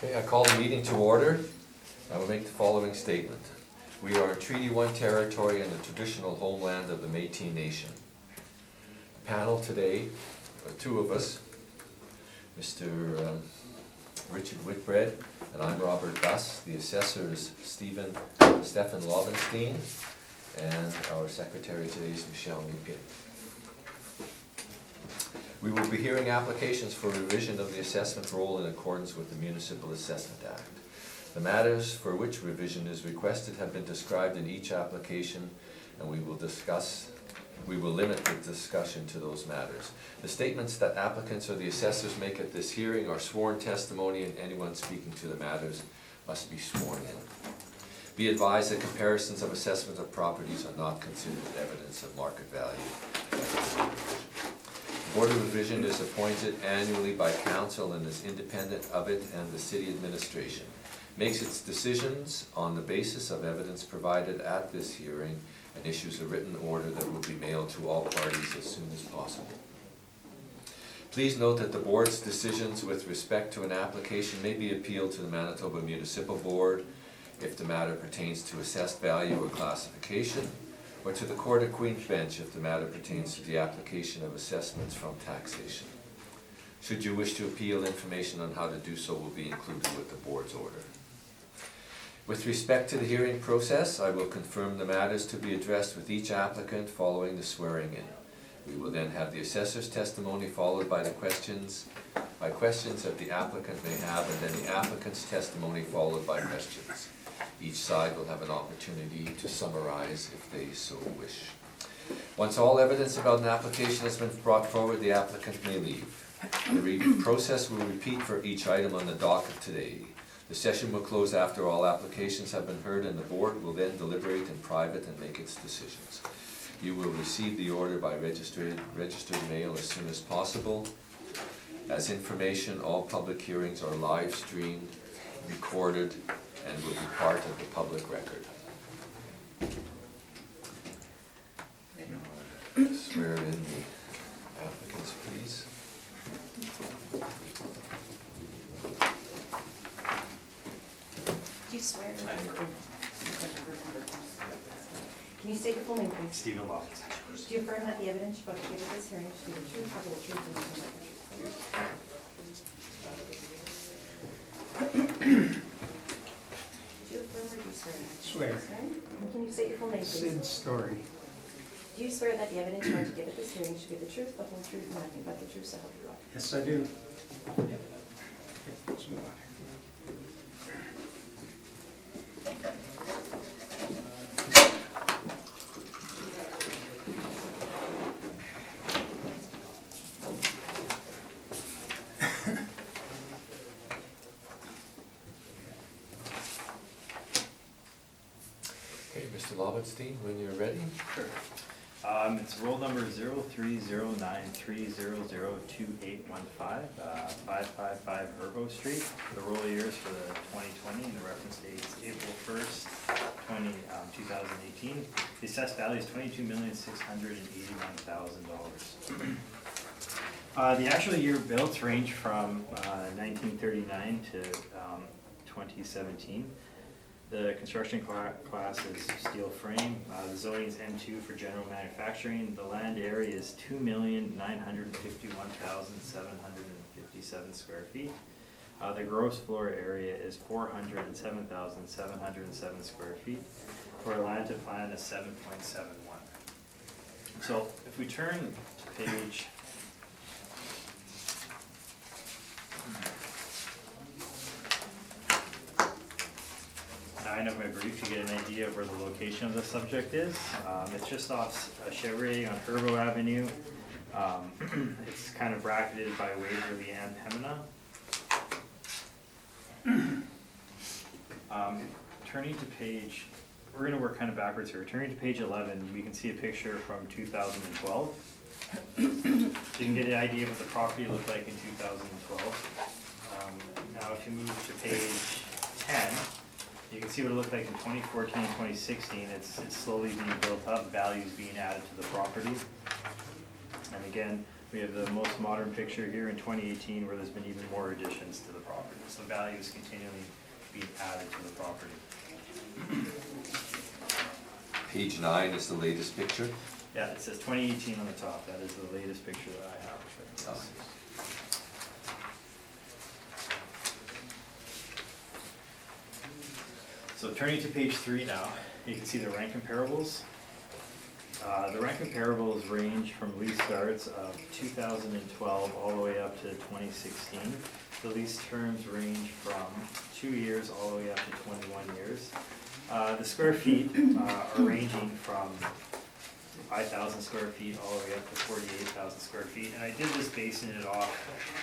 Okay, I call the meeting to order. I will make the following statement. We are in Treaty 1 territory and the traditional homeland of the Métis Nation. The panel today, two of us, Mr. Richard Whitbread, and I'm Robert Buss. The assessor is Stephen Lovenstein, and our secretary today is Michelle Mupin. We will be hearing applications for revision of the assessment roll in accordance with the Municipal Assessment Act. The matters for which revision is requested have been described in each application, and we will limit the discussion to those matters. The statements that applicants or the assessors make at this hearing are sworn testimony, and anyone speaking to the matters must be sworn in. Be advised that comparisons of assessments of properties are not considered evidence of market value. The Board of Revision is appointed annually by council and is independent of it and the city administration. Makes its decisions on the basis of evidence provided at this hearing and issues a written order that will be mailed to all parties as soon as possible. Please note that the board's decisions with respect to an application may be appealed to the Manitoba Municipal Board if the matter pertains to assessed value or classification, or to the Court of Queen's Bench if the matter pertains to the application of assessments from taxation. Should you wish to appeal, information on how to do so will be included with the board's order. With respect to the hearing process, I will confirm the matters to be addressed with each applicant following the swearing in. We will then have the assessor's testimony followed by questions that the applicant may have, and then the applicant's testimony followed by questions. Each side will have an opportunity to summarize if they so wish. Once all evidence about an application has been brought forward, the applicant may leave. The process will repeat for each item on the docket today. The session will close after all applications have been heard, and the board will then deliberate in private and make its decisions. You will receive the order by registered mail as soon as possible. As information, all public hearings are live streamed, recorded, and will be part of the public record. Swear in the applicants, please. Do you swear? Can you state your full name, please? Stephen Lovenstein. Do you affirm that the evidence you're about to give at this hearing should be the truth, the whole truth, and nothing but the truth? Do you affirm or do you swear? Swear. Can you state your full name, please? Sid Story. Do you swear that the evidence you're about to give at this hearing should be the truth, the whole truth, and nothing but the truth, so help you God? Yes, I do. Some water. Okay, Mr. Lovenstein, when you're ready. Sure. It's roll number 030930028815, 555 Herbo Street. The roll years for the 2020 and the reference date is April 1st, 2018. The assessed value is $22,681,000. The actual year built range from 1939 to 2017. The construction class is steel frame. The zoning is M2 for general manufacturing. The land area is 2,951,757 square feet. The gross floor area is 407,707 square feet for a land to plan of 7.71. So if we turn to page of my brief, you get an idea of where the location of the subject is. It's just off Chevrolet on Herbo Avenue. It's kind of bracketed by Waverly and Pembina. Turning to page, we're going to work kind of backwards here. Turning to page 11, we can see a picture from 2012. So you can get an idea of what the property looked like in 2012. Now if you move to page 10, you can see what it looked like in 2014 and 2016. It's slowly being built up, values being added to the property. And again, We have the most modern picture here in 2018 where there's been even more additions to the property. So value is continually being added to the property. Page 9 is the latest picture. Yeah, it says 2018 on the top. That is the latest picture that I have. Oh. So turning to page 3 now, you can see the rent comparables. The rent comparables range from lease starts of 2012 all the way up to 2016. The lease terms range from 2 years all the way up to 21 years. The square feet are ranging from 5,000 square feet all the way up to 48,000 square feet. And I did this basing it off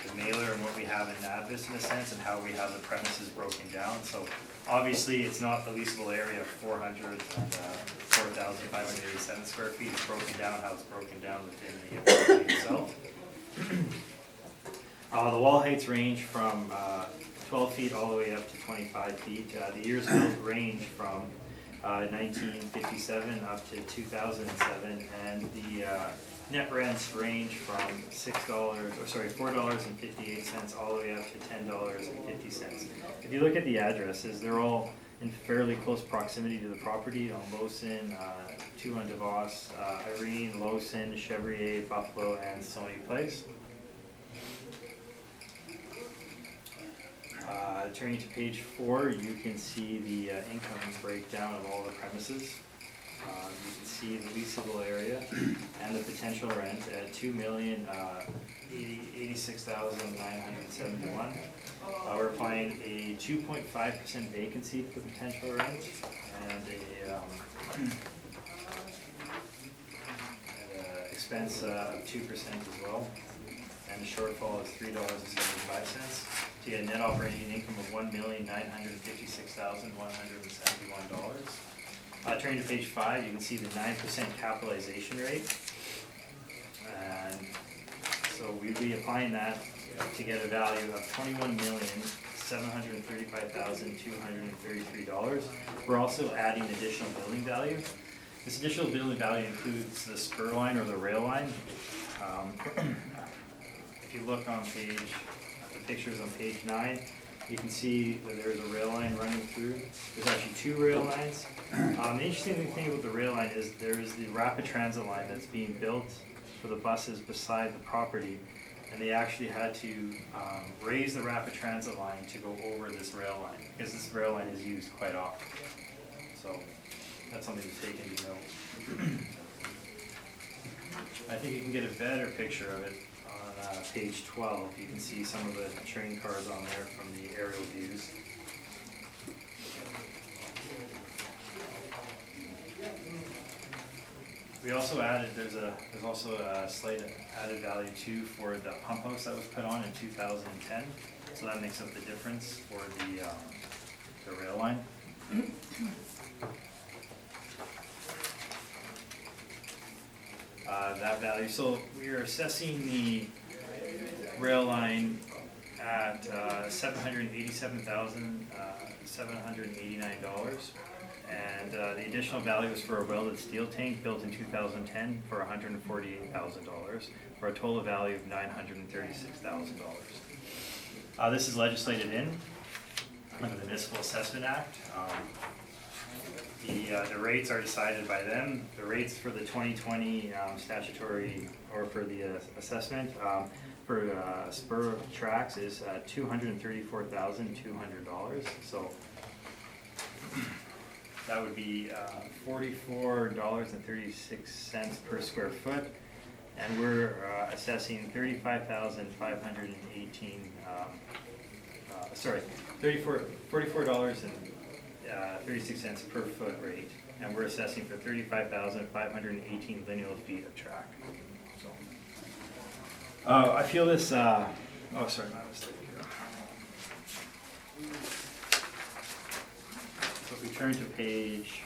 the mailer and what we have in NADVIS in a sense, and how we have the premises broken down. So obviously it's not the leasable area of 4,587 square feet. It's broken down how it's broken down within the property itself. The wall heights range from 12 feet all the way up to 25 feet. The years built range from 1957 up to 2007, and the net rents range from $4.58 all the way up to $10.50. If you look at the addresses, they're all in fairly close proximity to the property on Lowson, 2 on DeVos, Irene, Lowson, Chevrier, Buffalo, and Sony Place. Turning to page 4, you can see the income breakdown of all the premises. You can see the leasable area and the potential rent at $2,086,971. We're applying a 2.5% vacancy for potential rent and a expense of 2% as well. And the shortfall is $3.75 to get a net operating income of $1,956,171. Turning to page 5, you can see the 9% capitalization rate. And so we'd be applying that to get a value of $21,735,233. We're also adding additional building value. This additional building value includes the spur line or the rail line. If you look on the pictures on page 9, you can see that there's a rail line running through. There's actually 2 rail lines. The interesting thing about the rail line is there is the rapid transit line that's being built for the buses beside the property, and they actually had to raise the rapid transit line to go over this rail line, because this rail line is used quite often. So that's something to take into note. I think you can get a better picture of it on page 12. You can see some of the train cars on there from the aerial views. We also added, there's also a slight added value too for the pump house that was put on in 2010. So that makes up the difference for the rail line. That value, so we are assessing the rail line at $787,789, and the additional value is for a welded steel tank built in 2010 for $148,000, for a total value of $936,000. This is legislated in under the Municipal Assessment Act. The rates are decided by them. The rates for the 2020 statutory, or for the assessment for spur tracks is $234,200. So that would be $44.36 per square foot, and we're assessing $35,518. $44.36 per foot rate, and we're assessing for 35,518 lineal feet of track. So, I feel this. Oh, sorry, my mistake. So if we turn to page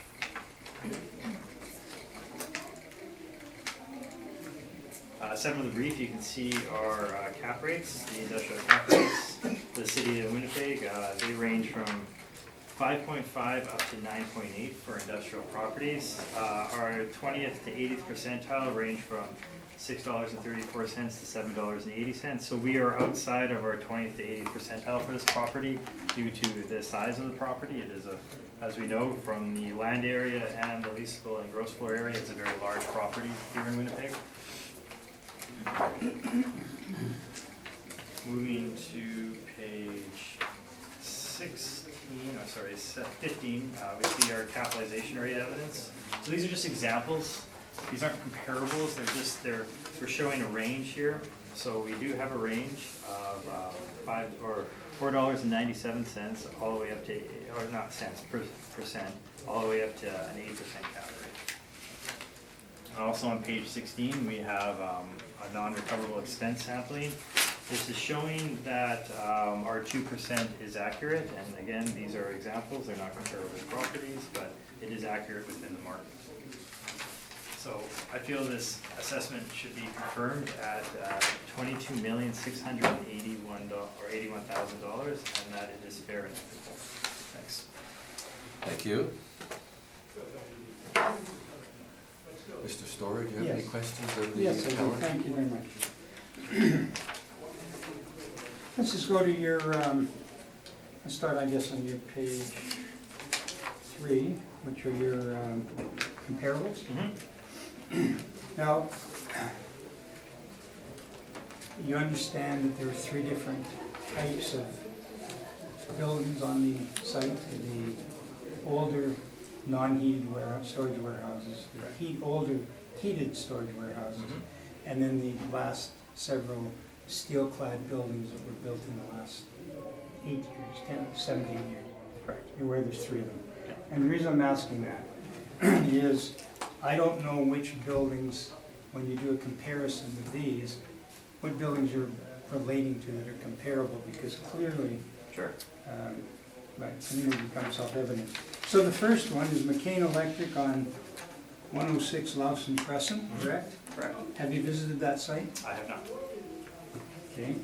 7 of the brief, you can see our cap rates, the industrial cap rates. The city of Winnipeg, they range from 5.5 up to 9.8 for industrial properties. Our 20th to 80th percentile range from $6.34 to $7.80. So we are outside of our 20th to 80th percentile for this property due to the size of the property. It is as we know from the land area and the leasable and gross floor area, it's a very large property here in Winnipeg. Moving to page 15, we see our capitalization rate evidence. So these are just examples. These aren't comparables, we're showing a range here. So we do have a range of $4.97 all the way up to, or not cents, percent, all the way up to an 8% cap rate. Also on page 16, we have a non-recoverable expense sampling. This is showing that our 2% is accurate, and again, these are examples, they're not comparable properties, but it is accurate within the market. So I feel this assessment should be confirmed at $22,681,000, and that it is fair and equitable. Thanks. Thank you. Mr. Storer, do you have any Yes. questions of the Yes, I do. appellant? Thank you very much. Let's just go to your, let's start, I guess, on your page 3, which are your comparables. Now, you understand that there are 3 different types of buildings on the site: the older non-heated storage warehouses, the older heated storage warehouses, and then the last several steel-clad buildings that were built in the last 8 years, 10, 17 years. Correct. Where there's 3 of them. And the reason I'm asking that is I don't know which buildings, when you do a comparison of these, what buildings you're relating to that are comparable, because clearly, Sure. right, to me it becomes self-evident. So the first one is McCain Electric on 106 Lawson Crescent, correct? Correct. Have you visited that site? I have not. Okay,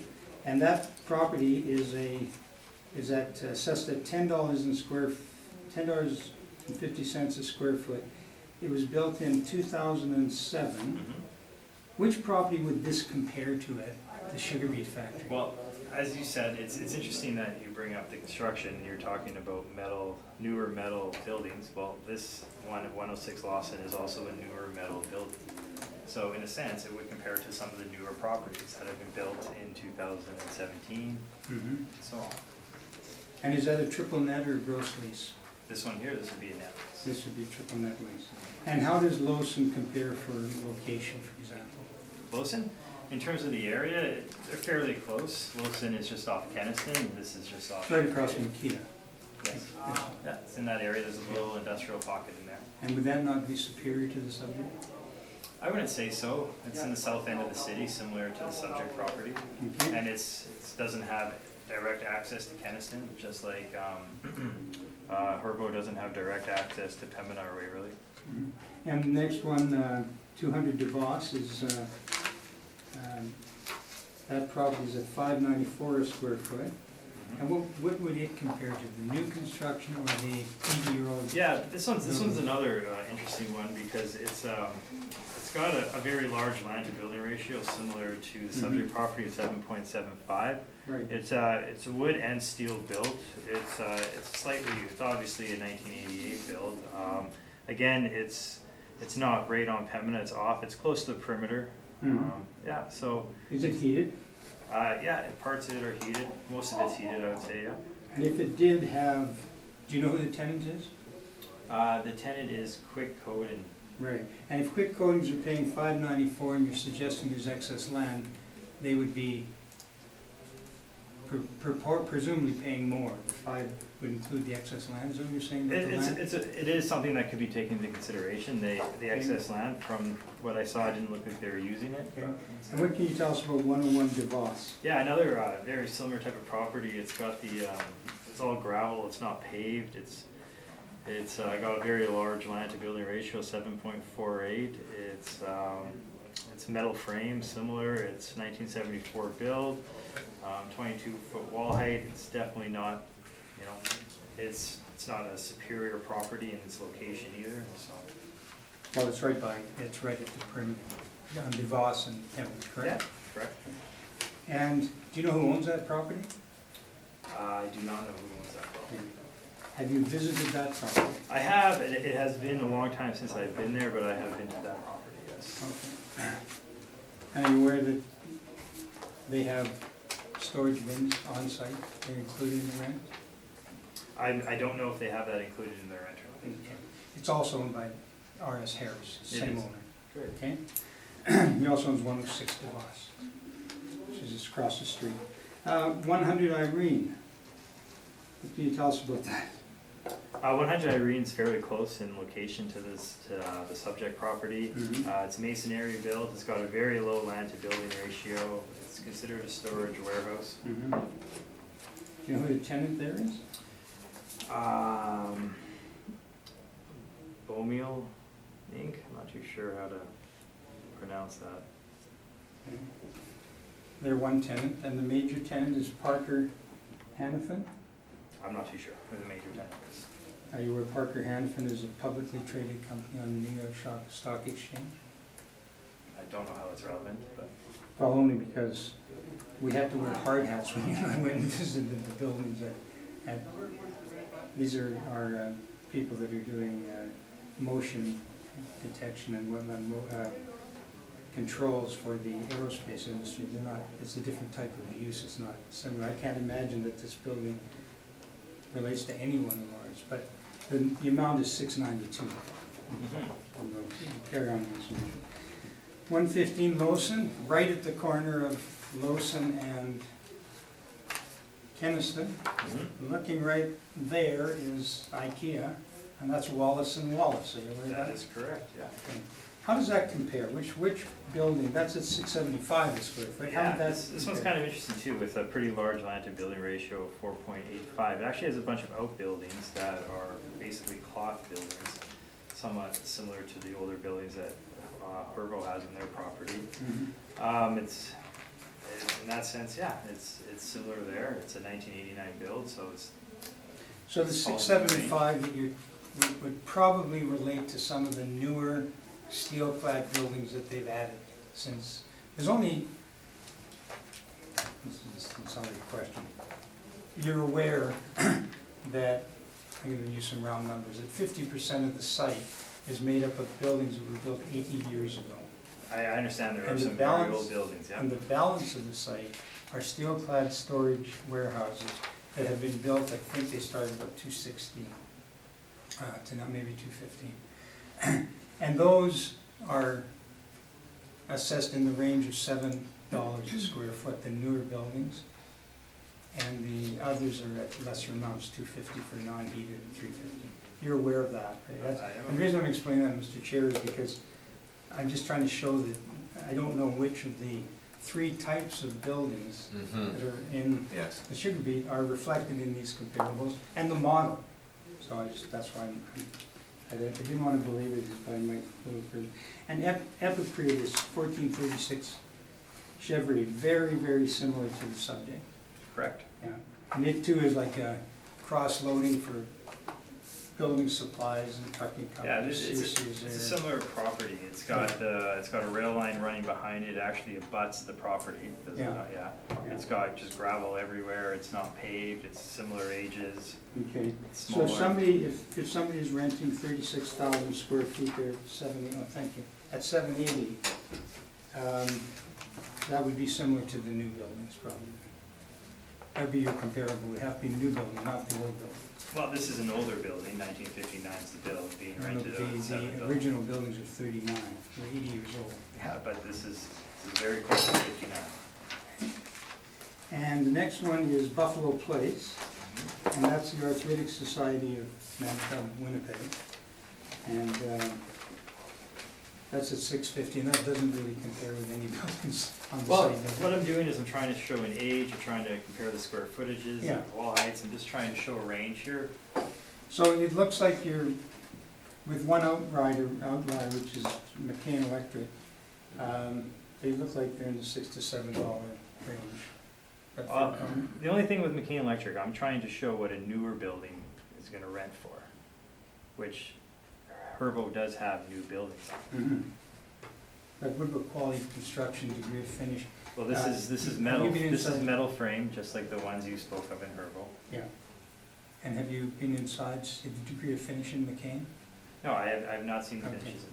and that property is assessed at $10.50 a square foot. It was built in 2007. Which property would this compare to at the sugar beet factory? Well, as you said, it's interesting that you bring up the construction. You're talking about newer metal buildings. Well, this one at 106 Lawson is also a newer metal building. So in a sense, it would compare to some of the newer properties that have been built in 2017, and so on. And is that a triple net or a gross lease? This one here, this would be a net lease. This would be a triple net lease. And how does Lawson compare for location, for example? Lawson, in terms of the area, they're fairly close. Lawson is just off Keniston, and this is just off. It's right across from Makita. Yes. Yeah, it's in that area. There's a little industrial pocket in there. And would that not be superior to the subject? I wouldn't say so. It's in the south end of the city, similar to the subject property. Okay. And it doesn't have direct access to Keniston, just like Herbo doesn't have direct access to Pembina or Waverley. And the next one, 200 DeVos, is, that property is at $5.94 a square foot. And what would it compare to, the new construction or the 80-year-old? Yeah, this one's another interesting one because it's got a very large land to building ratio similar to the subject property of 7.75. Right. It's wood and steel built. It's obviously a 1988 build. Again, it's not right on Pembina. It's off. It's close to the perimeter. Yeah. So. Is it heated? Yeah, parts of it are heated. Most of it's heated, I would say. Yeah. And if it did have, do you know who the tenant is? The tenant is Quick Coating. Right. And if Quick Coatings are paying $5.94 and you're suggesting there's excess land, they would be presumably paying more. The 5 would include the excess land, is that what you're saying about the land? It is something that could be taken into consideration. The excess land, from what I saw, I didn't look like they were using it. Okay. And what can you tell us about 101 DeVos? Yeah, another very similar type of property. It's got it's all gravel. It's not paved. It's got a very large land to building ratio, 7.48. It's metal frame, similar. It's 1974 build, 22-foot wall height. It's definitely not, it's not a superior property in its location either. So. Well, it's right at the perimeter. on DeVos and Temple, Yeah, correct? correct. And do you know who owns that property? I do not know who owns that property. Have you visited that property? I have, and it has been a long time since I've been there, but I have been to that property, yes. Okay. And are you aware that they have storage bins on site, they're included in the rent? I don't know if they have that included in their rent or not. It's also owned by R.S. Harris, It same is. owner, Good. okay? He also owns 106 DeVos, which is just across the street. 100 Irene, what can you tell us about that? 100 Irene's fairly close in location to the subject property. Mhm. It's masonry built, it's got a very low land to building ratio, it's considered a storage warehouse. Mhm. Do you know who the tenant there is? Bomiel Inc., I'm not too sure how to pronounce that. Okay. They're one tenant, and the major tenant is Parker Hannafin. I'm not too sure who the major tenant is. Are you aware Parker Hannafin is a publicly traded company on the New York Stock Exchange? I don't know how it's relevant, but Well, only because we have to wear hard hats when we visit the buildings at, these are our people that are doing motion detection and whatnot, controls for the aerospace industry. They're not, it's a different type of use, it's not similar. I can't imagine that this building relates to any one of ours, but the amount is $692. Carry on, Mr. 115 Lawson, right at the corner of Lawson and Keniston. Looking right there is IKEA, and that's Wallace and Wallace. Are you aware of that that? is correct, yeah. Okay. How does that compare? Which building? That's at 675 a square foot. How Yeah, did that this one's compare? kind of interesting too, with a pretty large land to building ratio of 4.85. It actually has a bunch of outbuildings that are basically cloth buildings, somewhat similar to the older buildings that Herbo has in their property. Mhm. It's, in that sense, yeah, it's similar there. It's a 1989 build, so it's, So the 675 that you would probably relate to some of the newer steel-clad buildings that they've added since, there's only, this is a solid question. You're aware that, I'm gonna use some round numbers, that 50% of the site is made up of buildings that were built 80 years ago. I understand there are And the some very balance- old buildings, yeah. And the balance of the site are steel-clad storage warehouses that have been built, I think they started about 260, to now maybe 215. And those are assessed in the range of $7 a square foot, the newer buildings. And the others are at lesser amounts, $250 for non-heated and $350. You're aware of that, right? That's- I am. And the reason I'm explaining that, Mr. Chair, is because I'm just trying to show that I don't know which of the three types of buildings that are in Yes. the sugar beet are reflected in these comparables, and the model. So that's why I didn't want to believe it, but I might a little further. And Epicure is 1436 Chevrolet, very, very similar to the subject. Correct. Yeah. And it too is like a cross-loading for building supplies and trucking Yeah, companies. it's a similar property. It's got a rail line running behind it, actually abuts the property. Does it Yeah. not? Yeah. It's got just gravel everywhere, it's not paved, it's similar ages, Okay. it's So smaller. if somebody is renting 36,000 square feet there, thank you, at 780, that would be similar to the new buildings probably. That'd be your comparable, it would have to be the new building, not the old building. Well, this is an older building, 1959 is the build, being rented out at The original buildings are 39, they're 80 years old. Yeah, but this is very close to 59. And the next one is Buffalo Place, and that's the Arthritic Society of Manitoba, Winnipeg. And that's at 650, and that doesn't really compare with any buildings on the Well, site. does it? what I'm doing is I'm trying to show an age, I'm trying to compare the square footages, Yeah. wall heights, I'm just trying to show a range here. So it looks like you're, with one outlier, which is McCain Electric, they look like they're in the $6 to $7 range. But The only thing with McCain Electric, I'm trying to show what a newer building is gonna rent for, which Herbo does have new buildings on. Mhm. But what about quality of construction, degree of finish? Well, this is have metal, you been this is inside? metal frame, just like the ones you spoke of in Herbo. Yeah. And have you been inside, see the degree of finish in McCain? No, I've not seen the Okay. finishes.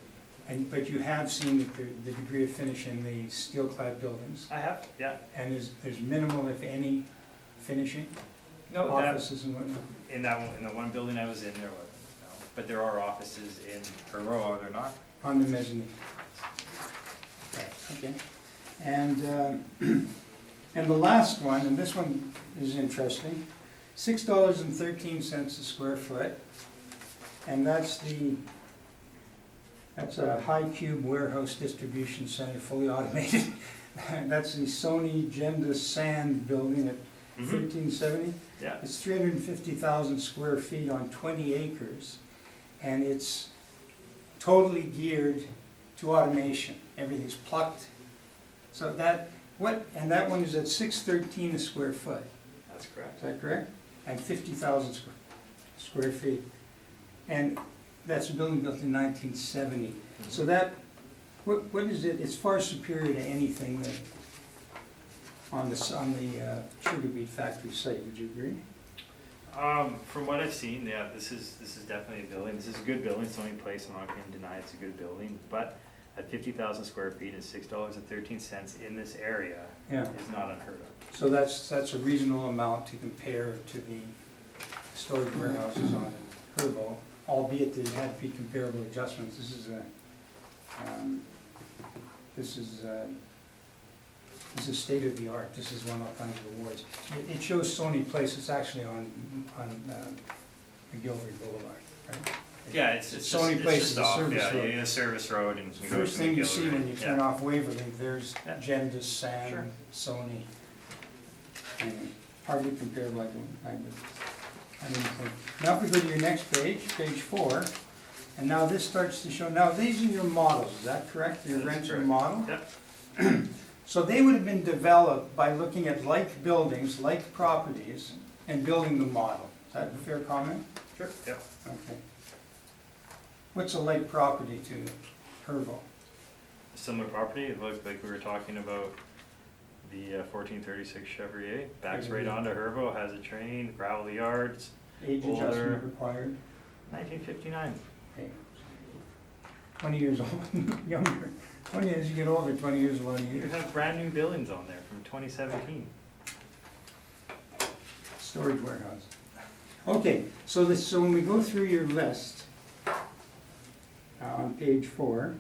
But you have seen the degree of finish in the steel-clad buildings? I have, yeah. And there's minimal, if any, finishing? No, that, Offices and whatnot? in that one, in the one building I was in, there wasn't, no. But there are offices in Herbo, are there not? On the mezzanine? Right, okay. And, and the last one, and this one is interesting, $6.13 a square foot. And that's a high cube warehouse distribution center, fully automated. That's the Sony Genda Sand building at 1370. Yeah, It's 350,000 square feet on 20 acres, and it's totally geared to automation. Everything's plucked. So that that one is at $6.13 a square foot. that's correct. Is that correct? And 50,000 square feet. And that's a building built in 1970. So that, what is it? It's far superior to anything that on the sugar beet factory site. Would you agree? From what I've seen, yeah, this is definitely a building. This is a good building. It's the only place I'm not going to deny it's a good building. But at 50,000 square feet and $6.13 in this area Yeah. is not unheard of. So that's a reasonable amount to compare to the storage warehouses on Herbo, albeit there had to be comparable adjustments. This is state of the art. This has won all kinds of awards. It shows Sony Place. It's actually on McGilvery Boulevard, right? Yeah, it's Sony just, Place it's is just a off, service yeah, road. in a service road and you can go First to thing you McGill, see when right? you turn Yeah. off Waverly, there's Yeah. Genda, Sand, Sure. Sony. And hardly comparable, I didn't think. Now if we go to your next page, page 4, and now this starts to show, now these are your models, is that correct? Your That's renter correct. model? Yep. So they would have been developed by looking at like buildings, like properties, and building the model. Is that a fair comment? Sure. Yep. Okay. What's a like property to Herbo? Similar property, it looked like we were talking about the 1436 Chevrolet, backs right onto Herbo, has a train, gravel yards, Age Older. adjustment required? 1959. Okay. 20 years old, younger. 20 as you get older, 20 years a lot of You years. have brand new buildings on there from 2017. Storage warehouse. Okay, so when we go through your list, on page 4,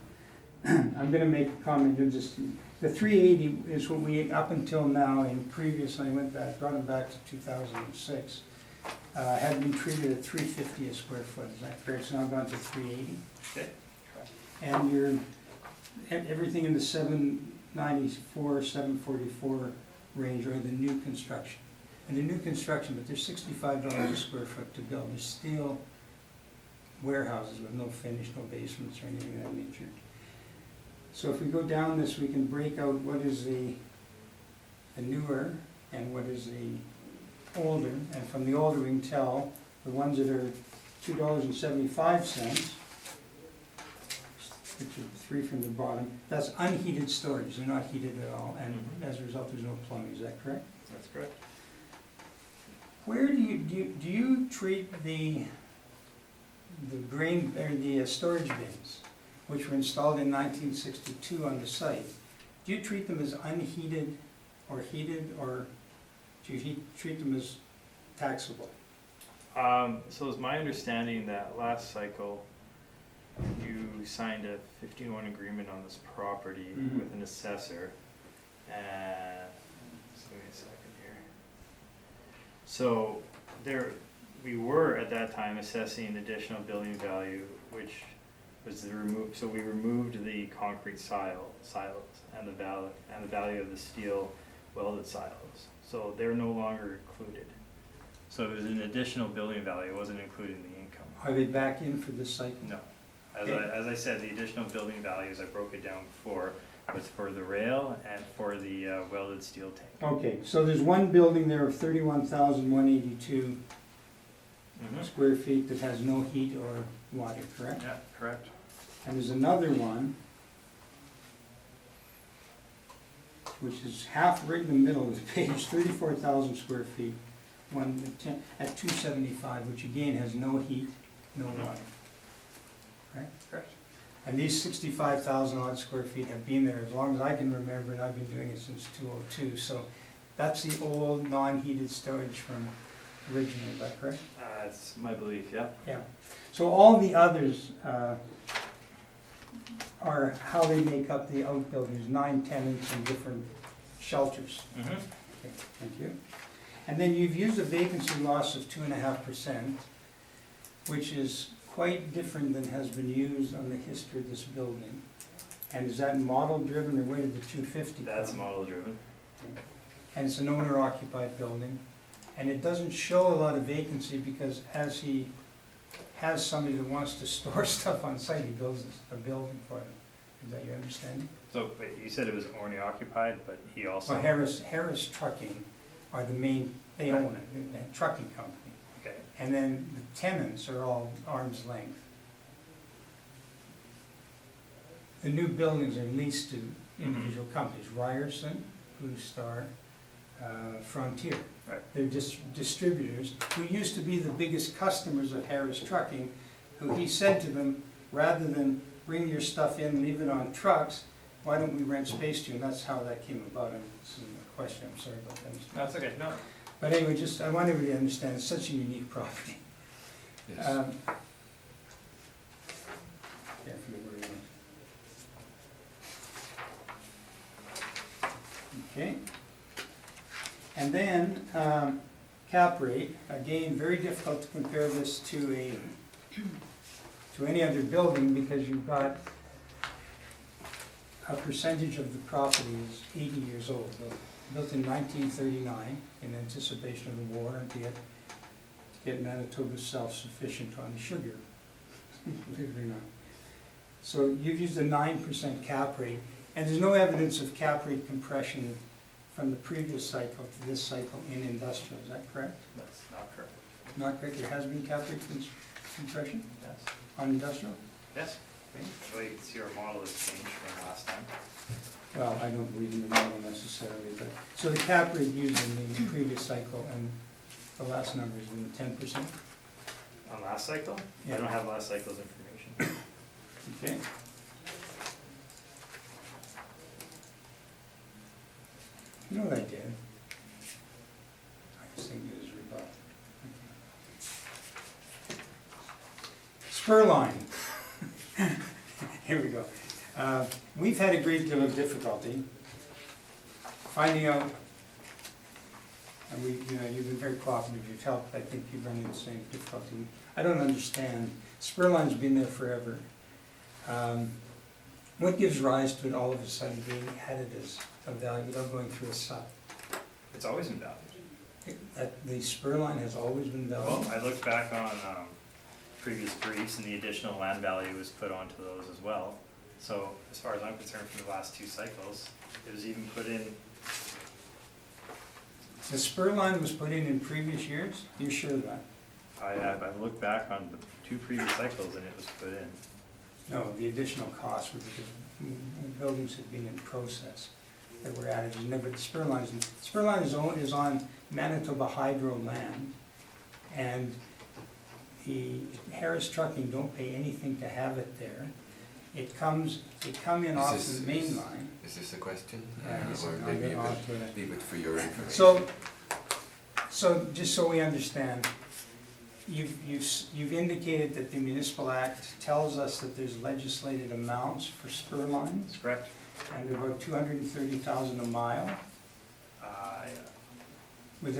I'm gonna make a comment, the 380 is what we, up until now, and previous, I went back, brought them back to 2006, had been treated at 350 a square foot, is that correct? It's now gone to 380? Okay. And everything in the 794, 744 range are the new construction. And the new construction, but they're $65 a square foot to build. They're steel warehouses with no finish, no basements or anything of that nature. So if we go down this, we can break out what is the newer and what is the older. And from the older, we can tell the ones that are $2.75, which are 3 from the bottom, that's unheated storage. They're not heated at all, and as a result, there's no plumbing. Is that correct? That's correct. Where do you treat the grain, or the storage bins, which were installed in 1962 on the site? Do you treat them as unheated or heated, or do you treat them as taxable? So it's my understanding that last cycle, you signed a 15-1 agreement on this property Mhm. with an assessor, and, just give me a second here. So we were at that time assessing additional building value, which was so we removed the concrete silos and the value of the steel welded silos. So they're no longer included. So it was an additional building value, it wasn't included in the income. Are they back in for this cycle? No. As Okay. I said, the additional building values, I broke it down before, was for the rail and for the welded steel tank. Okay, so there's one building there of 31,182 square feet that has no heat or water, correct? Yeah, correct. And there's another one which is half right in the middle of the page, 34,000 square feet, at 275, which again has no heat, no water. Right? Correct. And these 65,000 odd square feet have been there as long as I can remember, and I've been doing it since 202. So that's the old non-heated storage from originally, is that correct? It's my belief, yeah. Yeah. So all the others are how they make up the outbuildings, 9 tenants and different shelters. Mm-hmm. Okay, thank you. And then you've used a vacancy loss of 2.5%, which is quite different than has been used on the history of this building. And is that model driven, or where did the 250 come? That's model driven. And it's an owner-occupied building. And it doesn't show a lot of vacancy because as he has somebody that wants to store stuff on site, he builds a building for them. Is that your understanding? So, wait, you said it was owner occupied, but he also. Well, Harris Trucking are the main, they own it, the trucking company. Okay. And then the tenants are all arm's length. The new buildings are leased to individual companies, Ryerson, Blue Star, Frontier. Right. They're distributors who used to be the biggest customers of Harris Trucking, who he said to them, rather than bring your stuff in, leave it on trucks, why don't we rent space to you? And that's how that came about. And this is a question, I'm sorry about that. That's okay, no. But anyway, just, I want everybody to understand, it's such a unique property. Yes. Yeah, I forget where we went. Okay. And then, cap rate, again, very difficult to compare this to any other building because you've got a percentage of the property is 80 years old, built in 1939 in anticipation of the war and to get Manitoba self-sufficient on sugar, believe it or not. So you've used a 9% cap rate, and there's no evidence of cap rate compression from the previous cycle to this cycle in industrial, is that correct? That's not correct. Not correct, there has been cap rate compression Yes. on industrial? Yes. Okay. So you can see our model has changed from last time. Well, I don't believe in the model necessarily, but, so the cap rate used in the previous cycle and the last number has been 10%? On last cycle? Yeah. I don't have last cycle's information. Okay. You know what I did? I just think it was rebuttal. Spur line. Here we go. We've had a great deal of difficulty finding out, and you've been very cooperative, you've helped, I think you've run into the same difficulty. I don't understand. Spur line's been there forever. What gives rise to it all of a sudden being added as a value without going through a sub? It's always been valued. The spur line has always been Well, valued? I looked back on previous briefs and the additional land value was put onto those as well. So as far as I'm concerned, for the last two cycles, it was even put in. The spur line was put in previous years? You're sure of that? I've looked back on the two previous cycles and it was put in. No, the additional costs were because buildings had been in process that were added. Never, the spur line is on Manitoba Hydro land, and the Harris Trucking don't pay anything to have it there. They come in off the main line. Is this a question? Yeah, Or I'll maybe get you on to could it. leave it for your information? So just so we understand, you've indicated that the municipal act tells us that there's legislated amounts for spur lines, That's correct. and they're about 230,000 a mile. Yeah. Would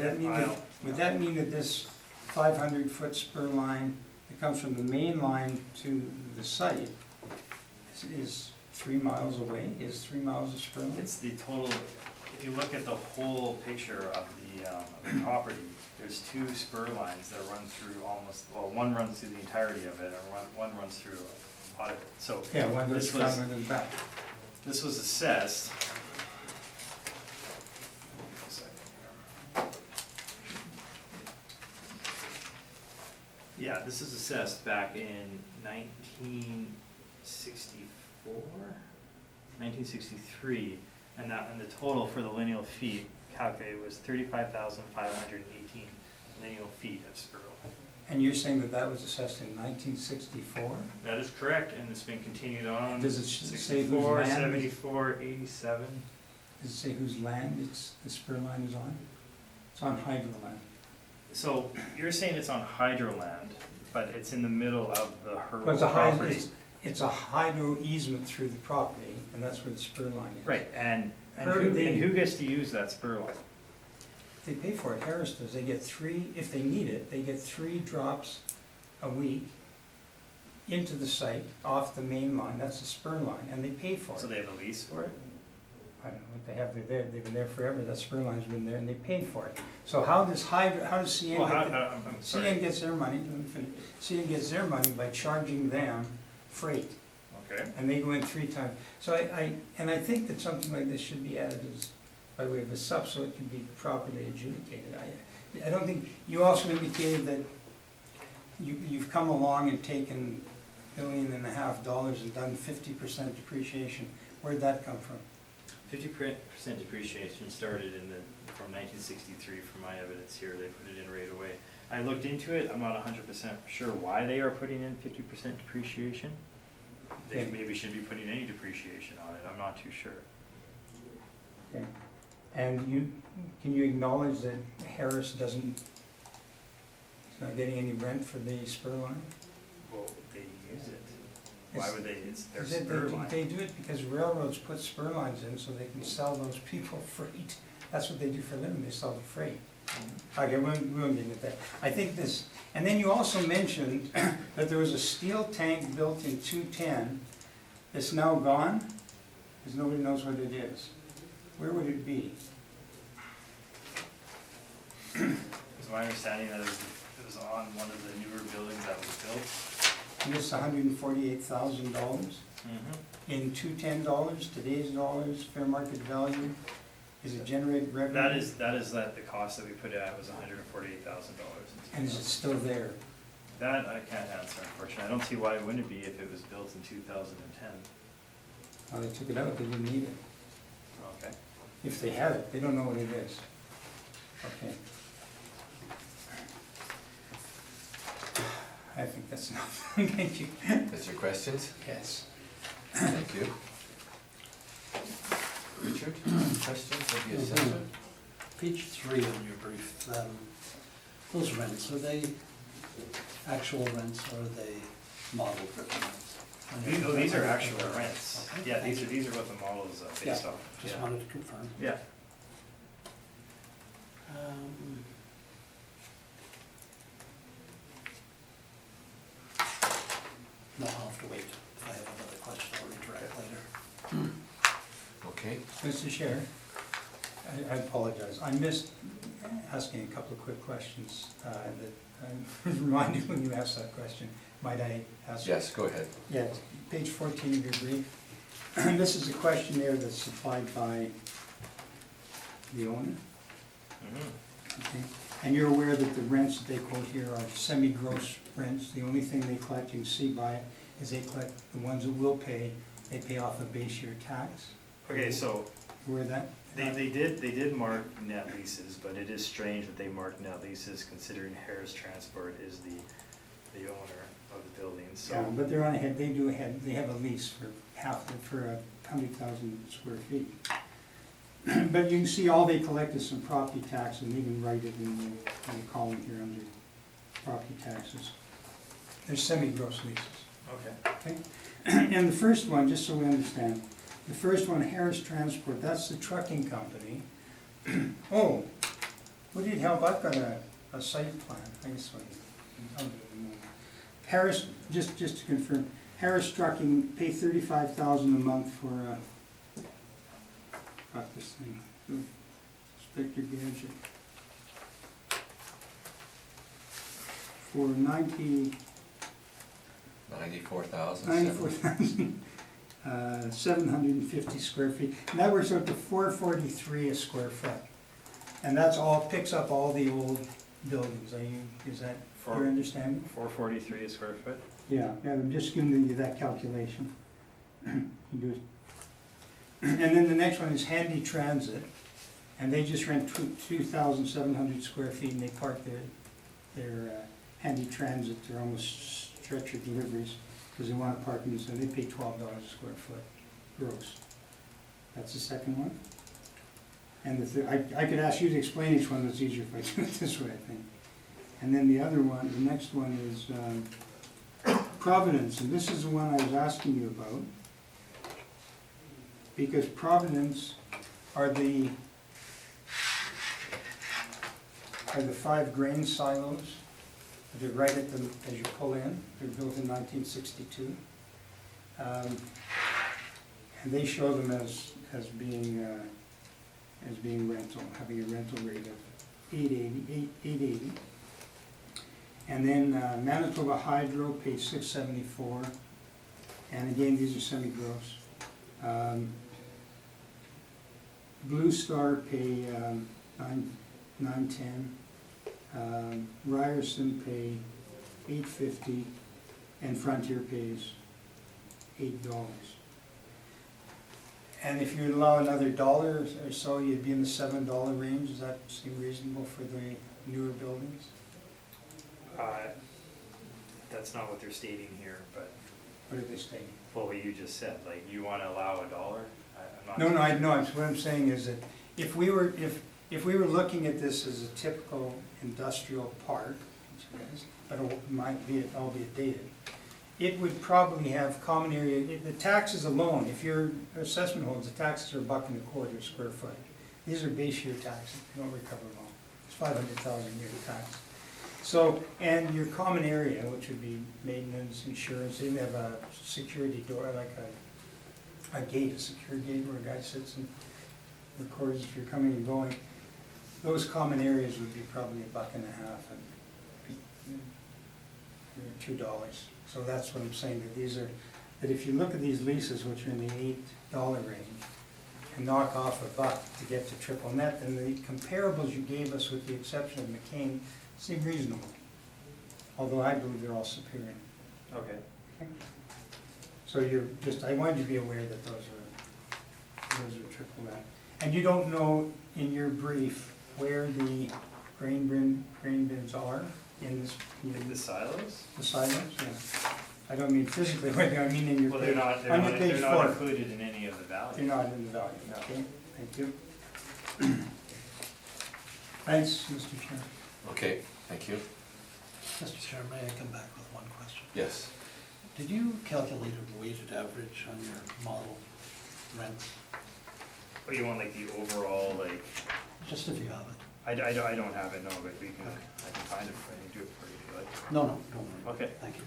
that mean that this 500-foot spur line that comes from the main line to the site is 3 miles away? Is 3 miles a spur line? It's the total, if you look at the whole picture of the property, there's two spur lines that run through one runs through the entirety of it, or one runs through a lot of it. So Yeah, one goes this front, was, one goes back. this was assessed. Yeah, this is assessed back in 1963, And the total for the lineal feet calculated was 35,518 lineal feet of spur line. And you're saying that that was assessed in 1964? That is correct, and it's been continued on. Does it say whose 64, land? 74, 87. Does it say whose land the spur line is on? It's on hydro land. So you're saying it's on hydro land, but it's in the middle of the Well, it's a property. it's a hydro easement through the property, and that's where the spur line is. Right, and Heard they- who gets to use that spur line? They pay for it, Harris does, they get if they need it, they get 3 drops a week into the site, off the main line, that's the spur line, and they pay for So it. they have a lease for it? I don't know what they have, they've been there forever, that spur line's been there, and they pay for it. So how does CN Well, get, I'm sorry. CN gets their money, let me finish. CN gets their money by charging them freight, Okay. and they go in 3 times. So I think that something like this should be added as, by way of a sub, so it can be properly adjudicated. I don't think, you also indicated that you've come along and taken $1.5 million and done 50% depreciation. Where'd that come from? 50% depreciation started from 1963 from my evidence here, they put it in right away. I looked into it, I'm not 100% sure why they are putting in 50% depreciation. They Okay. maybe should be putting any depreciation on it, I'm not too sure. Okay. And can you acknowledge that Harris is not getting any rent for the spur line? Well, they use it. Why would they, it's their Is it spur line. they do it because railroads put spur lines in so they can sell those people freight. That's what they do for a living, they sell the freight. Okay, we won't get into that. I think this, and then you also mentioned that there was a steel tank built in 210 that's now gone, because nobody knows what it is. Where would it be? It's my understanding that it was on one of the newer buildings that was built. And it's $148,000 in $210, today's dollars, fair market value. Is it generated revenue? That is the cost that we put out was $148,000. And is it still there? That I can't answer, unfortunately. I don't see why it wouldn't be if it was built in 2010. Oh, they took it out, they didn't need it. Okay. If they have it, they don't know what it is. Okay. I think that's enough. Thank you. That's your questions? Yes. Thank you. Richard, questions of the assessor? Page 3 on your brief, those rents, are they actual rents or are they model driven rents? These are actual rents. Okay. Yeah, these are what the model is based Yeah, off. Just Yeah. wanted to confirm. Yeah. No, I'll have to wait. If I have another question, I'll redirect later. Okay. Mr. Chair, I apologize. I missed asking a couple of quick questions that I was reminded when you asked that question. Might I ask? Yes, go ahead. Yeah, page 14 of your brief. This is a questionnaire that's supplied by the owner. Okay. And you're aware that the rents that they quote here are semi-gross rents. The only thing they collect, you can see by it, is they collect the ones that will pay, they pay off a base year tax. Okay, so You aware of that? they did mark net leases, but it is strange that they marked net leases considering Harris Transport is the owner of the building, Yeah, so. but they're on ahead, they have a lease for 100,000 square feet. But you can see all they collect is some property tax, and they even write it in the column here under property taxes. They're semi-gross leases, Okay. okay? And the first one, just so we understand, the first one, Harris Transport, that's the trucking company. Oh, would it help, I've got a site plan, I guess I'll do it in a moment. Harris, just to confirm, Harris Trucking pay $35,000 a month for got this thing, Inspector Gadget. For 94,000. 750 square feet. And that works out to $443 a square foot. And that's all, picks up all the old buildings. Is that your understanding? 443 a square foot? Yeah, I'm just giving you that calculation. You do it. And then the next one is Handy Transit, and they just rent 2,700 square feet, and they park their Handy Transit, they're almost stretcher deliveries, because they want to park in, so they pay $12 a square foot gross. That's the second one. And I could ask you to explain each one, but it's easier if I do it this way, I think. And then the other one, the next one is Providence, and this is the one I was asking you about. Because Providence are the 5 grain silos. They're right at the, as you pull in, they're built in 1962. And they show them as being rental, having a rental rate of $880. And then Manitoba Hydro pays $674, and again, these are semi-gross. Blue Star pay $910, Ryerson pay $850, and Frontier pays $8. And if you allow another $1 or so, you'd be in the $7 range. Does that seem reasonable for the newer buildings? That's not what they're stating here, but, What are they stating? well, what you just said, like, you wanna allow $1? I'm No, not. no, what I'm saying is that if we were looking at this as a typical industrial park, which it is, but it might be, albeit dated, it would probably have common area, the taxes alone, if your assessment holds, the taxes are $1.25 a square foot. These are base year taxes, you don't recover them all. It's $500,000 a year tax. So, and your common area, which would be maintenance, insurance, they even have a security door, like a gate, a secure gate where a guy sits and records if you're coming and going. Those common areas would be probably $1.50 and $2. So that's what I'm saying, that these are, that if you look at these leases, which are in the $8 range, and knock off $1 to get to triple net, then the comparables you gave us, with the exception of McCain, seem reasonable. Although I believe they're all superior. Okay. So you're just, I wanted you to be aware that those are triple net. And you don't know in your brief where the grain bins are in this, Like the silos? the silos? Yeah. I don't mean physically, I mean in your Well, page. they're On your not page 4. included in any of the values. You're not in the value, No. okay? Thank you. Thanks, Mr. Chairman. Okay, thank you. Mr. Chair, may I come back with one question? Yes. Did you calculate a weighted average on your model rents? But you want like the overall, like, Just if you have it. I don't have it, no, but we can, I can find it, I can do it for you if you like. No, no, don't worry. Okay. Thank you.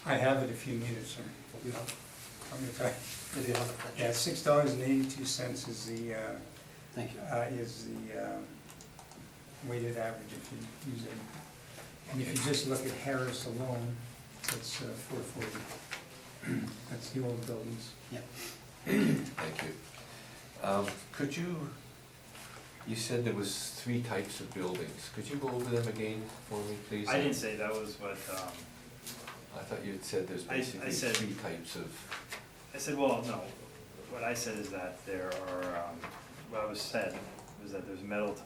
I have it if you need it, sir. You have it? I'm gonna try. If you have it, Yeah, that's- $6.82 Thank you. is the weighted average if you use it. And if you just look at Harris alone, it's $4.40. That's the old buildings. Yeah. Thank you. Could you said there was 3 types of buildings. Could you go over them again for me, please? I didn't say, that was what, I thought you had said there's I basically said- 3 types of, I said, well, no, what I said is that there are, what was said was that there's metal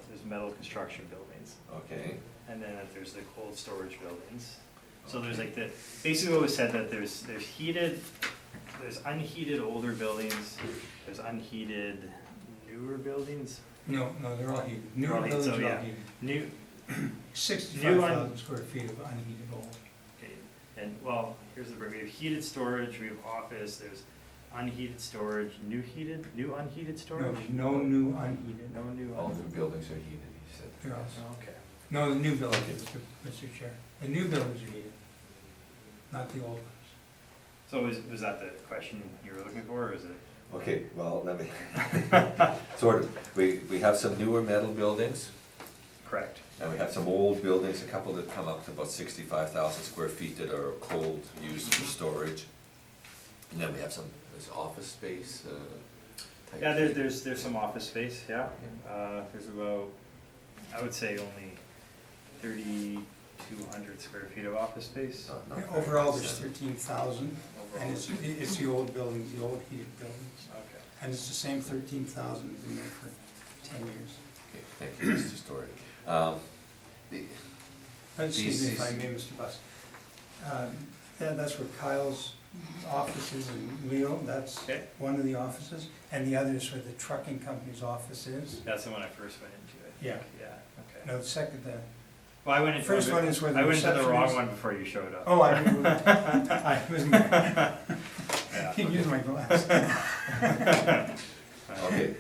construction buildings, okay, and then that there's the cold storage buildings. So there's like basically what was said, that there's unheated older buildings, there's unheated newer buildings. No, they're all heated. They're Newer all heated, buildings so are all yeah. heated. New, 65,000 square feet of unheated old. okay, and well, here's the break, we have heated storage, we have office, there's unheated storage, new unheated No, storage? no new unheated. No new. all the buildings are heated, you said. They're all- Okay. No, the new buildings, Mr. Chair. The new buildings are heated, not the old ones. So was that the question you were looking for, or is it? Okay, well, let me, sort of, we have some newer metal buildings, Correct. and we have some old buildings, a couple that come up to about 65,000 square feet that are cold, used for storage. And then we have there's office space, type Yeah, thing. there's some office space, yeah. There's about, I would say only 3,200 square feet of office space. Not very Overall, much, there's yeah. 13,000, and Overall. it's the old buildings, the old heated buildings. Okay. And it's the same 13,000, been there for 10 years. Okay, thank you, Mr. Story. The- Excuse me if I These- may, Mr. Buss. That's where Kyle's office is, and Leo, that's Okay. one of the offices, and the other is where the trucking company's office is. That's the one I first went into, I think. Yeah. Yeah, okay. No, the second, Well, I went into. first one is where the I went into the reception wrong is. one before you showed up. Oh, I wasn't, Yeah. can use my glass. Okay.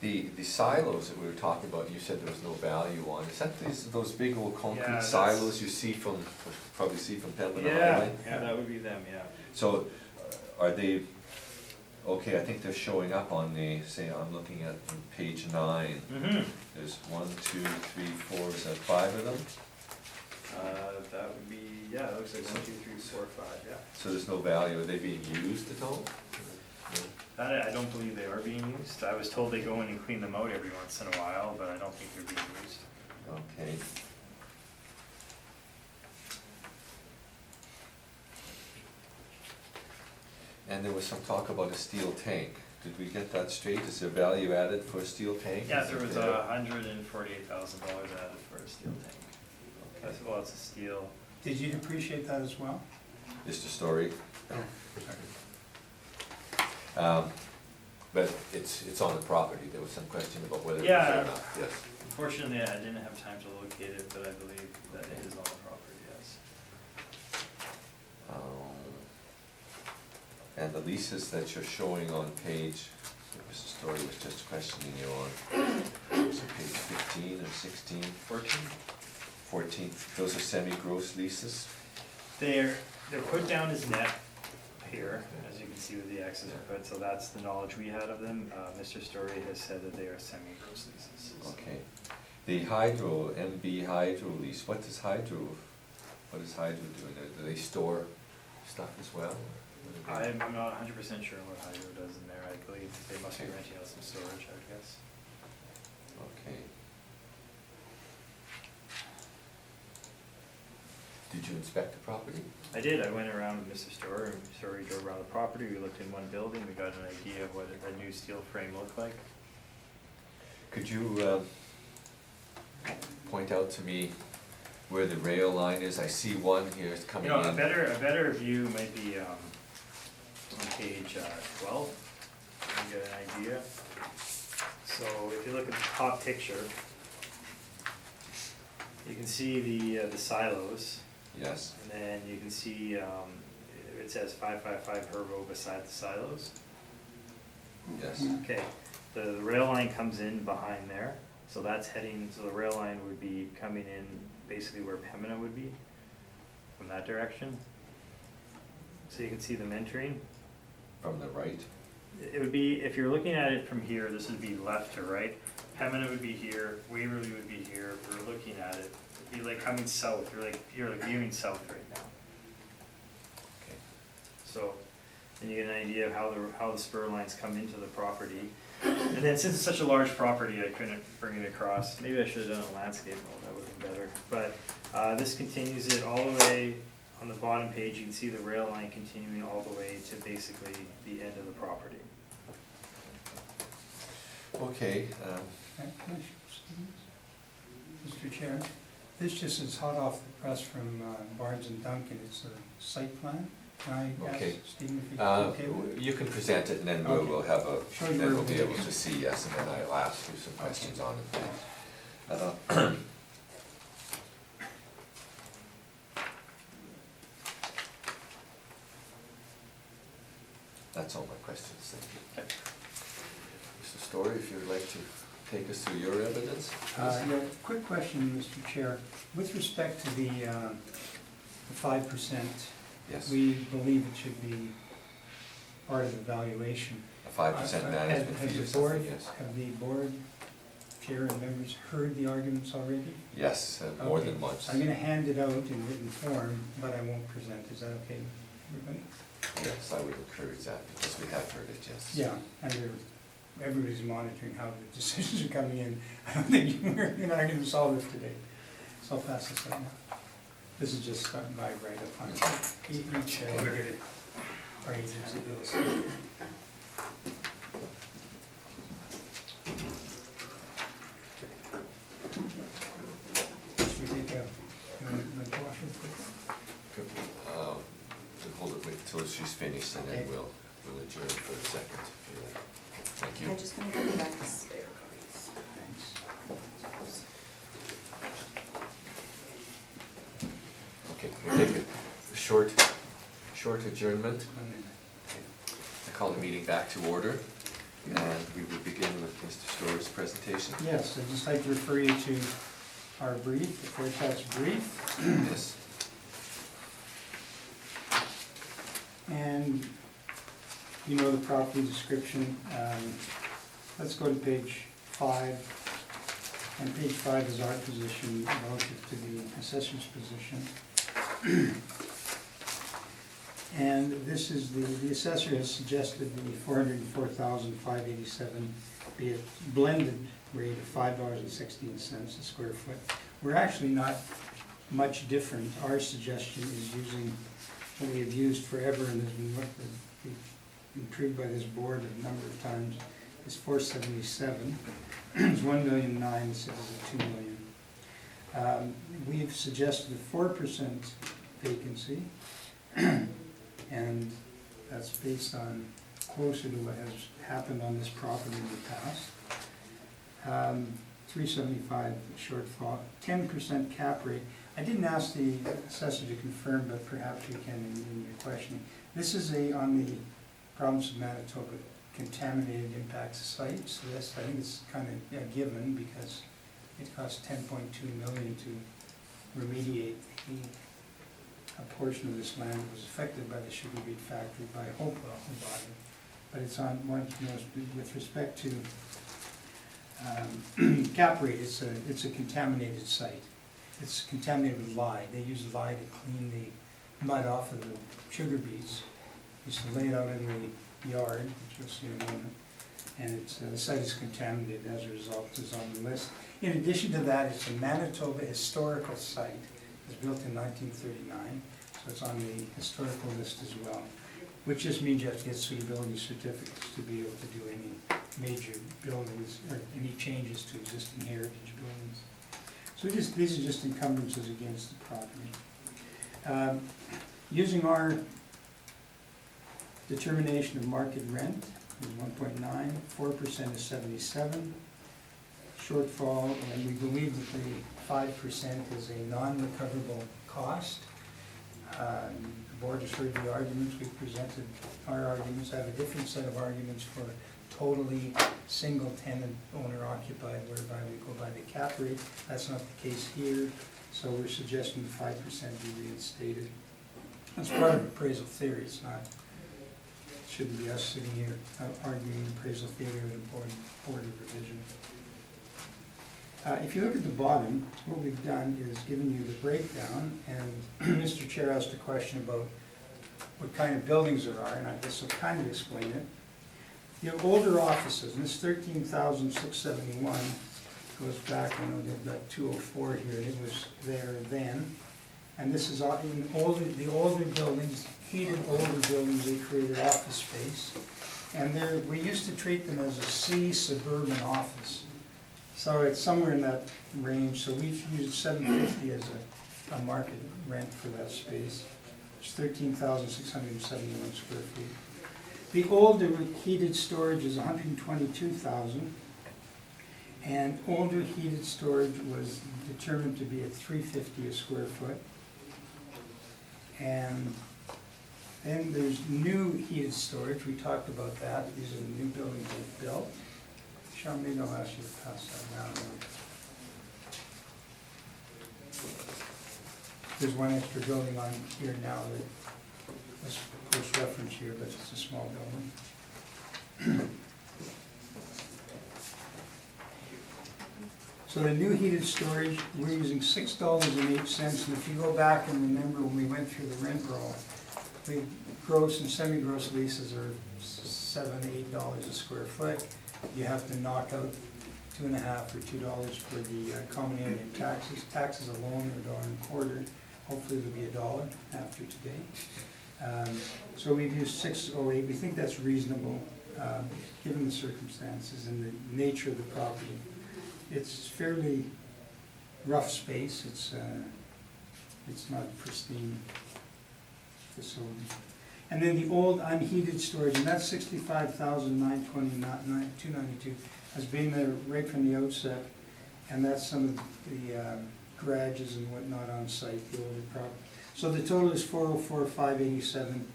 The silos that we were talking about, you said there was no value on, is that those big old Yeah, concrete that's- silos you see from, probably see from Pembina Yeah, Highway? yeah, that would be them, yeah. So, are they, okay, I think they're showing up on the, say, I'm looking at page 9. Mm-hmm. There's 1, 2, 3, 4, is that 5 of them? That would be, yeah, it looks like 1, 2, 3, 4, 5, yeah. So there's no value, are they being used at all? That, I don't believe they are being used. I was told they go in and clean them out every once in a while, but I don't think they're being used. Okay. And there was some talk about a steel tank. Did we get that straight? Is there value added for a steel tank? Yeah, Is there it was there? $148,000 added for a steel tank. That's, well, it's a steel. Did you appreciate that as well? Mr. Story? Oh, But it's on the property. There was some question about whether it was Yeah. there or not. Yes. Unfortunately, I didn't have time to locate it, but I believe that it is on the property, yes. And the leases that you're showing on page, Mr. Story was just questioning you on, was it page 15 or 16? 14? 14, those are semi-gross leases? They're put down as net here, as you can see with the X's are put, so that's the knowledge we had of them. Mr. Story has said that they are semi-gross leases. Okay. The hydro, MB hydro lease, what is hydro doing? Do they store stuff as well? I'm not 100% sure what Hydro does in there. I believe they must be renting out some storage, I would guess. Okay. Did you inspect the property? I did. I went around with Mr. Story, and Mr. Story drove around the property. We looked in one building. We got an idea of what a new steel frame looked like. Could you point out to me where the rail line is? I see one here, it's coming You in. know, a better view might be on page 12. You get an idea. So if you look at the top picture, you can see the silos, Yes, and then you can see it says 555 Herbo beside the silos. yes. Okay, the rail line comes in behind there, so that's heading, so the rail line would be coming in basically where Pembina would be, from that direction. So you can see them entering. From the right? It would be, if you're looking at it from here, this would be left to right. Pembina would be here, Waverly would be here, if we're looking at it. It'd be like coming south, you're like viewing south right now. Okay. So, then you get an idea of how the spur lines come into the property. And then since it's such a large property, I couldn't bring it across. Maybe I should have done a landscape mode, that would have been better. But this continues it all the way, on the bottom page, you can see the rail line continuing all the way to basically the end of the property. Okay, Mr. Chair, this just is hot off the press from Barnes and Duncan, it's a site plan. Can I Okay. ask Stephen if he's okay with it? you can present it and then Okay. we'll have Show then your- we'll be able to see, yes, and then I'll ask you some questions on it. That's all my questions, thank you. Mr. Story, if you'd like to take us through your evidence? Yeah, quick question, Mr. Chair. With respect to the 5%, Yes, we believe it should be part of the valuation. a 5% management fee or Has the board, something, yes. have the board chair and members heard the arguments already? Yes, more Okay. than once. I'm gonna hand it out in written form, but I won't present. Is that okay, everybody? Yes, I would encourage that because we have heard it, yes. Yeah, and everybody's monitoring how the decisions are coming in. I don't think you're not gonna solve this today. So I'll pass this on now. This is just my write-up on each. appraisers that you'll see. Should we take a, you want to wash it quick? Hold it, wait till she's finished, and then Okay. we'll adjourn for a second. if you like. Thank you. I'm just gonna give you back the spare copies. Thanks. Okay, we'll take a short adjournment. 1 minute. I call the meeting back to order, and we will begin with Mr. Store's presentation. Yes, I'd just like to refer you to our brief, the Fairfax brief. Yes. And you know the property description. Let's go to page 5. And page 5 is our position relative to the assessor's position. And this is the assessor has suggested the $404,587 be a blended rate of $5.16 a square foot. We're actually not much different. Our suggestion is using what we have used forever and has been approved by this board a number of times, is $477. It's $1,000,009, it says it's $2 million. We've suggested a 4% vacancy, and that's based on closer to what has happened on this property in the past. 375 shortfall, 10% cap rate. I didn't ask the assessor to confirm, but perhaps you can in your questioning. This is on the province of Manitoba contaminated impacts site, so that's, I think it's kind of a given because it costs $10.2 million to remediate a portion of this land that was affected by the sugar beet factory by Hopewell, who bought it. But it's on, with respect to cap rate, it's a contaminated site. It's contaminated with lye. They use lye to clean the mud off of the sugar beets. Used to lay it out in the yard, which you'll see in a moment, and the site is contaminated as a result. It's on the list. In addition to that, it's a Manitoba historical site. It was built in 1939, so it's on the historical list as well, which just means you have to get suitability certificates to be able to do any major buildings or any changes to existing heritage buildings. So these are just encumbrances against the property. Using our determination of market rent is 1.9, 4% is 77. Shortfall, and we believe that the 5% is a non-recoverable cost. The board has heard the arguments, we've presented our arguments. I have a different set of arguments for totally single tenant owner occupied, whereby we go by the cap rate. That's not the case here, so we're suggesting the 5% be reinstated. That's part of appraisal theory. It's not, shouldn't be us sitting here arguing appraisal theory with a board of revision. If you look at the bottom, what we've done is given you the breakdown, and Mr. Chair asked a question about what kind of buildings there are, and this will kind of explain it. You have older offices, and this 13,671 goes back, I know they've got 204 here, it was there then. And this is in the older buildings, heated older buildings, they created office space. And we used to treat them as a C suburban office. So it's somewhere in that range, so we've used $750 as a market rent for that space. It's 13,671 square feet. The older heated storage is 122,000, and older heated storage was determined to be at $350 a square foot. And then there's new heated storage. We talked about that. These are the new buildings they've built. Sean, maybe I'll ask you to pass that down. There's one extra building on here now that was post-reference here, but it's a small building. So the new heated storage, we're using $6.08, and if you go back and remember when we went through the rent roll, the gross and semi-gross leases are $7, $8 a square foot. You have to knock out $2.50 or $2 for the common area taxes. Taxes alone are $1.25. Hopefully it'll be $1 after today. So we've used 608, we think that's reasonable, given the circumstances and the nature of the property. It's fairly rough space, it's not pristine facility. And then the old unheated storage, and that's 65,929,292, has been there right from the outset, and that's some of the garages and whatnot on site, the older property. So the total is 404,587.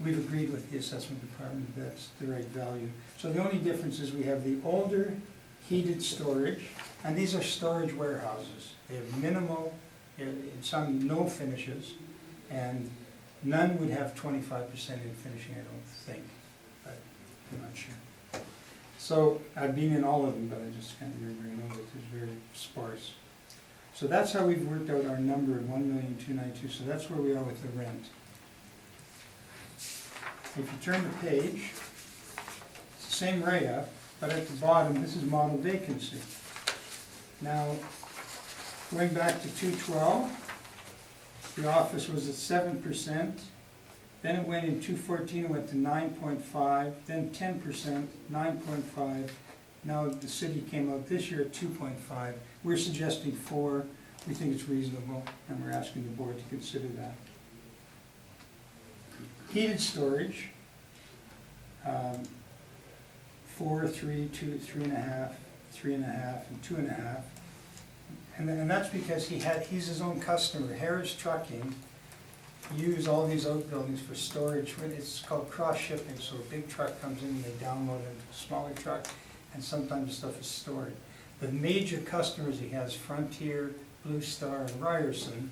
We've agreed with the assessment department that's the right value. So the only difference is we have the older heated storage, and these are storage warehouses. They have minimal, some no finishes, and none would have 25% in finishing, I don't think, but I'm not sure. So I've been in all of them, but I just can't remember, I know that it's very sparse. So that's how we've worked out our number of 1,292,000, so that's where we are with the rent. If you turn the page, it's the same write-up, but at the bottom, this is model vacancy. Now, going back to 212, the office was at 7%, then it went in 214, it went to 9.5, then 10%, 9.5. Now the city came out this year at 2.5. We're suggesting 4. We think it's reasonable, and we're asking the board to consider that. Heated storage, 4, 3, 2, 3.5, 3.5, and 2.5. And that's because he's his own customer. Harris Trucking use all these outbuildings for storage. It's called cross-shipping, so a big truck comes in and they download it into a smaller truck, and sometimes the stuff is stored. The major customers he has, Frontier, Blue Star, and Ryerson,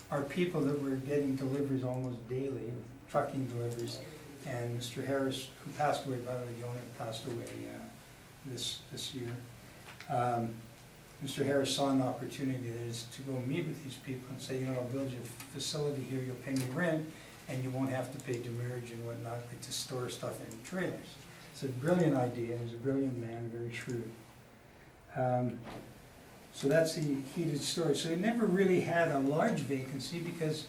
are people that were getting deliveries almost daily, trucking deliveries. And Mr. Harris, who passed away, by the way, the owner passed away this year. Mr. Harris saw an opportunity that is to go meet with these people and say, I'll build you a facility here, you'll pay me rent, and you won't have to pay demurrage and whatnot, like to store stuff in trailers. It's a brilliant idea, he's a brilliant man, very shrewd. So that's the heated storage. So he never really had a large vacancy because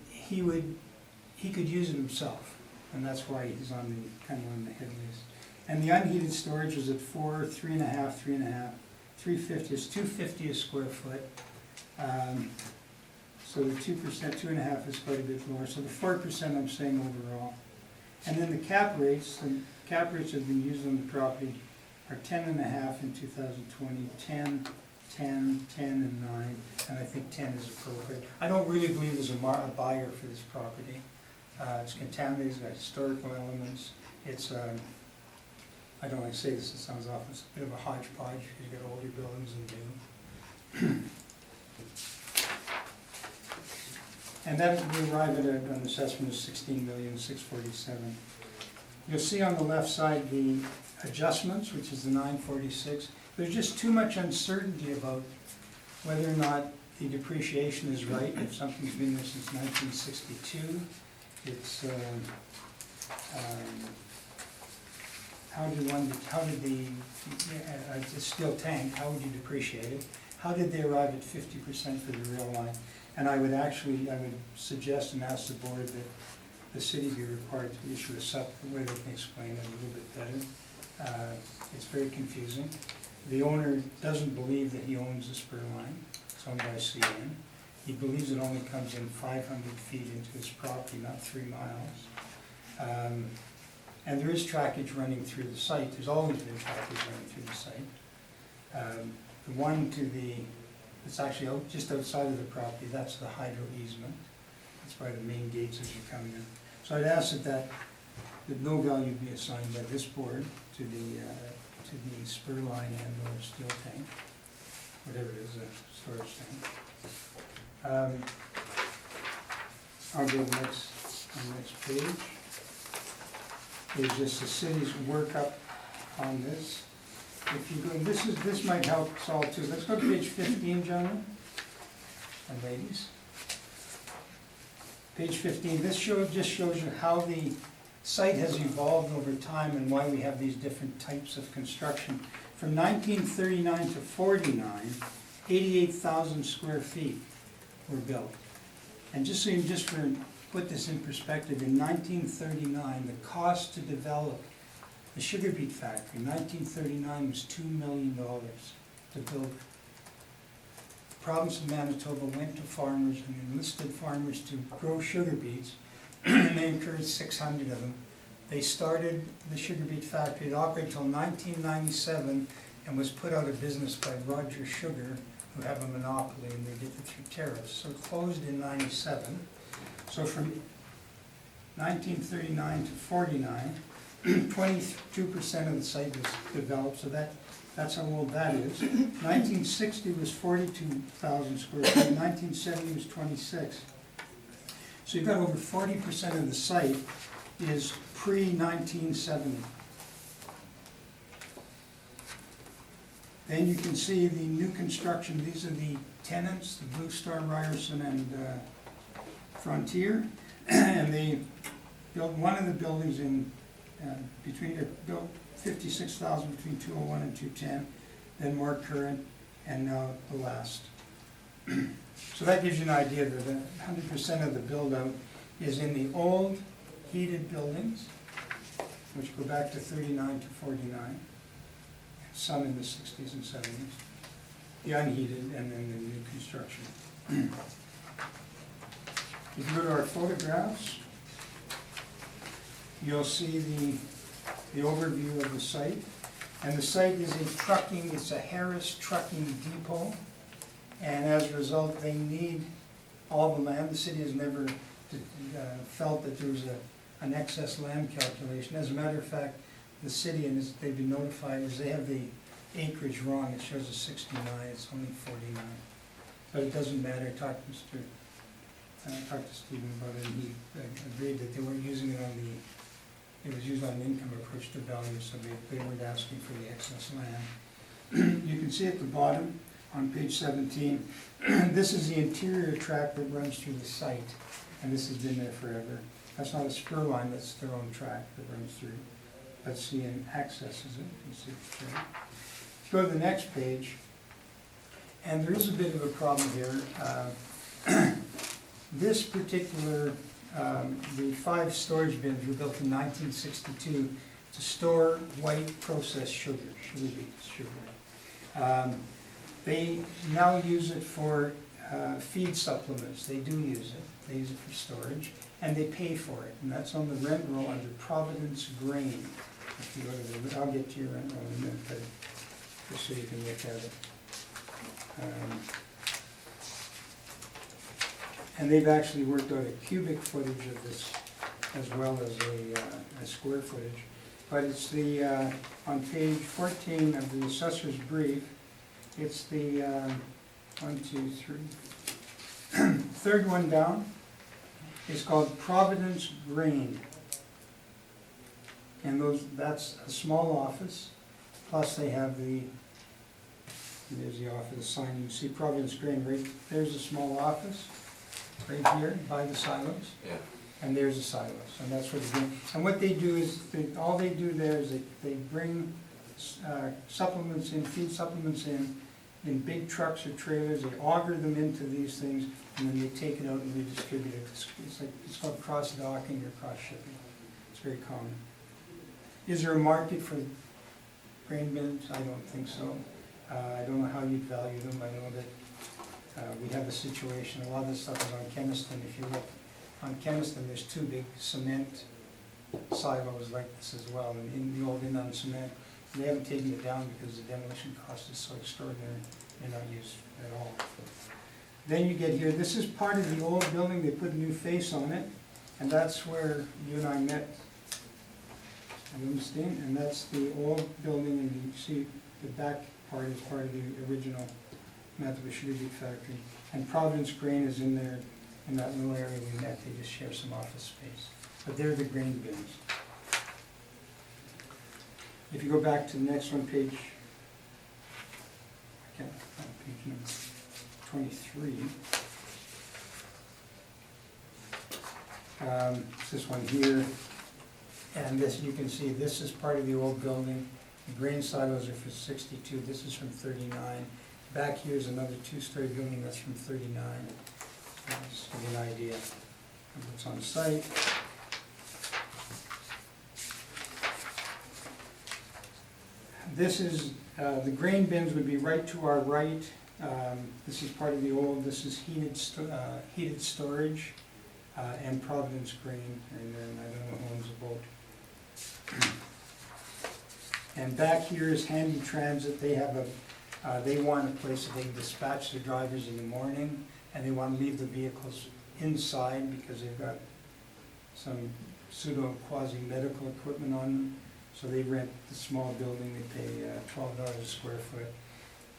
he could use it himself, and that's why he's kind of on the hit list. And the unheated storage was at 4, 3.5, 3.5. 350 is 250 a square foot. So the 2%, 2.5 is quite a bit lower. So the 4% I'm saying overall. And then the cap rates have been used on the property are 10.5 in 2020, 10, 10, 10, and 9, and I think 10 is appropriate. I don't really believe there's a buyer for this property. It's contaminated, it's got historical elements. It's I don't like to say this, it sounds awful, it's a bit of a hodgepodge, you've got older buildings and new. And then we arrive at an assessment of $16,647,000. You'll see on the left side the adjustments, which is the 946. There's just too much uncertainty about whether or not the depreciation is right. If something's been there since 1962, it's it's a steel tank, how would you depreciate it? How did they arrive at 50% for the real line? And I would suggest and ask the board that the city be required to issue a supplement where they can explain it a little bit better. It's very confusing. The owner doesn't believe that he owns the spur line. It's owned by CN. He believes it only comes in 500 feet into his property, not 3 miles. And there is trackage running through the site. There's always been trackage running through the site. The one it's actually just outside of the property, that's the hydro easement. That's by the main gates as you come in. So I'd ask that no value be assigned by this board to the spur line and or steel tank, whatever it is, a storage tank. I'll go on the next page. Is just the city's workup on this. If you go, this might help solve too. Let's go to page 15, gentlemen and ladies. Page 15. This just shows you how the site has evolved over time and why we have these different types of construction. From 1939 to 49, 88,000 square feet were built. And just for put this in perspective, in 1939, the cost to develop the sugar beet factory, 1939 was $2 million to build it. The province of Manitoba went to farmers and enlisted farmers to grow sugar beets, and they encouraged 600 of them. They started the sugar beet factory. It operated until 1997 and was put out of business by Roger Sugar, who have a monopoly, and they did it through tariffs. So it closed in 97. So from 1939 to 49, 22% of the site was developed, so that's how old that is. 1960 was 42,000 square feet, 1970 was 26. So you've got over 40% of the site is pre-1970. Then you can see the new construction. These are the tenants, the Blue Star, Ryerson, and Frontier. And they built one of the buildings in built 56,000 between 201 and 210, then more current, and now the last. So that gives you an idea that 100% of the build-out is in the old heated buildings, which go back to 39 to 49, some in the 60s and 70s, the unheated, and then the new construction. If you go to our photographs, you'll see the overview of the site. And the site is it's a Harris trucking depot. And as a result, they need all the land. The city has never felt that there was an excess land calculation. As a matter of fact, the city, and they've been notified, is they have the acreage wrong. It shows a 69, it's only 49. But it doesn't matter. I talked to Stephen about it, and he agreed that they weren't using it it was used on an income approach to value, so they weren't asking for the excess land. You can see at the bottom, on page 17, this is the interior track that runs through the site, and this has been there forever. That's not a spur line, that's their own track that runs through. Let's see, and accesses it. You see the track. Go to the next page, and there is a bit of a problem here. This particular, the 5 storage bins were built in 1962 to store white processed sugar beet sugar. They now use it for feed supplements. They do use it. They use it for storage, and they pay for it. And that's on the rent roll under Providence Grain. If you go to the, I'll get to your rent roll in a minute, but just so you can look at it. And they've actually worked out a cubic footage of this as well as a square footage. But it's the, on page 14 of the assessor's brief, it's the 3rd one down. It's called Providence Grain. And that's a small office, plus they have there's the office sign. You see Providence Grain, right? There's a small office, right here, by the silos. Yeah. And there's the silos, and that's what they do. And what they do is, all they do there is they bring supplements in, feed supplements in big trucks or trailers. They auger them into these things, and then they take it out and redistribute it. It's called cross-docking or cross-shipping. It's very common. Is there a market for grain bins? I don't think so. I don't know how you'd value them. I know that we have a situation, a lot of this stuff is on Keniston. If you look on Keniston, there's 2 big cement silos like this as well, and in the old in-on cement. They haven't taken it down because the demolition cost is so extraordinary. They're not used at all. Then you get here, this is part of the old building. They put a new face on it, and that's where you and I met. You understand? And that's the old building, and you see the back part is part of the original Manitoba Sugar Beet Factory. And Providence Grain is in there, in that little area we met. They just share some office space. But they're the grain bins. If you go back to the next one, page number 23. It's this one here. And this, you can see, this is part of the old building. The grain silos are for 62. This is from 39. Back here is another 2-story building that's from 39. Just to give you an idea. of what's on site. This is, the grain bins would be right to our right. This is part of the old, this is heated storage, and Providence Grain, and then I don't know who owns the boat. And back here is Handy Transit. They have they want a place that they can dispatch their drivers in the morning, and they want to leave the vehicles inside because they've got some pseudo quasi-medical equipment on them. So they rent the small building, they pay $12 a square foot.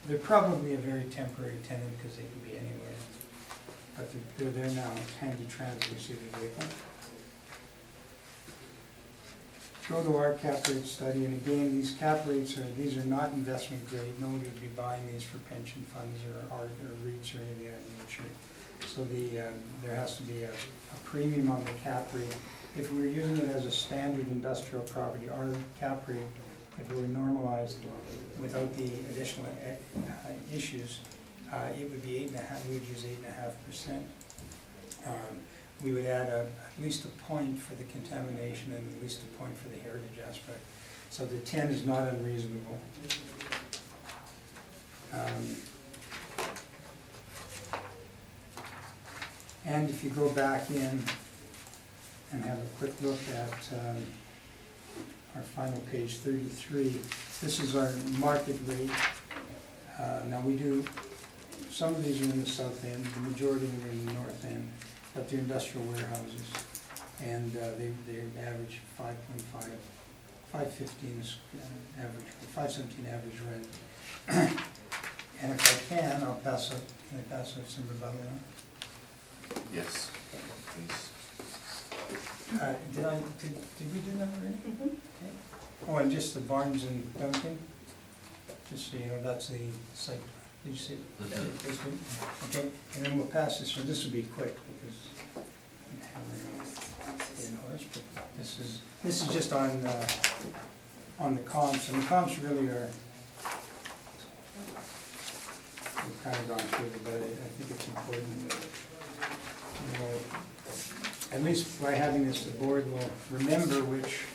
They're probably a very temporary tenant because they can be anywhere. But they're there now. It's Handy Transit, you see the vehicle. Go to our cap rate study, and again, these cap rates these are not investment grade. Nobody would be buying these for pension funds or REITs or anything of that nature. So there has to be a premium on the cap rate. If we were using it as a standard industrial property, our cap rate, if it were normalized without the additional issues, it would be 8.5. We would use 8.5%. We would add at least a point for the contamination and at least a point for the heritage aspect. So the 10 is not unreasonable. And if you go back in and have a quick look at our final page 33, this is our market rate. Now we do, some of these are in the south end, the majority are in the north end, but they're industrial warehouses, and they average 5.5, 5.15 is average, 5.17 average rent. And if I can, I'll pass out some rebuttal on. Yes, please. Did we do that already? Mm-hmm. Okay. Oh, and just the Barnes and Duncan, just so you know, that's the site. Did you see it? Mhm. Okay, and then we'll pass this, so this will be quick because this is just on the comps, and the comps really are, we've kind of gone through it, but I think it's important that, you know, at least by having this, the board will remember which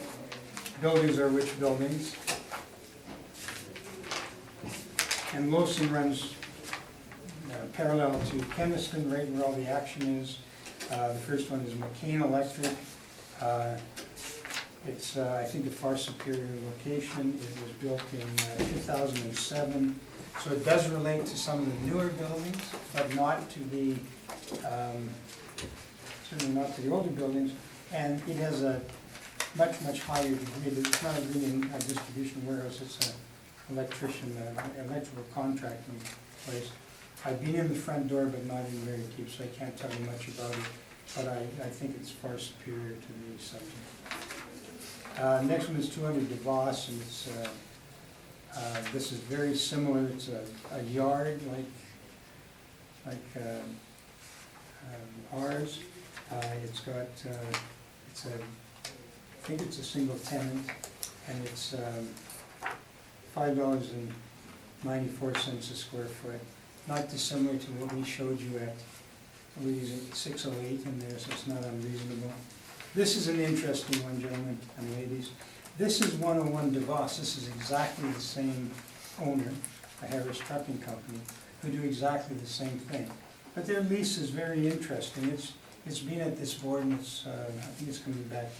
buildings are which buildings. And Lawson runs parallel to Keniston, right where all the action is. The first one is McCain Electric. It's, I think, a far superior location. It was built in 2007. So it does relate to some of the newer buildings, but not to the, certainly not to the older buildings. And it has a much, much higher degree. It's not a green distribution warehouse, it's an electrical contracting place. I've been in the front door, but not in very deep, so I can't tell you much about it. But I think it's far superior to the subject. Next one is 200 DeVos, and it's, this is very similar. It's a yard like ours. It's got, it's a, I think it's a single tenant, and it's $5.94 a square foot. Not dissimilar to what we showed you at, we're using 608 in there, so it's not unreasonable. This is an interesting one, gentlemen and ladies. This is 101 DeVos. This is exactly the same owner, a Harris Trucking Company, who do exactly the same thing. But their lease is very interesting. It's been at this board, and it's, I think it's coming back.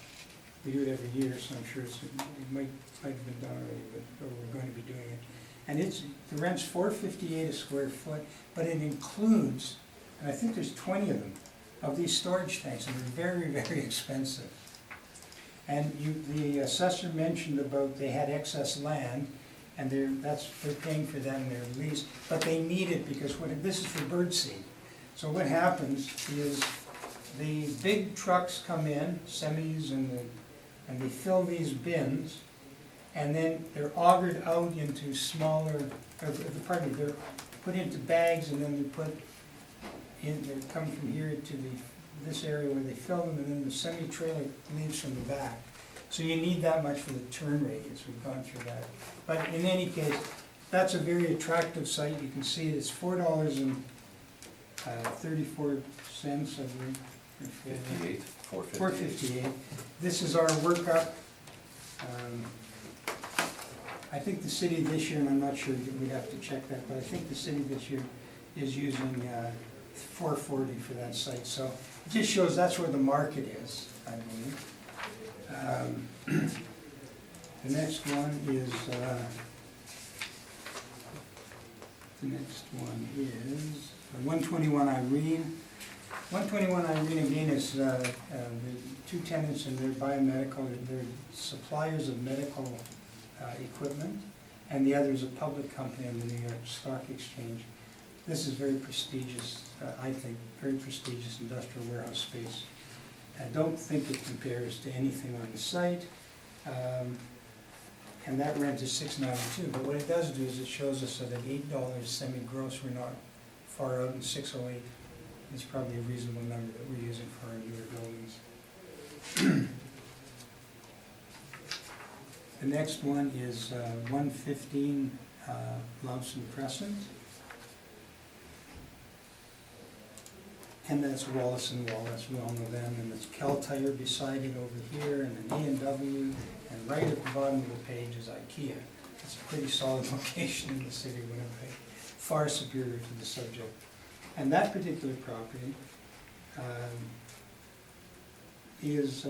We do it every year, so I'm sure it might have been done already, but we're going to be doing it. And the rent's $4.58 a square foot, but it includes, and I think there's 20 of them, of these storage tanks, and they're very, very expensive. And the assessor mentioned about they had excess land, and they're paying for them their lease, but they need it because this is for birdseed. So what happens is the big trucks come in, semis, and they fill these bins, and then they're augured out into smaller, they're put into bags, and then they come from here to this area where they fill them, and then the semi-trailer leaves from the back. So you need that much for the turn radius. We've gone through that. But in any case, that's a very attractive site. You can see it's $4.34 58, 458. 458. This is our workup. I think the city this year, and I'm not sure, we'd have to check that, but I think the city this year is using 440 for that site. So it just shows that's where the market is, I believe. The next one is, 121 Irene. 121 Irene again is the two tenants, and they're biomedical, they're suppliers of medical equipment, and the other is a public company on the New York Stock Exchange. This is very prestigious, I think, very prestigious industrial warehouse space. I don't think it compares to anything on the site, and that rent is $692. But what it does do is it shows us that at $8 semi-gross, we're not far out, and $608 is probably a reasonable number that we're using for our newer buildings. The next one is 115 Lawson Crescent. And that's Wallace and Wallace, we all know them, and there's Cal Tire beside it over here, and an A&W, and right at the bottom of the page is IKEA. It's a pretty solid location in the city of Winnipeg, far superior to the subject. And that particular property is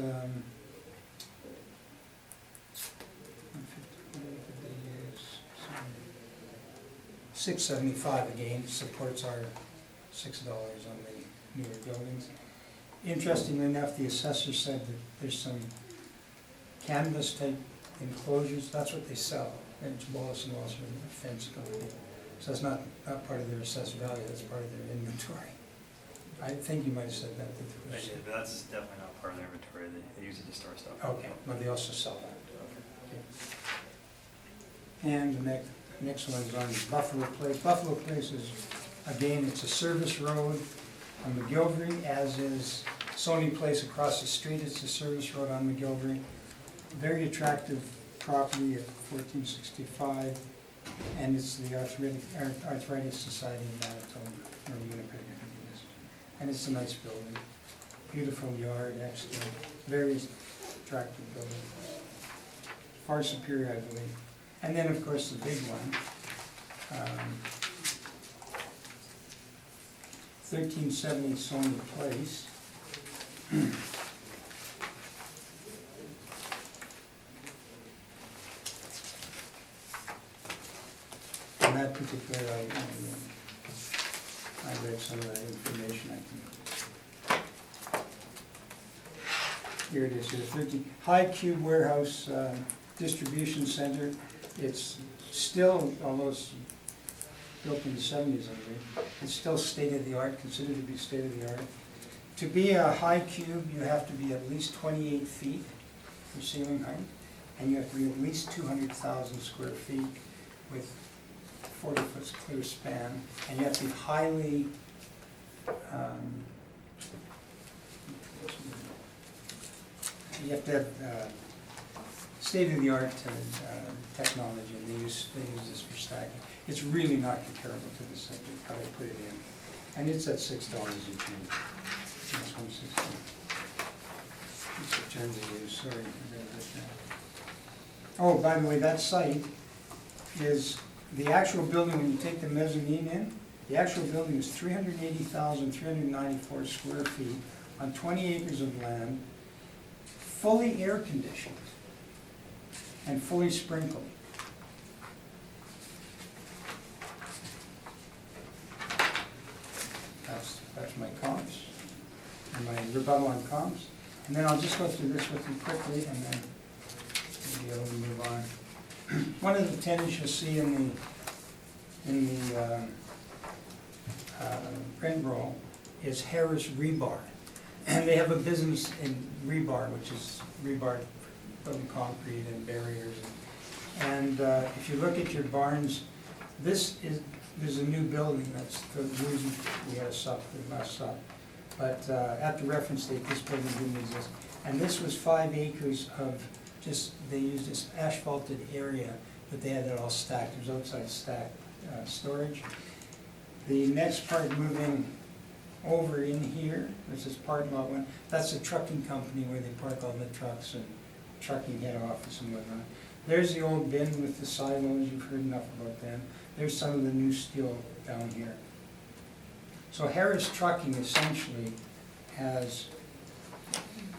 $675 again, supports our $6 on the newer buildings. Interestingly enough, the assessor said that there's some canvas type enclosures, that's what they sell, and it's Wallace and Wallace with a fence company. So that's not part of their assessed value, that's part of their inventory. I think you might have said that. I did, but that's definitely not part of their inventory, they use it to store stuff. Okay, well, they also sell that. Okay. And the next one is on Buffalo Place. Buffalo Place is, again, it's a service road on McGilvery, as is Sony Place across the street. It's a service road on McGilvery. Very attractive property at 1465, and it's the Arthritis Society in Manitoba, or Winnipeg, I think it is. And it's a nice building, beautiful yard, extra, very attractive building. Far superior, I believe. And then, of course, the big one, 1370 Sony Place. And that particular, I read some of that information, I think. Here it is, here, 13, High Cube Warehouse Distribution Center. It's still, although it's built in the 70s, I believe, it's still state-of-the-art, considered to be state-of-the-art. To be a high cube, you have to be at least 28 feet for ceiling height, and you have to be at least 200,000 square feet with 40-foot clear span, and you have to be highly, you have to have state-of-the-art technology, and they use this for stacking. It's really not comparable to the sector, how they put it in. And it's at $6 each unit. That's 160. It's a term they use, sorry. Oh, by the way, that site is, the actual building, when you take the mezzanine in, the actual building is 380,394 square feet on 20 acres of land, fully air conditioned and fully sprinkled. That's my comps, and my rebuttal on comps. And then I'll just go through this with you quickly, and then we'll be able to move on. One of the tenants you'll see in the print roll is Harris Rebar. And they have a business in rebar, which is rebar building concrete and barriers. And if you look at your barns, there's a new building, that's the reason we had a sup, the last sup. But at the reference date, this building didn't exist. And this was 5 acres of just, they used this asphalted area, but they had it all stacked. It was outside stacked storage. The next part moving over in here, this is part lot one, that's the trucking company where they park all the trucks and trucking head office and whatnot. There's the old bin with the silos, you've heard enough about them. There's some of the new steel down here. So Harris Trucking essentially has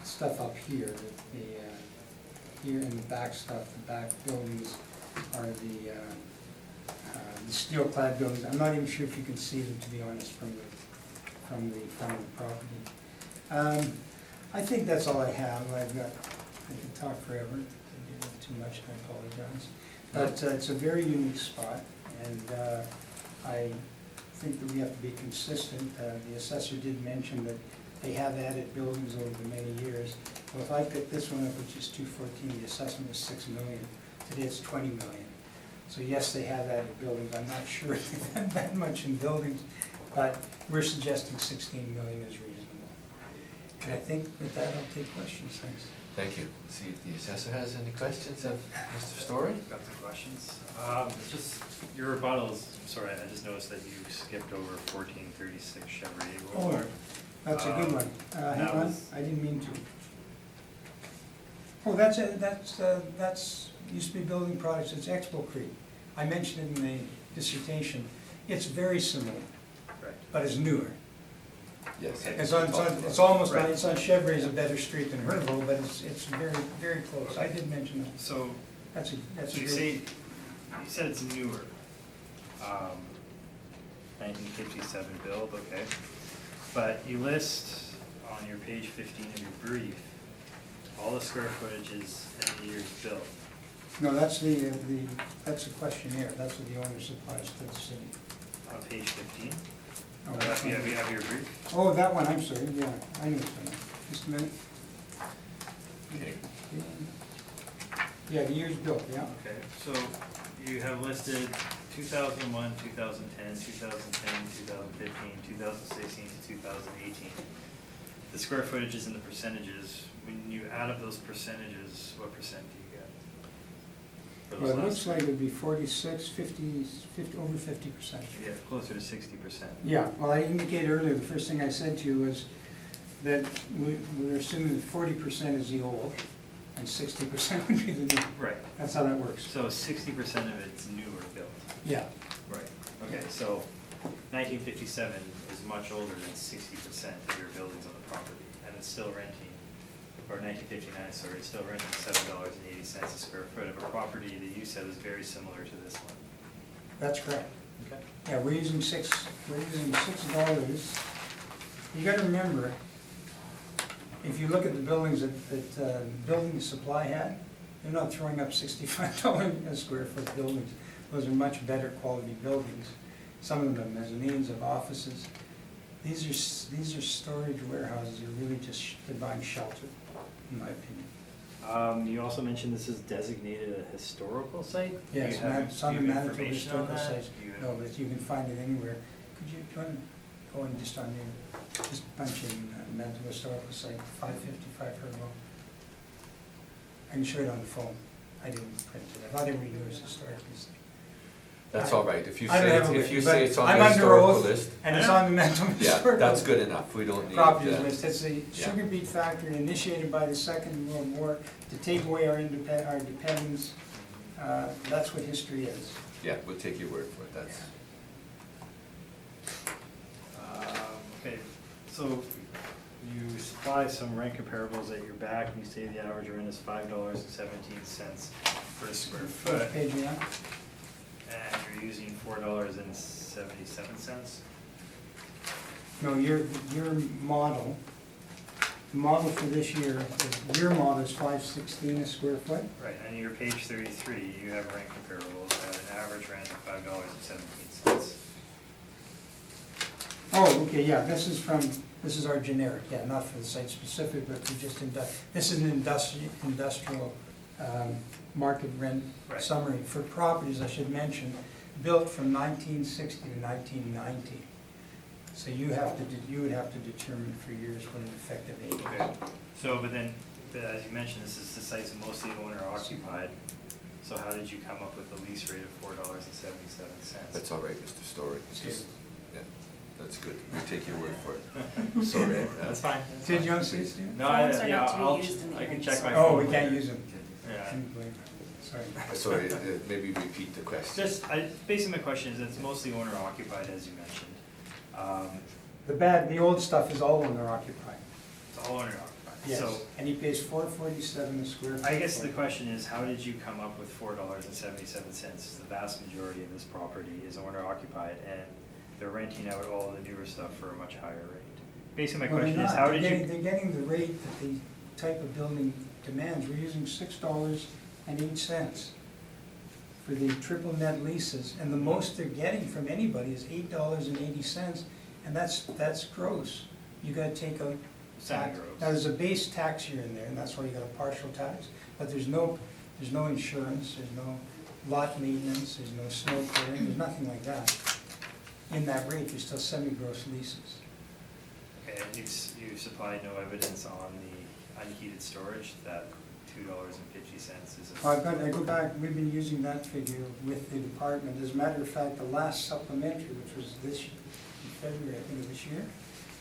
stuff up here, here in the back stuff, the back buildings are the steel clad buildings. I'm not even sure if you can see them, to be honest, from the front of the property. I think that's all I have. I could talk forever. If I did too much, I apologize. But it's a very unique spot, and I think that we have to be consistent. The assessor did mention that they have added buildings over the many years. Well, if I pick this one up, which is 214, the assessment was 6 million. Today it's 20 million. So yes, they have added buildings. I'm not sure if they've had that much in buildings, but we're suggesting 16 million is reasonable. And I think with that, I'll take questions. Thanks. Thank you. See if the assessor has any questions of Mr. Story? Got the questions. It's just, your rebuttals, sorry, I just noticed that you skipped over 1436 Chevrolet Boulevard. That's a good one. Hang that on, was- I didn't mean to. Oh, that's used to be Building Products, it's Expo Creek. I mentioned it in the dissertation. It's very similar, Right. but it's newer. Yes. Okay. It's almost, Right. it's on Chevrolet is a better street than Herville, but it's very, very close. I did mention that. So, That's a you great. say, you said it's newer. 1957 build, okay. But you list on your page 15 of your brief, all the square footages and the years built. No, that's that's a questionnaire. That's what the owner supplies to the city. On page 15? Oh, You that's have your brief? Oh, that one, I'm sorry, yeah, I knew it. Just a minute. Okay. Yeah, the years built, yeah. Okay, so you have listed 2001, 2010, 2010, 2015, 2016 to 2018. The square footages and the percentages, when you add up those percentages, what percent do you get? For those Well, it looks last like it'd be 46, 50, over 50%. You get closer to 60%. Yeah, well, I indicated earlier, the first thing I said to you was that we're assuming that 40% is the old, and 60% would be the new. Right, That's how that works. so 60% of it's newer built. Yeah. Right. Okay, so 1957 is much older than 60% of your buildings on the property, and it's still renting, or 1959, sorry, it's still renting $7.80 a square foot of a property that you said is very similar to this one. That's correct. Okay. Yeah, we're using $6. You gotta remember, if you look at the buildings that Building Supply had, they're not throwing up $65 a square foot buildings. Those are much better quality buildings. Some of them mezzanines of offices. These are storage warehouses. They're really just providing shelter, in my opinion. You also mentioned this is designated a historical site? Do Yes, you have- some do you have Manitoba information on historical that? sites. Do you have- No, but you can find it anywhere. Could you, do you want to go in just on there, just punch in Manitoba Historical Site, 555 Herbo. I can show it on the phone. I didn't print it. I thought everybody knew it was historic. That's all right. If you I don't say, have it's- a if you list, say but it's on I'm the under historical oath, list, And it's on the Manitoba yeah, Historical. that's good enough. We don't need. Properties list. It's a Yeah. sugar beet factory initiated by the Second World War to take away our dependence. That's what history is. Yeah, we'll take your word for it. That's, Okay, so you supply some rent comparables at your back, and you say the average rent is $5.17 per square foot, Which page are you on? and you're using $4.77? No, your model, the model for this year, your model is 516 a square foot. Right, and your page 33, you have rent comparables at an average rent of $5.17. Oh, okay, yeah, this is our generic, yeah, not for the site specific, but for just this is an industrial market rent Right. summary for properties, I should mention, built from 1960 to 1990. So you would have to determine for years what an effective age Okay, is. so, but as you mentioned, this is the site's mostly owner occupied, so how did you come up with the lease rate of $4.77? that's all right, Mr. Story. It's just, yeah. that's good, we take your word for it. Sorry. That's fine. that's Did fine. you want to see it, Steve? No, Phones are yeah, not to be I'll, used in the I can event, check my so- Oh, phone we can't later. use them. Yeah. Sorry. Sorry, maybe repeat the question. Just, basically my question is, it's mostly owner occupied, as you mentioned. The old stuff is all owner occupied. It's all owner occupied. Yes, So, and he pays $4.47 a square foot. I guess the question is, how did you come up with $4.77? The vast majority of this property is owner occupied, and they're renting out all the newer stuff for a much higher rate. Basically, my Well, they're question is, not. how did They're you? getting- They're getting the rate that the type of building demands. We're using $6.08 for the triple net leases, and the most they're getting from anybody is $8.80, and that's gross. You gotta take out tax. Semi-gross. Now, there's a base tax here and there, and that's why you got a partial tax, but there's no insurance, there's no lot maintenance, there's no snow clearing, there's nothing like that. In that rate, there's still semi-gross leases. Okay, and you supplied no evidence on the unheated storage, that $2.50 is a. I go back, we've been using that figure with the department. As a matter of fact, the last supplementary, which was in February, I think of this year,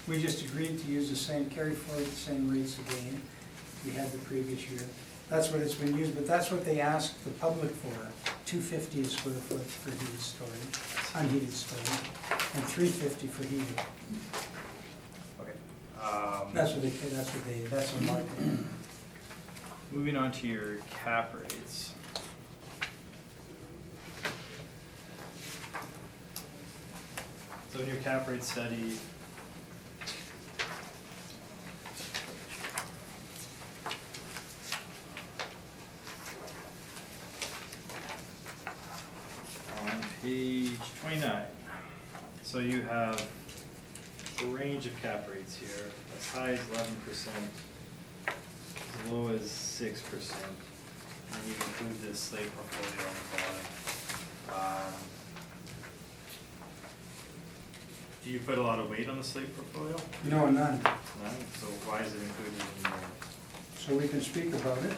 we just agreed to use the same, carry forward the same rates again we had the previous year. That's what it's been used, but that's what they asked the public for, $2.50 a square foot for heated storage, unheated storage, and $3.50 for heated. Okay. That's the market. Moving on to your cap rates. So in your cap rate study, on page 29, so you have a range of cap rates here, as high as 11%, as low as 6%, and you include this slate portfolio on the bottom. Do you put a lot of weight on the slate portfolio? No, none. None? So why is it included in your? So we can speak about it.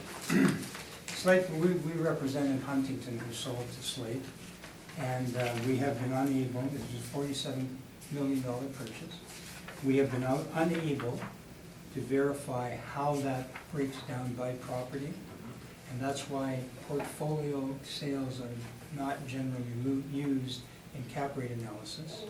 Slate, we represented Huntington who sold to Slate, and we have been unable, this is a $47 million purchase. We have been unable to verify how that breaks down by property, and that's why portfolio sales are not generally used in cap rate analysis.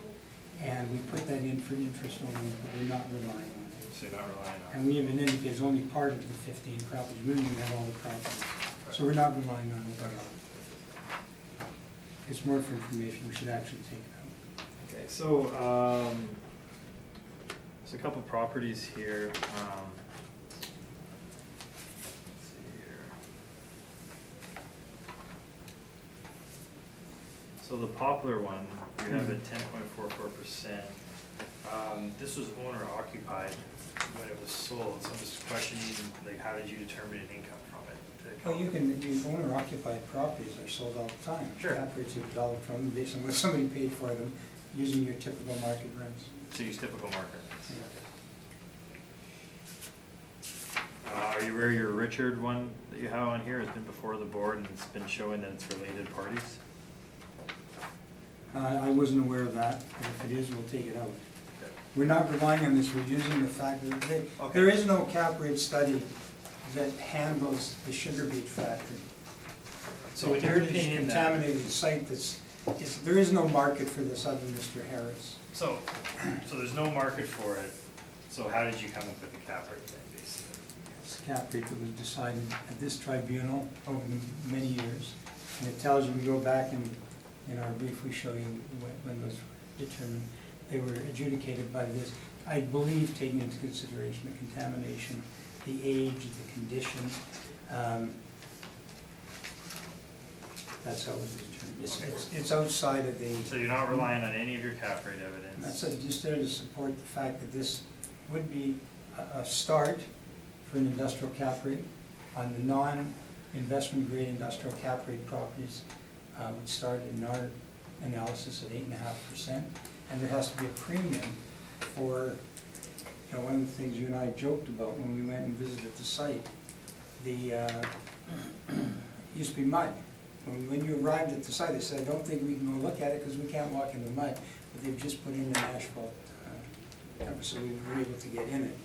And we put that in for interest only, but we're not relying on it. So you're not relying on. And we even indicate it's only part of the 15 properties, we don't even have all the properties. So we're not relying on it at all. It's more for information, we should actually take it out. Okay, so, there's a couple properties here, let's see here. So the Poplar one, you have at 10.44%. This was owner occupied when it was sold, so I'm just questioning, like, how did you determine an income from it? Well, use owner occupied properties are sold all the time. Sure. Cap rates are developed from them based on what somebody paid for them, using your typical market rents. So use typical market rents. Yeah. Are you aware your Richard one that you have on here has been before the board and it's been showing that it's related parties? I wasn't aware of that, but if it is, we'll take it out. Okay. We're not relying on this, we're using the fact that there is no cap rate study that handles the sugar beet factory. So in your Heritage opinion, contaminated site there is no market for this other than Mr. Harris. so there's no market for it, so how did you come up with the cap rate then, basically? It's a cap rate that was decided at this tribunal over many years. And it tells you, we go back and in our brief, we show you when those were determined. They were adjudicated by this, I believe, taking into consideration the contamination, the age, the condition. That's how it was determined. It's outside of the. So you're not relying on any of your cap rate evidence? That's just there to support the fact that this would be a start for an industrial cap rate on the non-investment grade industrial cap rate properties. Would start in our analysis at 8.5%, and there has to be a premium for, one of the things you and I joked about when we went and visited the site, used to be mud. When you arrived at the site, they said, I don't think we can go look at it because we can't walk in the mud. but they've just put in an asphalt cover, so we were able to get in it.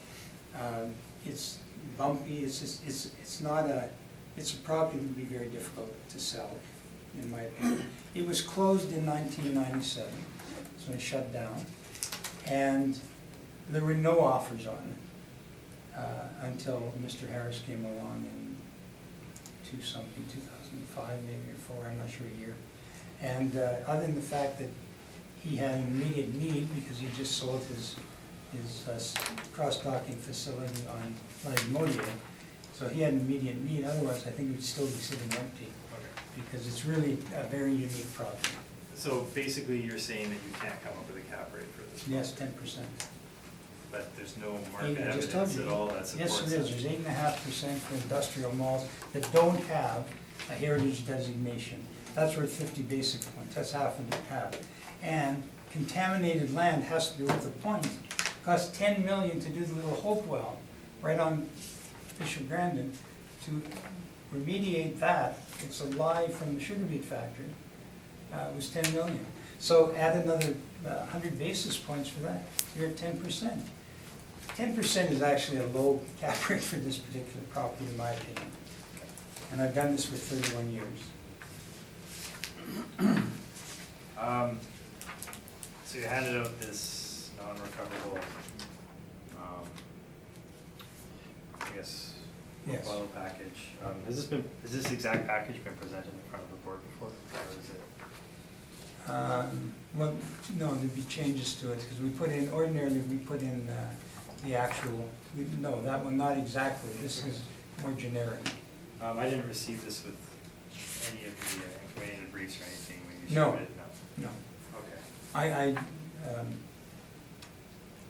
It's bumpy, it's not a, it's a property that would be very difficult to sell, in my opinion. It was closed in 1997, so it shut down, and there were no offers on it until Mr. Harris came along in 2005 maybe, or 4, I'm not sure a year. And other than the fact that he had an immediate need because he just sold his cross-docking facility on Modier, so he had an immediate need. Otherwise, I think it would still be sitting empty because it's really a very unique property. So basically, you're saying that you can't come up with a cap rate for this? Yes, property, 10%. But there's no market I just told evidence you. at all that supports Yes, that? it is. There's 8.5% for industrial malls that don't have a heritage designation. That's worth 50 basic points. That's half of half. And contaminated land has to do with the point. It costs $10 million to do the little Hope Well right on Bishop Grandin. To remediate that, it's a lie from the sugar beet factory. It was $10 million. So add another 100 basis points for that. You're at 10%. 10% is actually a low cap rate for this particular property, in my opinion. And I've done this for 31 years. So you handed out this non-recoverable, I guess, Yes. bottle package. Has this exact package been presented in front of the board before, or is it? Well, no, there'd be changes to it, because ordinarily we put in the actual, no, that one, not exactly. This is more generic. I didn't receive this with any of the information briefs or anything when you No. showed it? No. No. Okay. I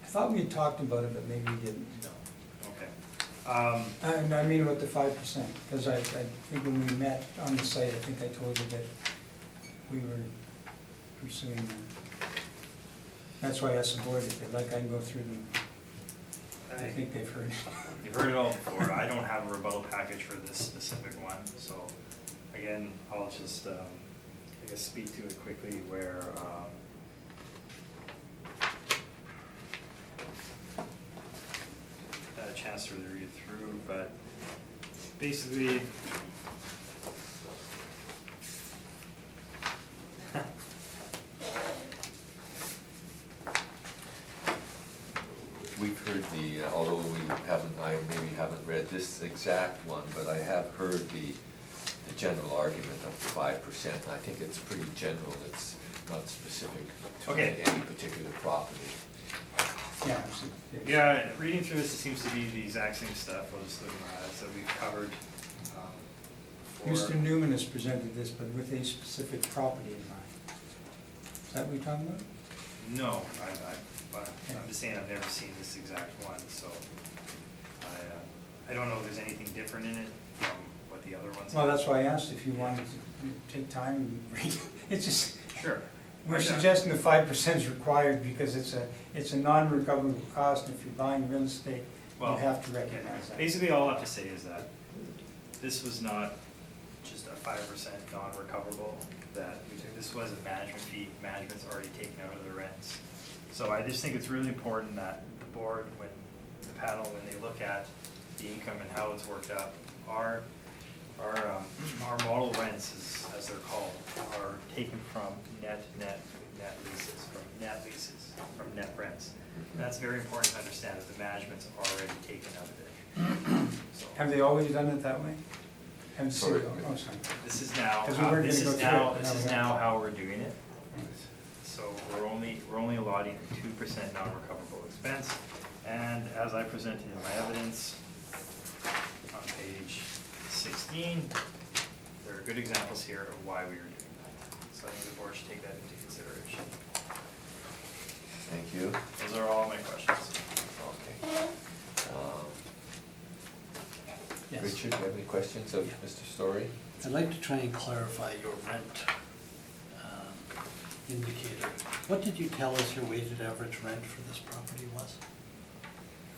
thought we had talked about it, but maybe we didn't. No. Okay. I mean about the 5%, because I think when we met on the site, I think I told you that we were pursuing that. That's why I asked the board if they'd like, I can go through them. I think they've heard. You've heard it all before. I don't have a rebuttal package for this specific one, so again, I'll just, I guess, speak to it quickly where, had a chance to read through, but basically, We've heard although I maybe haven't read this exact one, but I have heard the general argument of the 5%. I think it's pretty general, it's not specific to Okay. any particular property. Yeah, absolutely. yeah, reading through this, it seems to be the exact same stuff, I was looking at, that we've covered before. Mr. Newman has presented this, but with a specific property in mind. Is that what you're talking about? No, but I'm just saying I've never seen this exact one, so I don't know if there's anything different in it from what the other ones. Well, have. that's why I asked if you wanted to take time and read. It's just, Sure. we're Okay. suggesting the 5% is required because it's a non-recoverable cost, and if you're buying real estate, you Well, have to recognize that. Basically, all I have to say is that this was not just a 5% non-recoverable that we took. This was a management fee. Management's already taken out of the rents. So I just think it's really important that the board, when the panel, when they look at the income and how it's worked out, our model rents, as they're called, are taken from net leases, from net rents. And that's very important to understand that the management's already taken out of it. So Have they always done it that way? Haven't seen Sorry. it. Oh, sorry. this is now, 'Cause we weren't this gonna is go through now, it. this No, is we now haven't. how we're doing it. So we're only allotting 2% non-recoverable expense. And as I presented in my evidence on page 16, there are good examples here of why we are doing that. So I think the board should take that into consideration. Thank you. Those are all my questions. Okay. Yes. Richard, do you have any questions of Mr. Story? I'd like to try and clarify your rent indicator. What did you tell us your weighted average rent for this property was?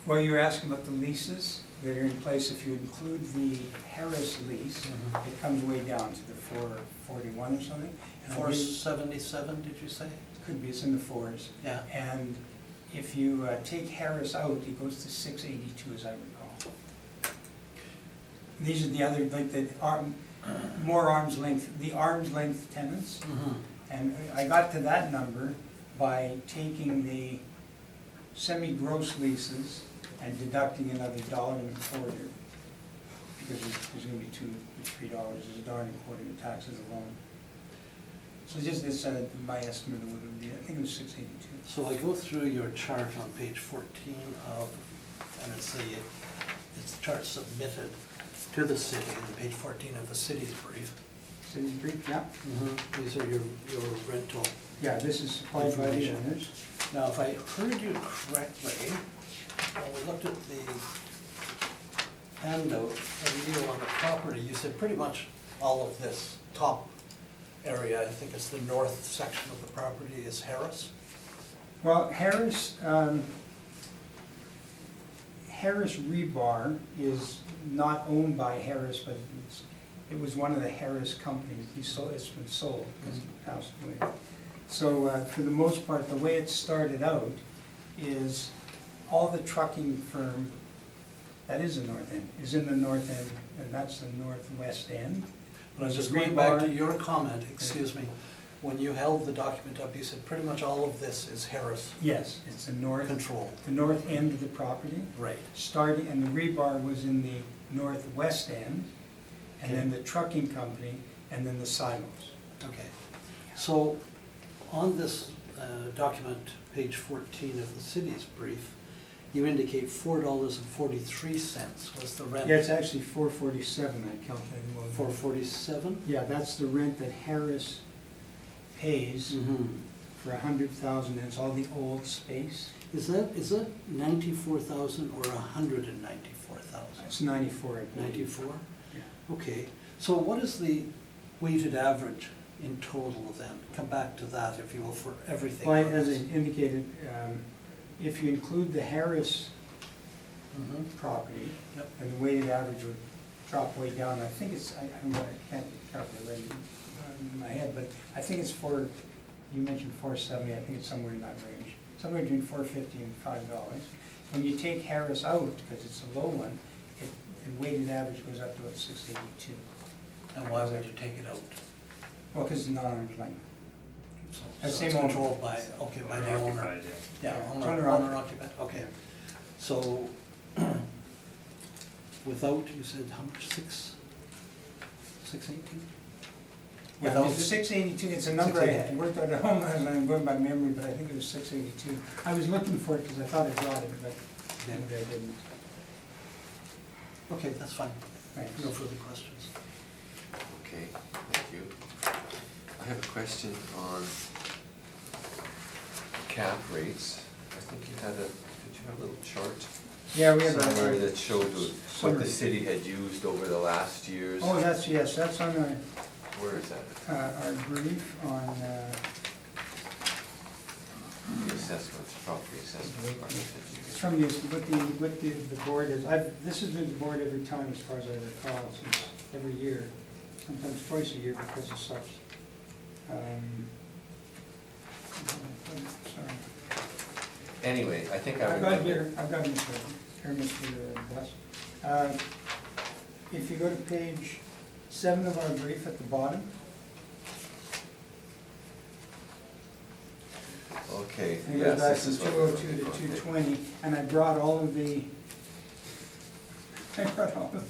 Well, you were asking about the leases that are in place. If you include the Harris lease, it comes way down to the 441 or something. And I believe- 477, did you say? could be, it's in the fours. Yeah, And if you take Harris out, it goes to 682, as I recall. These are the other, like the more arm's length, the arm's length tenants. mhm, And I got to that number by taking the semi-gross leases and deducting another $1.25. Because there's gonna be $2 or $3, there's $1.25 in taxes alone. So just this, my estimate of what it would be, I think it was 682. so I go through your chart on page 14 of, and it's the chart submitted to the city, on page 14 of the city's brief. City's brief, yeah. These are your rental. Yeah, this is supplied by the Information. owners. Now, if I heard you correctly, when we looked at the handout of you on the property, you said pretty much all of this top area, I think it's the north section of the property, is Harris. Well, Harris Rebar is not owned by Harris, but it was one of the Harris companies. It's been sold because he passed away. So for the most part, the way it started out is all the trucking firm, that is the north end, is in the north end, and that's the northwest end. But I was just There's going back to rebar. your comment, excuse me, when you held the document up, you said pretty much all of this is Harris Yes, it's the north end of the property. Right. Starting, and the rebar was in the northwest end, and then Okay. the trucking company, and then the silos. Okay. So on this document, page 14 of the city's brief, you indicate $4.43 was the rent. Yeah, it's actually 447, I calculated. $4.47? Yeah, that's the rent that Harris pays Mm-hmm. for 100,000, and it's all the old space. Is that 94,000 or 194,000? It's 94, I believe. 94? Yeah. Okay, so what is the weighted average in total then? Come back to that, if you will, for everything. Well, as I indicated, if you include the Harris Mhm. property, Yep. and the weighted average would drop way down. I think it's, I don't know, I can't calculate it in my head, but I think it's you mentioned 470, I think it's somewhere in that range. Somewhere between 450 and $5. When you take Harris out, because it's a low one, the weighted average goes up to about 682. And why would you take it out? Well, because it's not arm's length. So That's it's same owner. controlled by, okay, by the owner. Occupied, yeah. Yeah, Yeah, owner owner occupied, okay. So without, you said how much, 618? Yeah, Without- it's 682, it's a number I had worked out at home, and I'm going by memory, but I think it was 682. I was looking for it because I thought I brought it, but maybe I didn't. Okay, that's fine. Thanks. No further questions. Okay, thank you. I have a question on cap rates. I think you had did you have a little chart Yeah, we have somewhere a, that showed what summary. the city had used over the last years? Oh, yes, that's on Where is that? our brief on, The assessments, property assessment. it's from what the board is, this has been the board every time as far as I recall, since every year, sometimes twice a year because of such. Sorry. Anyway, I think I I've got remember. here, I've got Mr. Buss. If you go to page 7 of our brief at the bottom, Okay, and it yes, goes back this from is what we're 202 to looking for. 220, and I brought all of the, presentations.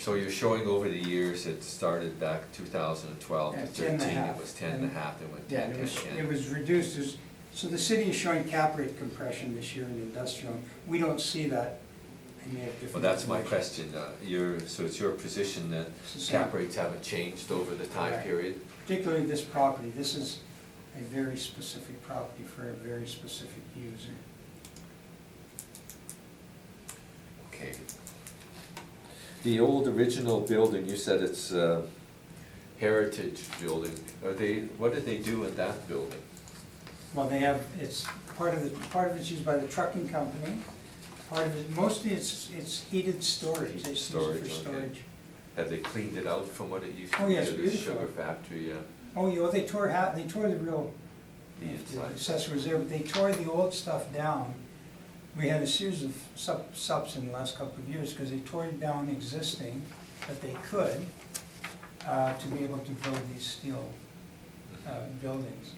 So you're showing over the years, it started back 2012 to Yeah, 13, 10.5. it was 10 and a half, it went Yeah, 10, 10, 10. it was reduced, so the city is showing cap rate compression this year in industrial. We don't see that. They may have different Well, that's my information. question, so it's your position that It's the same. cap rates haven't changed over the time Correct. period? Particularly this property, this is a very specific property for a very specific user. Okay. The old original building, you said it's a heritage building, what did they do with that building? Well, they have, it's part of it's used by the trucking company, part of it, mostly it's heated storage, they use it Storage, for okay. storage. Have they cleaned it out from what it used to Oh, be? yes, This beautiful. sugar factory, Oh, they tore the real be The inside. assessor was there, but they tore the old stuff down. We had a series of sups in the last couple of years, because they tore down existing, that they could, to be able to build these steel buildings.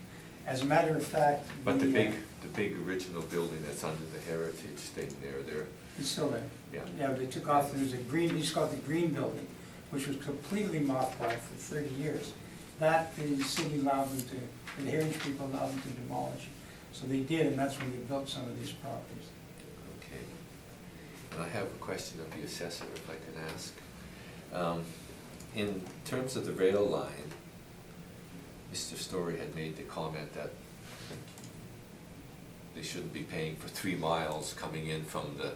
As a matter of fact. But the big original building that's under the heritage thing there, It's still there. yeah. Yeah, they took off, there was a green, they just called it the green building, which was completely mothballed for 30 years. That the city allowed them to, the heritage people allowed them to demolish. So they did, and that's when they built some of these properties. Okay. And I have a question of the assessor, if I can ask. In terms of the rail line, Mr. Story had made the comment that they shouldn't be paying for 3 miles coming in from the,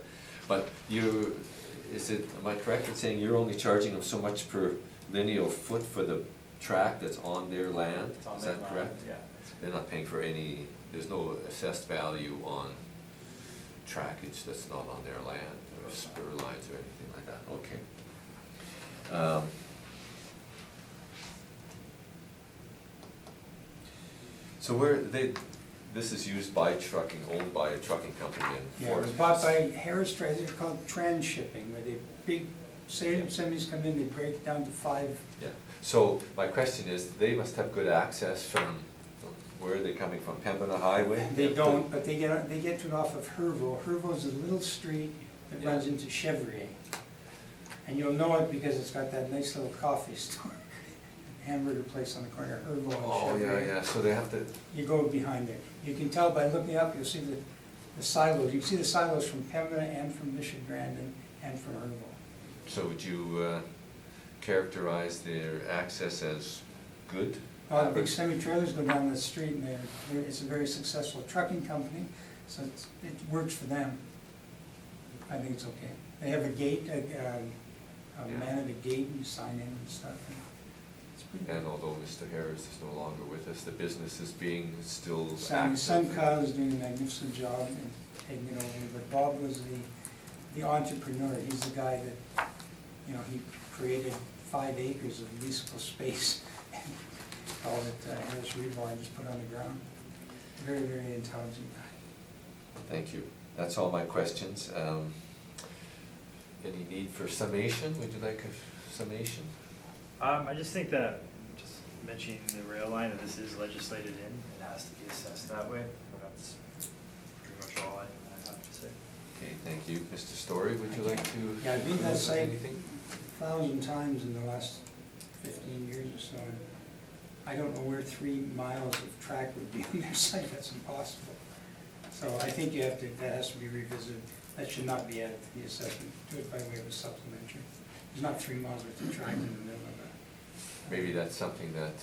but am I correct in saying you're only charging them so much per lineal foot for the track that's on their land? It's on Is their that land, correct? Yeah. They're not paying for any, there's no assessed value on trackage that's not on their land, or spur lines or anything like that, okay. So this is used by trucking, owned by a trucking company in Yeah, it was Fort. bought by Harris Trade, they're called transshipping, where they, big, semis come in, they break it down to 5. Yeah, so my question is, they must have good access from, where are they coming from, Pembina Highway? They don't, but they get to it off of Hervo. Hervo's a little street that runs into Chevrier. And you'll know it because it's got that nice little coffee store, hamburger place on the corner, Hervo and Oh, Chevrier. yeah, so they have to, You go behind there. You can tell by looking up, you'll see the silos. You can see the silos from Pembina and from Mission Grandin and from Hervo. so would you characterize their access as good? All the big semi-trailers go down the street, and it's a very successful trucking company, so it works for them. I think it's okay. They have a gate, a man at a gate, and you sign in and stuff. And it's pretty good. And although Mr. Harris is no longer with us, the business is being still His active. son Kyle is doing a magnificent job and taking it over, but Bob was the entrepreneur. He's the guy that, he created 5 acres of leasable space and called it Harris Rebar and just put it on the ground. Very, very intelligent guy. Thank you. That's all my questions. Any need for summation? Would you like a summation? I just think that, just mentioning the rail line, that this is legislated in, it has to be assessed that way, but that's pretty much all I have to say. Okay, thank you. Mr. Story, would you like to? Yeah, I've been to that site Anything? 1,000 times in the last 15 years or so. I don't know where 3 miles of track would be on their site. That's impossible. So I think that has to be revisited. That should not be added to the assessment. Do it by way of a supplementary. There's not 3 miles worth of track in the middle of that. Maybe that's something that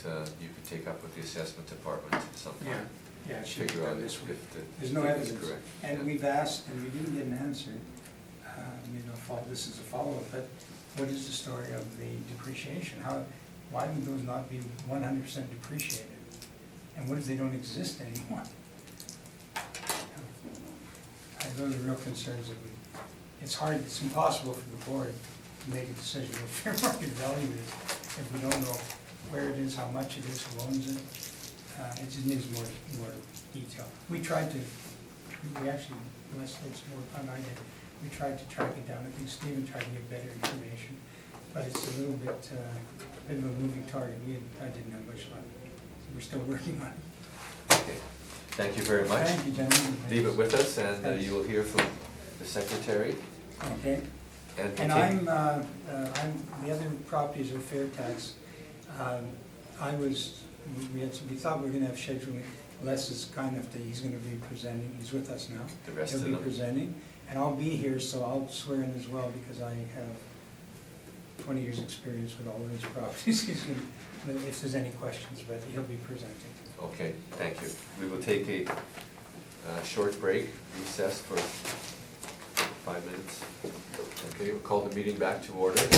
you could take up with the assessment department sometime. Yeah, it should be Figure out done if this week. the There's no figure is evidence. correct. And Yeah. we've asked, and we didn't get an answer. This is a follow-up, but what is the story of the depreciation? Why would those not be 100% depreciated? And what if they don't exist anymore? Those are real concerns that it's hard, it's impossible for the board to make a decision what fair market value is if we don't know where it is, how much it is, who owns it. It just needs more detail. We tried to, actually, Les did some work on it. We tried to track it down. I think Stephen tried to get better information, but it's a little bit of a moving target. I didn't have much luck. So we're still working on it. Okay. Thank you very much. Thank you, gentlemen. Leave it with us, and Thanks. you will hear from the secretary. Okay. And And we'll take- I'm, the other properties are fair tax. We thought we were gonna have scheduling. Les is kind enough that he's gonna be presenting. He's with us now. The rest He'll of be them. presenting, and I'll be here, so I'll swear in as well, because I have 20 years' experience with all of these properties. He's gonna, if there's any questions, but he'll be presenting. Okay, thank you. We will take a short break, recess for 5 minutes. Okay, we'll call the meeting back to order. Can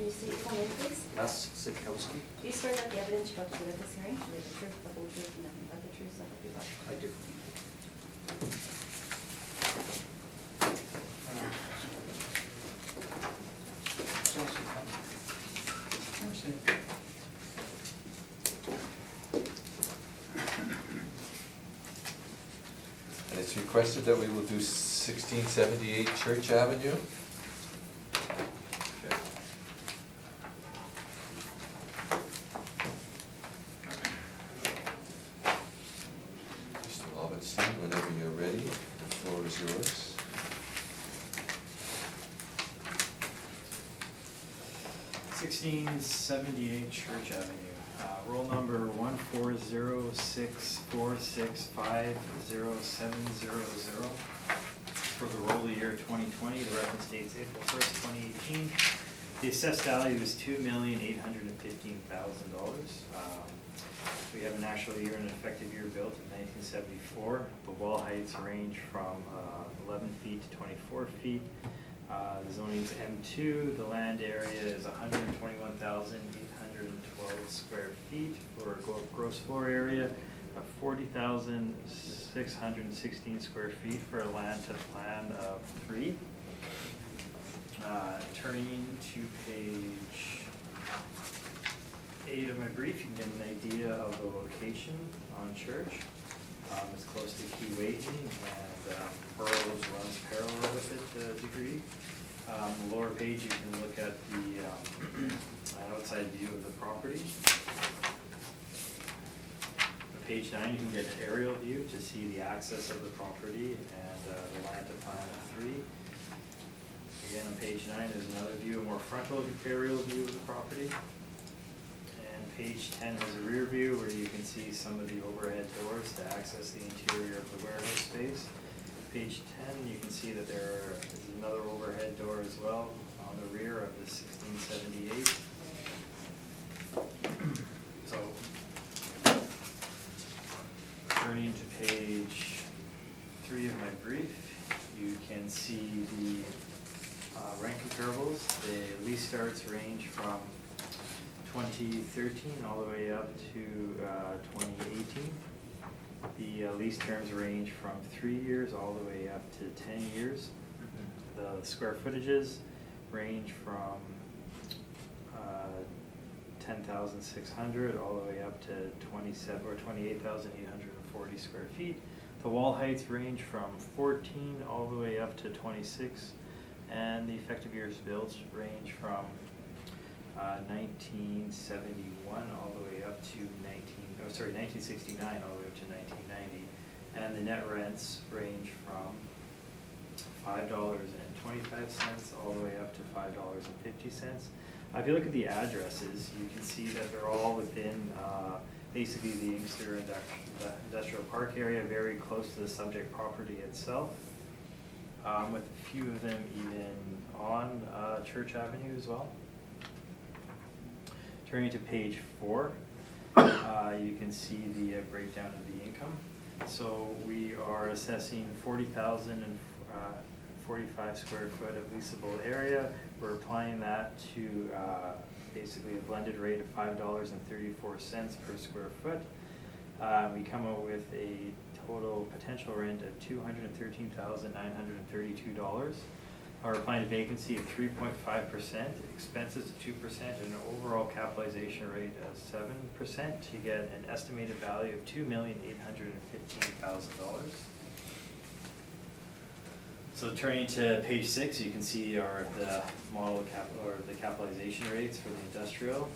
you state your name, please? Les Sikowski. Do you swear that the evidence you're about to give at this hearing should be the truth, the whole truth, and nothing but the truth, so help you God? I do. requested that we will do 1678 Church Avenue. Okay. Mr. Lovenstein, whenever you're ready, the floor is yours. 1678 Church Avenue, roll number 14064650700. For the roll year 2020, the reference date's April 1st, 2018. The assessed value is $2,815,000. We have an actual year and an effective year built in 1974. The wall heights range from 11 feet to 24 feet. The zoning is M2, the land area is 121,812 square feet for a gross floor area of 40,616 square feet for a land to plan of 3. Turning to page 8 of my brief, you can get an idea of the location on Church. It's close to Key Waiton, and Burroughs runs parallel with it to a degree. The lower page, you can look at the outside view of the property. Page 9, you can get an aerial view to see the access of the property and the land to plan of 3. Again, on page 9, there's another view, a more frontal aerial view of the property. And page 10 has a rear view where you can see some of the overhead doors to access the interior of the warehouse space. Page 10, you can see that there is another overhead door as well on the rear of the 1678. So, turning to page 3 of my brief, you can see the rent comparables. The lease starts range from 2013 all the way up to 2018. The lease terms range from 3 years all the way up to 10 years. The square footages range from 10,600 all the way up to 28,840 square feet. The wall heights range from 14 all the way up to 26, and the effective years built range from 1971 all the way up to 1969 all the way up to 1990, and the net rents range from $5.25 all the way up to $5.50. If you look at the addresses, you can see that they're all within basically the Inkster Industrial Park area, very close to the subject property itself, with a few of them even on Church Avenue as well. Turning to page 4, you can see the breakdown of the income. So we are assessing 40,045 square foot of leasable area. We're applying that to basically a blended rate of $5.34 per square foot. We come up with a total potential rent of $213,932. We're applying a vacancy of 3.5%, expenses of 2%, and an overall capitalization rate of 7%. You get an estimated value of $2,815,000. So turning to page 6, you can see the model the capitalization rates for the industrial.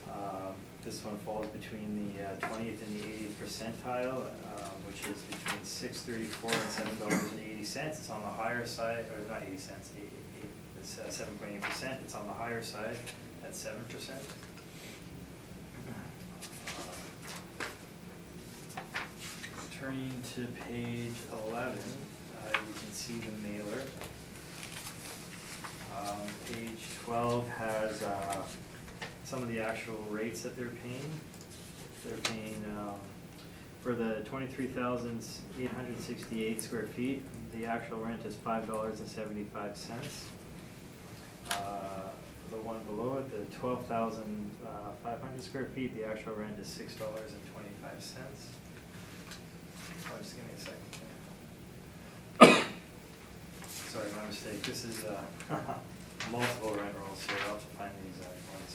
This one falls between the 20th and the 80th percentile, which is between $6.34 and $7.80. It's on the higher side, or not 80 cents. It's 7.8%. It's on the higher side at 7%. Turning to page 11, you can see the mailer. Page 12 has some of the actual rates that they're paying. They're paying for the 23,868 square feet. The actual rent is $5.75. The one below it, the 12,500 square feet, the actual rent is $6.25. Oh, just give me a second. Sorry, my mistake. This is multiple rent rolls here. I'll have to find the exact ones.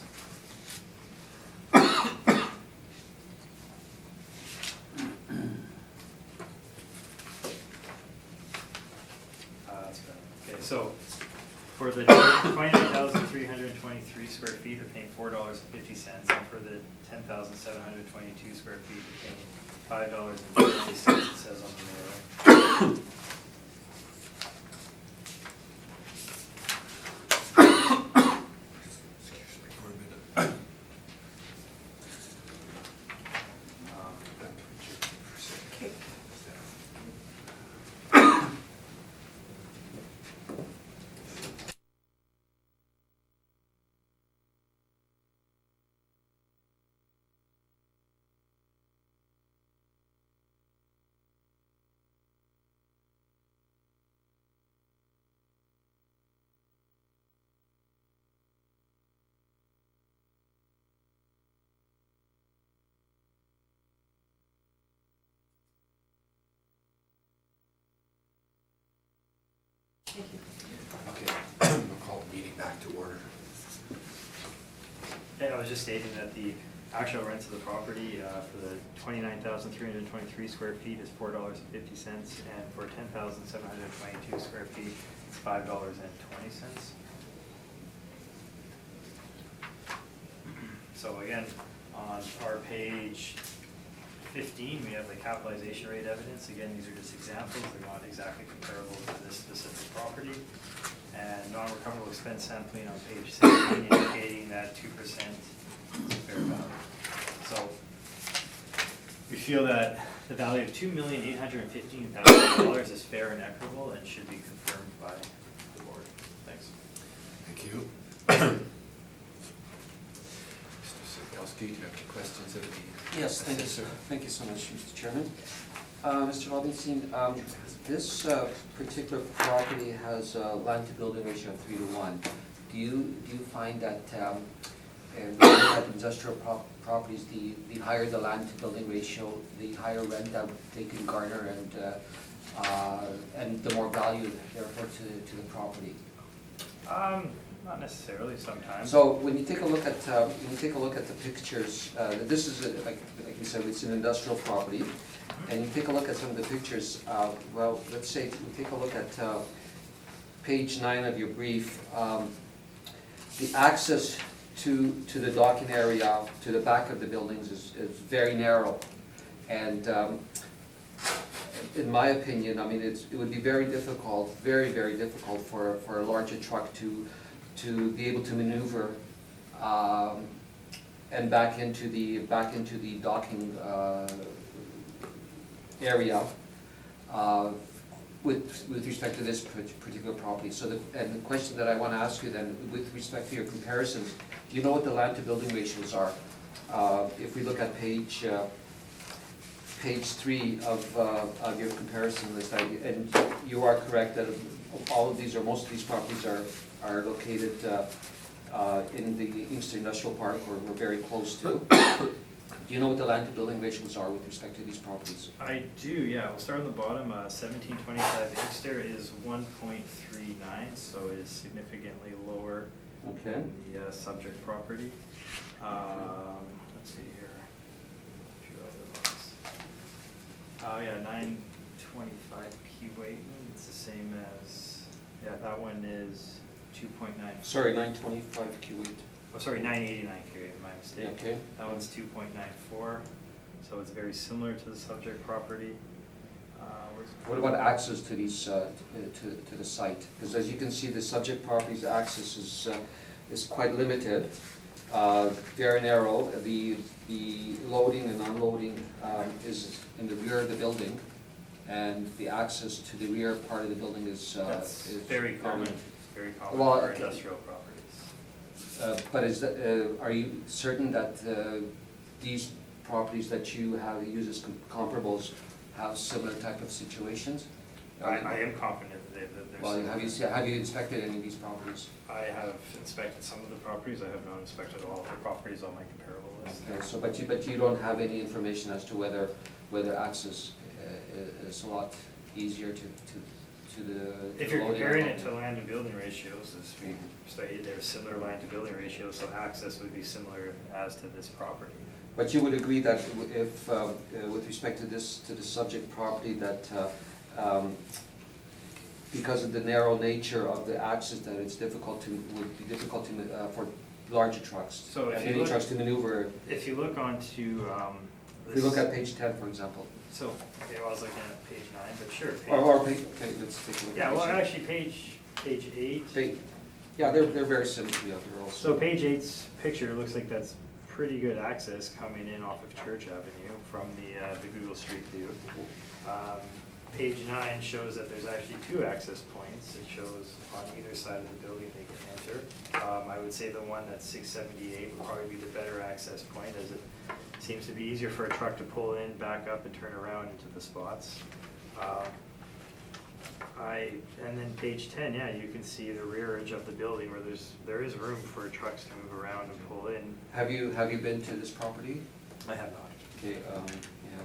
for the 29,323 square feet, they're paying $4.50, and for the 10,722 square feet, they're paying $5.50, it says on the mirror. Okay, we'll call the meeting back to order. Yeah, I was just stating that the actual rents of the property for the 29,323 square feet is $4.50, and for 10,722 square feet, it's $5.20. So again, on our page 15, we have the capitalization rate evidence. Again, these are just examples. They're not exactly comparable to this specific property. And non-recoverable expense sampling on page 17 indicating that 2% fair value. So we feel that the value of $2,815,000 is fair and equitable and should be confirmed by the board. Thanks. Thank you. Mr. Sikowski, do you have any questions of the? Yes, thank you, sir. Thank you so much, Mr. Chairman. Mr. Robinson, this particular property has a land-to-building ratio of 3:1. Do you find that when you have industrial properties, the higher the land-to-building ratio, the higher rent that they can garner, and the more value therefore to the property? Not necessarily. Sometimes. So when you take a look at the pictures, this is like you said, it's an industrial property, and you take a look at some of the pictures. Well, let's say we take a look at page 9 of your brief. The access to the docking area to the back of the buildings is very narrow, and in my opinion, I mean, it would be very difficult, very difficult for a larger truck to be able to maneuver and back into the docking area with respect to this particular property. So the question that I want to ask you then, with respect to your comparisons, do you know what the land-to-building ratios are? If we look at page 3 of your comparison list, and you are correct that all of these, or most of these properties are located in the Inkster Industrial Park, or we're very close to. Do you know what the land-to-building ratios are with respect to these properties? I do, yeah. We'll start on the bottom. 1725 Inkster is 1.39, so it is significantly lower Okay. than the subject property. Let's see here. A few other ones. Yeah, 925 Keewatin. It's the same as, yeah, that one is 2.9. Sorry, 925 Q8. Oh, sorry, 989 Keewatin, my mistake. Okay. That one's 2.94, so it's very similar to the subject property. What about access to these to the site? Because as you can see, the subject property's access is quite limited, very narrow. The loading and unloading is in the rear of the building, and the access to the rear part of the building is That's very common. Very common Well, for okay. industrial properties. But are you certain that these properties that you have used as comparables have similar type of situations? I am confident that there's. Well, have you inspected any of these properties? I have inspected some of the properties. I have not inspected all of the properties on my comparable list. Okay, so but you don't have any information as to whether access is a lot easier to the. If you're loading comparing or- it to land to building ratios, as we stated, there are similar land to building ratios, so access would be similar as to this property. But you would agree that if, with respect to the subject property, that because of the narrow nature of the access, that it's difficult to, would be difficult to, for larger trucks. So if and you mini look- trucks to maneuver. If you look onto, If we look at page 10, for example, So, okay, well, I was looking at page 9, but sure. or page, okay, let's take a look. Yeah, at well, page actually, page 8. 10. Yeah, they're very similar to the other also. So page 8's picture looks like that's pretty good access coming in off of Church Avenue from the Google Street View. Page 9 shows that there's actually 2 access points. It shows on either side of the building they can enter. I would say the one that's 678 would probably be the better access point, as it seems to be easier for a truck to pull in, back up, and turn around into the spots. And then page 10, yeah, you can see the rear edge of the building where there is room for trucks to move around and pull in. Have you been to this property? I have not. Okay, yeah,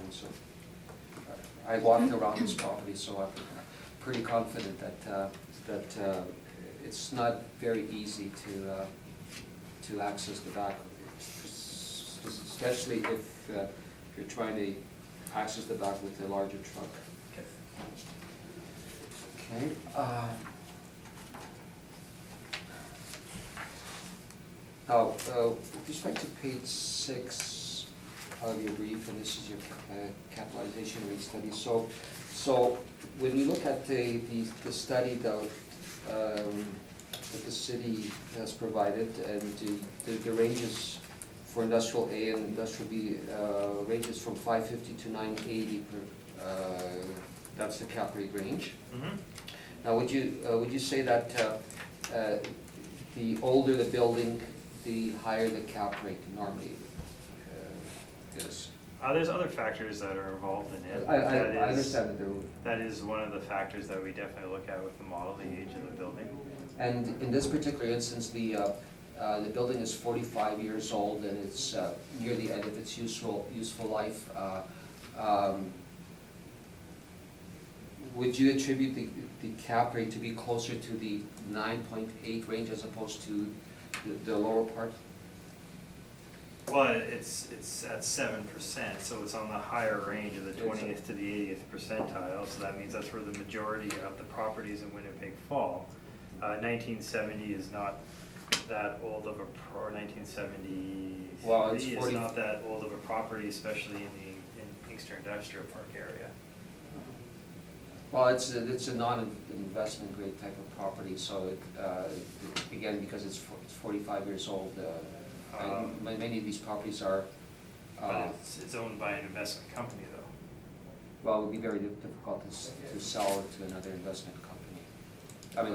so, I walked around this property, so I'm pretty confident that it's not very easy to access the back, especially if you're trying to access the back with a larger truck. Okay. Now, with respect to page 6 of your brief, and this is your capitalization rate study. So when you look at the study that the city has provided, and the ranges for industrial A and industrial B ranges from 550 to 980 per, that's the cap rate range. Mm-hmm. Now, would you say that the older the building, the higher the cap rate normally is? There's other factors that are involved in it. I understand that there would. That is one of the factors that we definitely look at with the model, the age of the building. And in this particular instance, the building is 45 years old, and it's near the end of its useful life. Would you attribute the cap rate to be closer to the 9.8 range as opposed to the lower part? Well, it's at 7%, so it's on the higher range of the 20th to the 80th percentile, so that means that's where the majority of the properties in Winnipeg fall. 1970 is not that old of a, or 1970 Well, it's is 40 not that old of a property, especially in Inkster Industrial Park area. Well, it's a non-investment grade type of property, so again, because it's 45 years old, and many of these properties are, But it's owned by an investment company, though. well, it would be very difficult to sell it to another investment company. I mean,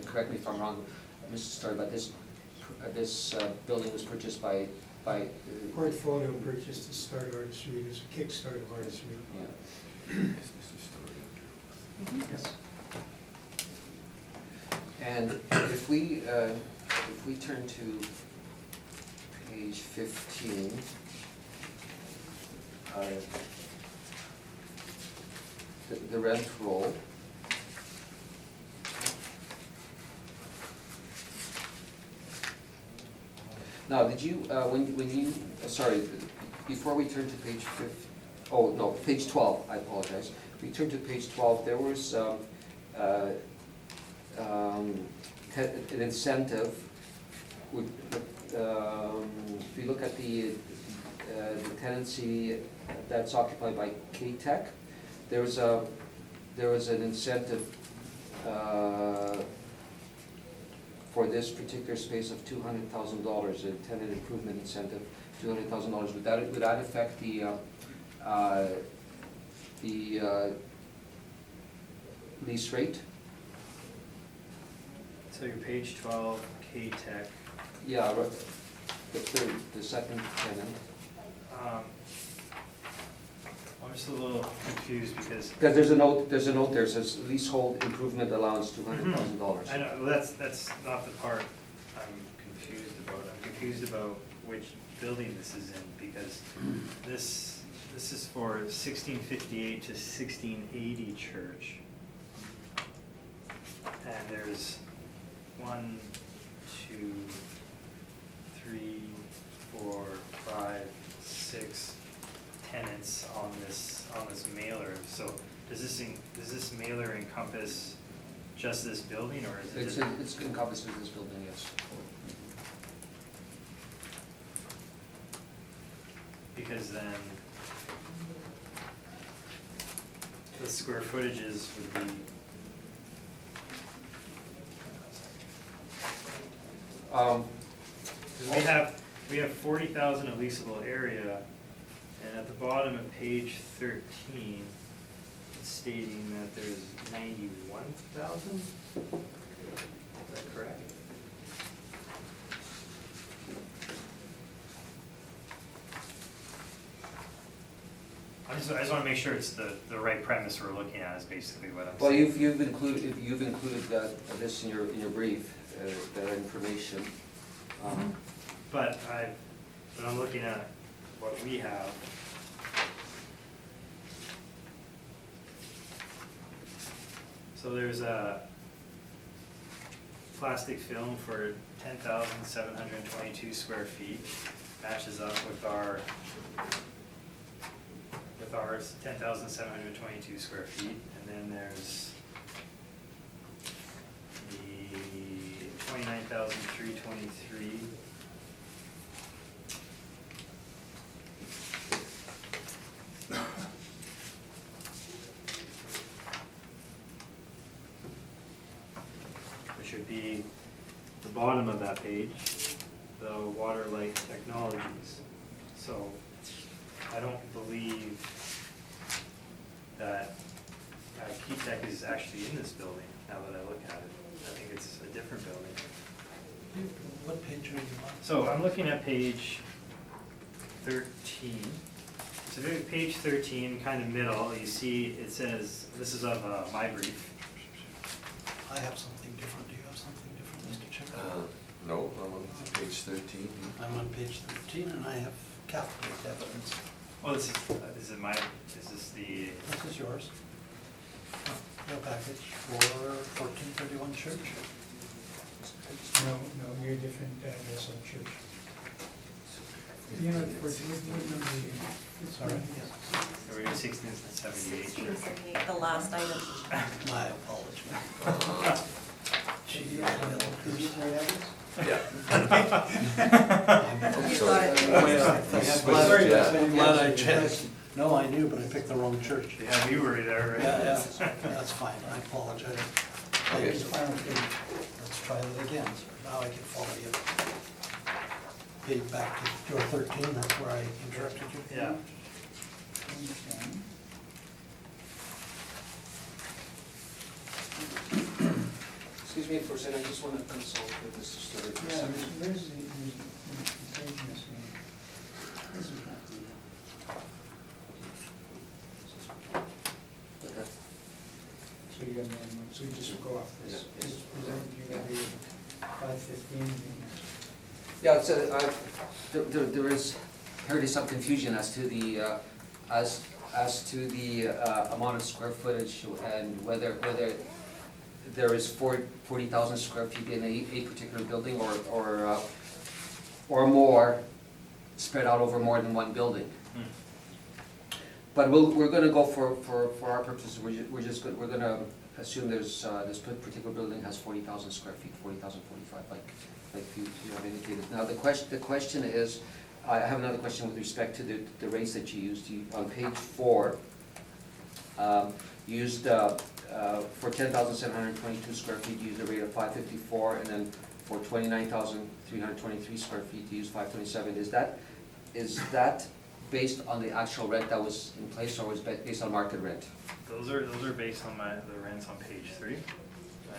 correct me if I'm wrong, Mr. Story, but this building was purchased by. Portfolio purchased to start Art Street, it's a kickstart of Art Street. Yeah. Yes. And if we turn to page 15, the rent roll. Now, did you, when you, sorry, before we turn to page 15, oh, no, page 12, I apologize. We turn to page 12, there was an incentive. If you look at the tenancy that's occupied by K-Tech, there was an incentive for this particular space of $200,000, a tenant improvement incentive, $200,000. Would that affect the lease rate? So your page 12, K-Tech. Yeah, the second tenant. I'm just a little confused because Because there's a note there, says leasehold improvement allowance, $200,000. I know, well, that's not the part I'm confused about. I'm confused about which building this is in, because this is for 1658 to 1680 Church. And there's 1, 2, 3, 4, 5, 6 tenants on this mailer. So does does this mailer encompass just this building, or is it It's, just? it's encompasses this building, yes. Because then the square footages would be. Um, 'Cause we have 40,000 of leasable area, and at the bottom of page 13, it's stating that there's 91,000? Is that correct? I just wanna make sure it's the right premise we're looking at, is basically what I'm Well, saying. you've included this in your brief, that information. But when I'm looking at what we have, so there's a plastic film for 10,722 square feet, matches up with ours, 10,722 square feet, and then there's the 29,323. Which would be the bottom of that page, the water light technologies. So I don't believe that Key Tech is actually in this building, now that I look at it. I think it's a different building. What page are you on? So I'm looking at page 13. So page 13, kind of middle, you see it says, this is of my brief. I have something different. Do you have something different, Mr. Chairman? No, I'm on page 13. I'm on page 13 and I have capital evidence. Well, is this the, This is yours. Your package for 1431 Church. No, you're a different address on church. You know, what number are you? Sorry, yes. are we in 1678? 1678, the last item. My apologies. Gee, I had a little piece. Yeah. You got it. I'm glad I checked. No, I knew, but I picked the wrong church. Yeah, you were there, right? Yeah, that's fine, I apologize. Okay. Let's try that again, sir. Now I can follow you. Page back to your 13, that's where I interrupted you. Yeah. Excuse me for a second, I just want to consult with Mr. Stewart. for a Yeah, second. where's the page missing? This is not the, Okay. so you got the one, so you just go off this. Yeah. Just present, you got the 515. Yeah, so there is apparently some confusion as to the, as to the amount of square footage and whether there is 40,000 square feet in a particular building or more spread out over more than one building. But we're gonna go for our purposes, we're gonna assume there's, this particular building has 40,000 square feet, 40,000, 45, like you have indicated. Now, the question is, I have another question with respect to the rates that you used. On page 4, you used, for 10,722 square feet, you used a rate of 554, and then for 29,323 square feet, you used 527. Is that based on the actual rent that was in place, or was it based on market rent? Those are based on the rents on page 3,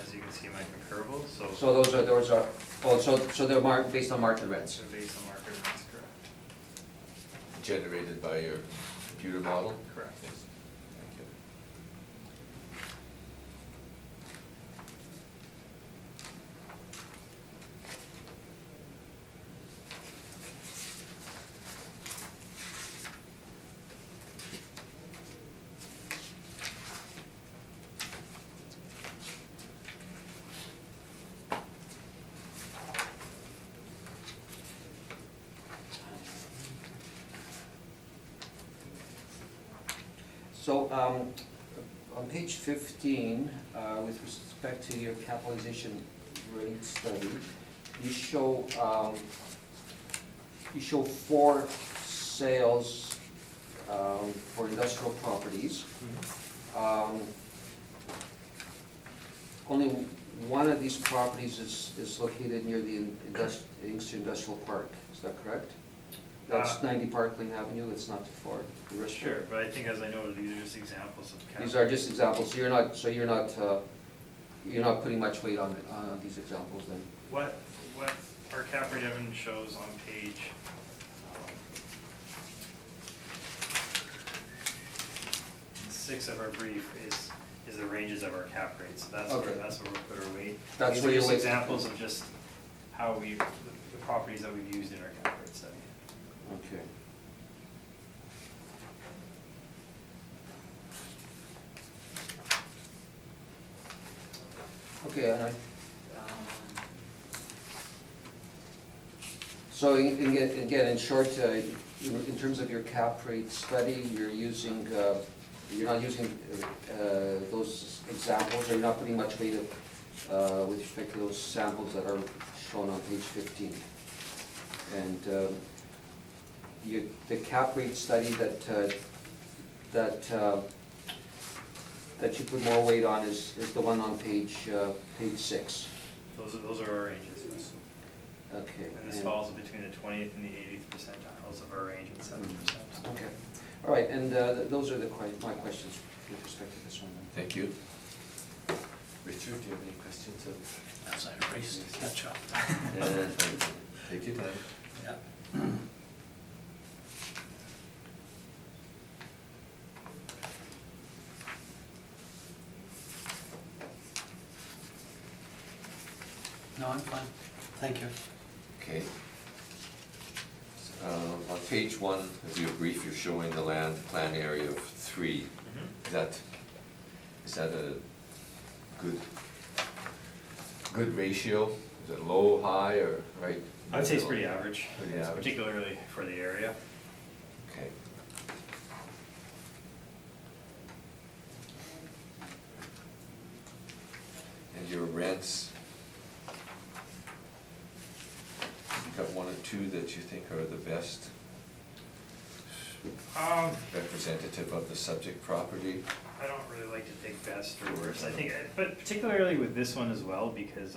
as you can see in my comparables, so. So so they're based on market rents? They're based on market rents, correct. Generated by your computer model? Correct. Yes. Thank you. So, on page 15, with respect to your capitalization rate study, you show 4 sales for industrial properties. Only one of these properties is located near the Inkster Industrial Park, is that correct? That's 90 Parkland Avenue, it's not too far. The rest- Sure, but I think as I noted, these are just examples of cap. These are just examples, so you're not putting much weight on these examples then? What our cap rate evidence shows on page 6 of our brief is the ranges of our cap rates. So that's Okay. where we'll put our weight. That's These where are your just weight- examples of just how the properties that we've used in our cap rate study. Okay. Okay, and so again, in short, in terms of your cap rate study, you're not using those examples, or you're not putting much weight with respect to those samples that are shown on page 15. And the cap rate study that you put more weight on is the one on page 6. Those are our ranges. Okay. And this falls between the 20th and the 80th percentiles of our range at 7%. Okay, all right, and those are my questions with respect to this one. Thank you. Richard, do you have any questions of? As I race to catch up. Take your time. Yeah. No, I'm fine. Thank you. Okay. On page 1 of your brief, you're showing the land plan area of 3. Is that a good ratio? Is it low, high, or right? I would say it's pretty average, Pretty average. particularly for the area. Okay. And your rents, you've got 1 or 2 that you think are the best representative of the subject property? I don't really like to take best or worst. I think, but particularly with this one as well, because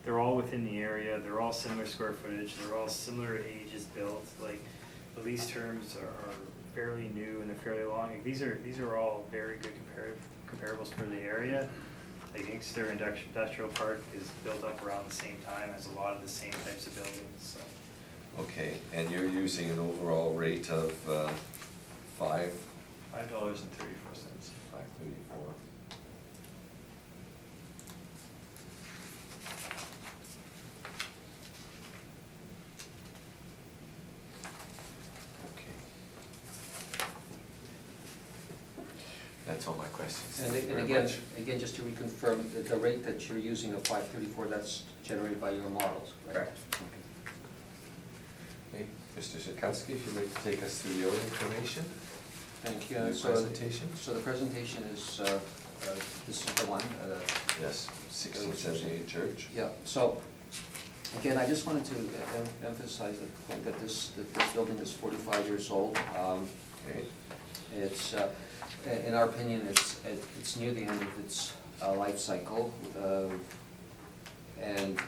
they're all within the area, they're all similar square footage, they're all similar ages built. Like the lease terms are fairly new and they're fairly long. Like, these are all very good comparables for the area. Like Inkster Industrial Park is built up around the same time as a lot of the same types of buildings. So. Okay, and you're using an overall rate of $5.34. $5.34. Okay. That's all my questions. And Thank you very again, much. just to reconfirm, the rate that you're using of 534, that's generated by your models, right? Correct. Okay, Mr. Zakowski, if you'd like to take us through your information, Thank you. your presentation? So the presentation is, this is the one. Yes, 1678 Church. Yeah, so, again, I just wanted to emphasize the point that this building is 45 years old. Okay. It's, in our opinion, it's near the end of its life cycle, and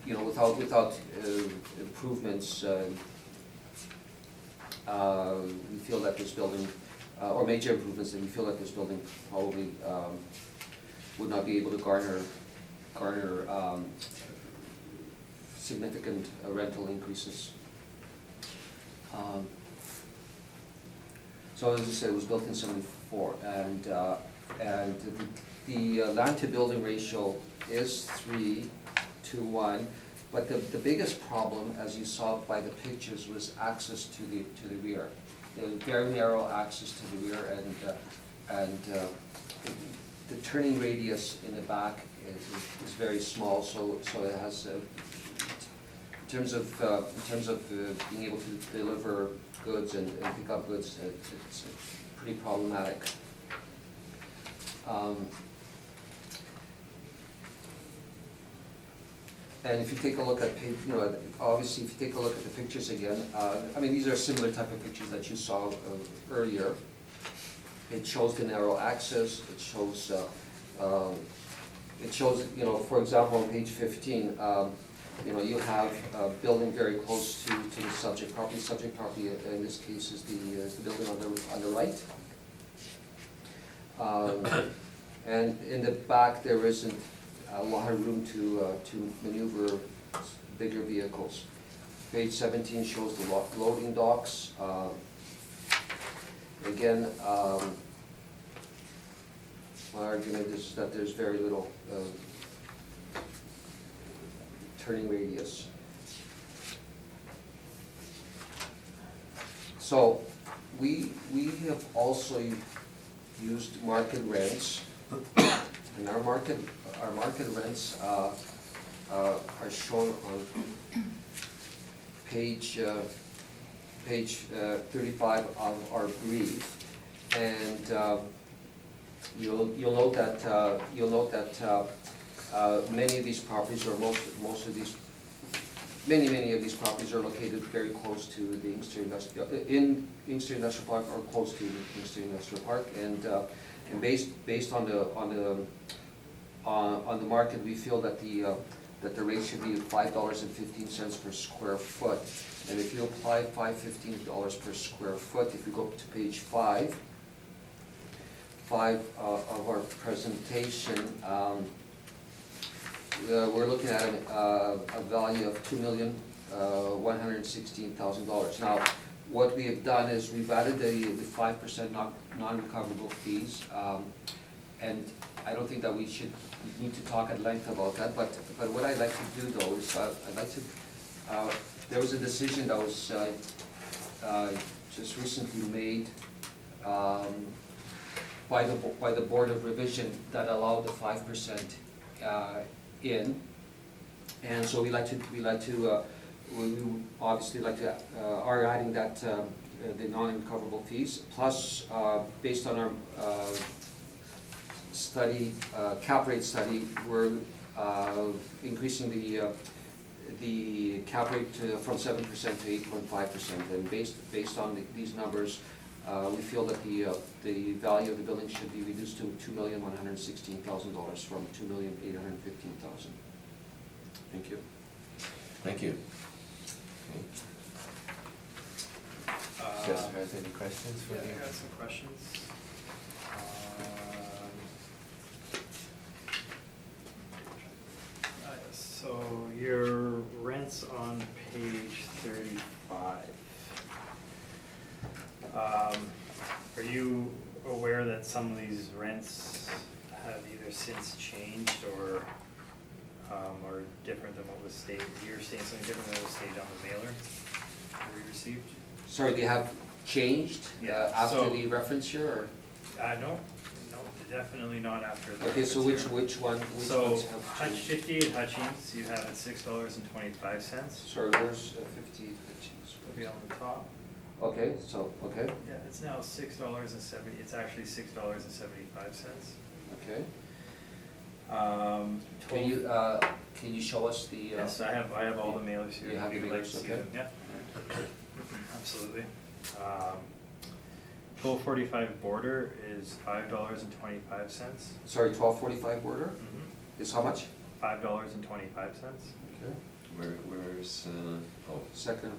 without improvements, we feel that this building, or major improvements, that we feel that this building probably would not be able to garner significant rental increases. So as I said, it was built in '74, and the land to building ratio is 3:1, but the biggest problem, as you saw by the pictures, was access to the rear. The very narrow access to the rear, and the turning radius in the back is very small, so it has, in terms of being able to deliver goods and pick up goods, it's pretty problematic. And if you take a look at page, obviously if you take a look at the pictures again, I mean, these are similar type of pictures that you saw earlier. It shows the narrow access, it shows, for example, on page 15, you have a building very close to the subject property. Subject property in this case is the building on the right. And in the back, there isn't a lot of room to maneuver bigger vehicles. Page 17 shows the loading docks. Again, my argument is that there's very little turning radius. So we have also used market rents, and our market rents are shown on page 35 of our brief, and you'll note that many of these properties, or most of these, many of these properties are located very close to the Inkster Industrial Park, or close to the Inkster Industrial Park, and based on the market, we feel that the rate should be $5.15 per square foot. And if you apply $5.15 per square foot, if you go up to page 5 of our presentation, we're looking at a value of $2,116,000. Now, what we have done is we've added the 5% non-recoverable fees, and I don't think that we need to talk at length about that, but what I'd like to do though is there was a decision that was just recently made by the Board of Revision that allowed the 5% in, and so we obviously are adding that the non-recoverable fees, plus based on our study, cap rate study, we're increasing the cap rate from 7% to 8.5%, and based on these numbers, we feel that the value of the building should be reduced to $2,116,000 from $2,815,000. Thank you. Thank you. Jessica, has any questions for Yeah, you? I got some questions. So your rents on page 35. Are you aware that some of these rents have either since changed or are different than what was stated? You're saying something different than what was stated on the mailer that we received? Sorry, they have changed Yeah, after so- the reference here, or? No, definitely not after the. Okay, so which reference ones here. have So, changed? 50 at Hutchings, you have it $6.25. Sorry, where's 50? It'll be on the top. Okay, so, okay, Yeah, it's now $6.70, it's actually $6.75. okay. Can you show us the? Yes, I have all the mailers here. You have if the you'd like to mailers, see okay. them. Yeah, absolutely. 1245 border is $5.25. Sorry, 1245 border is how much? $5.25. Okay. Where's, Second,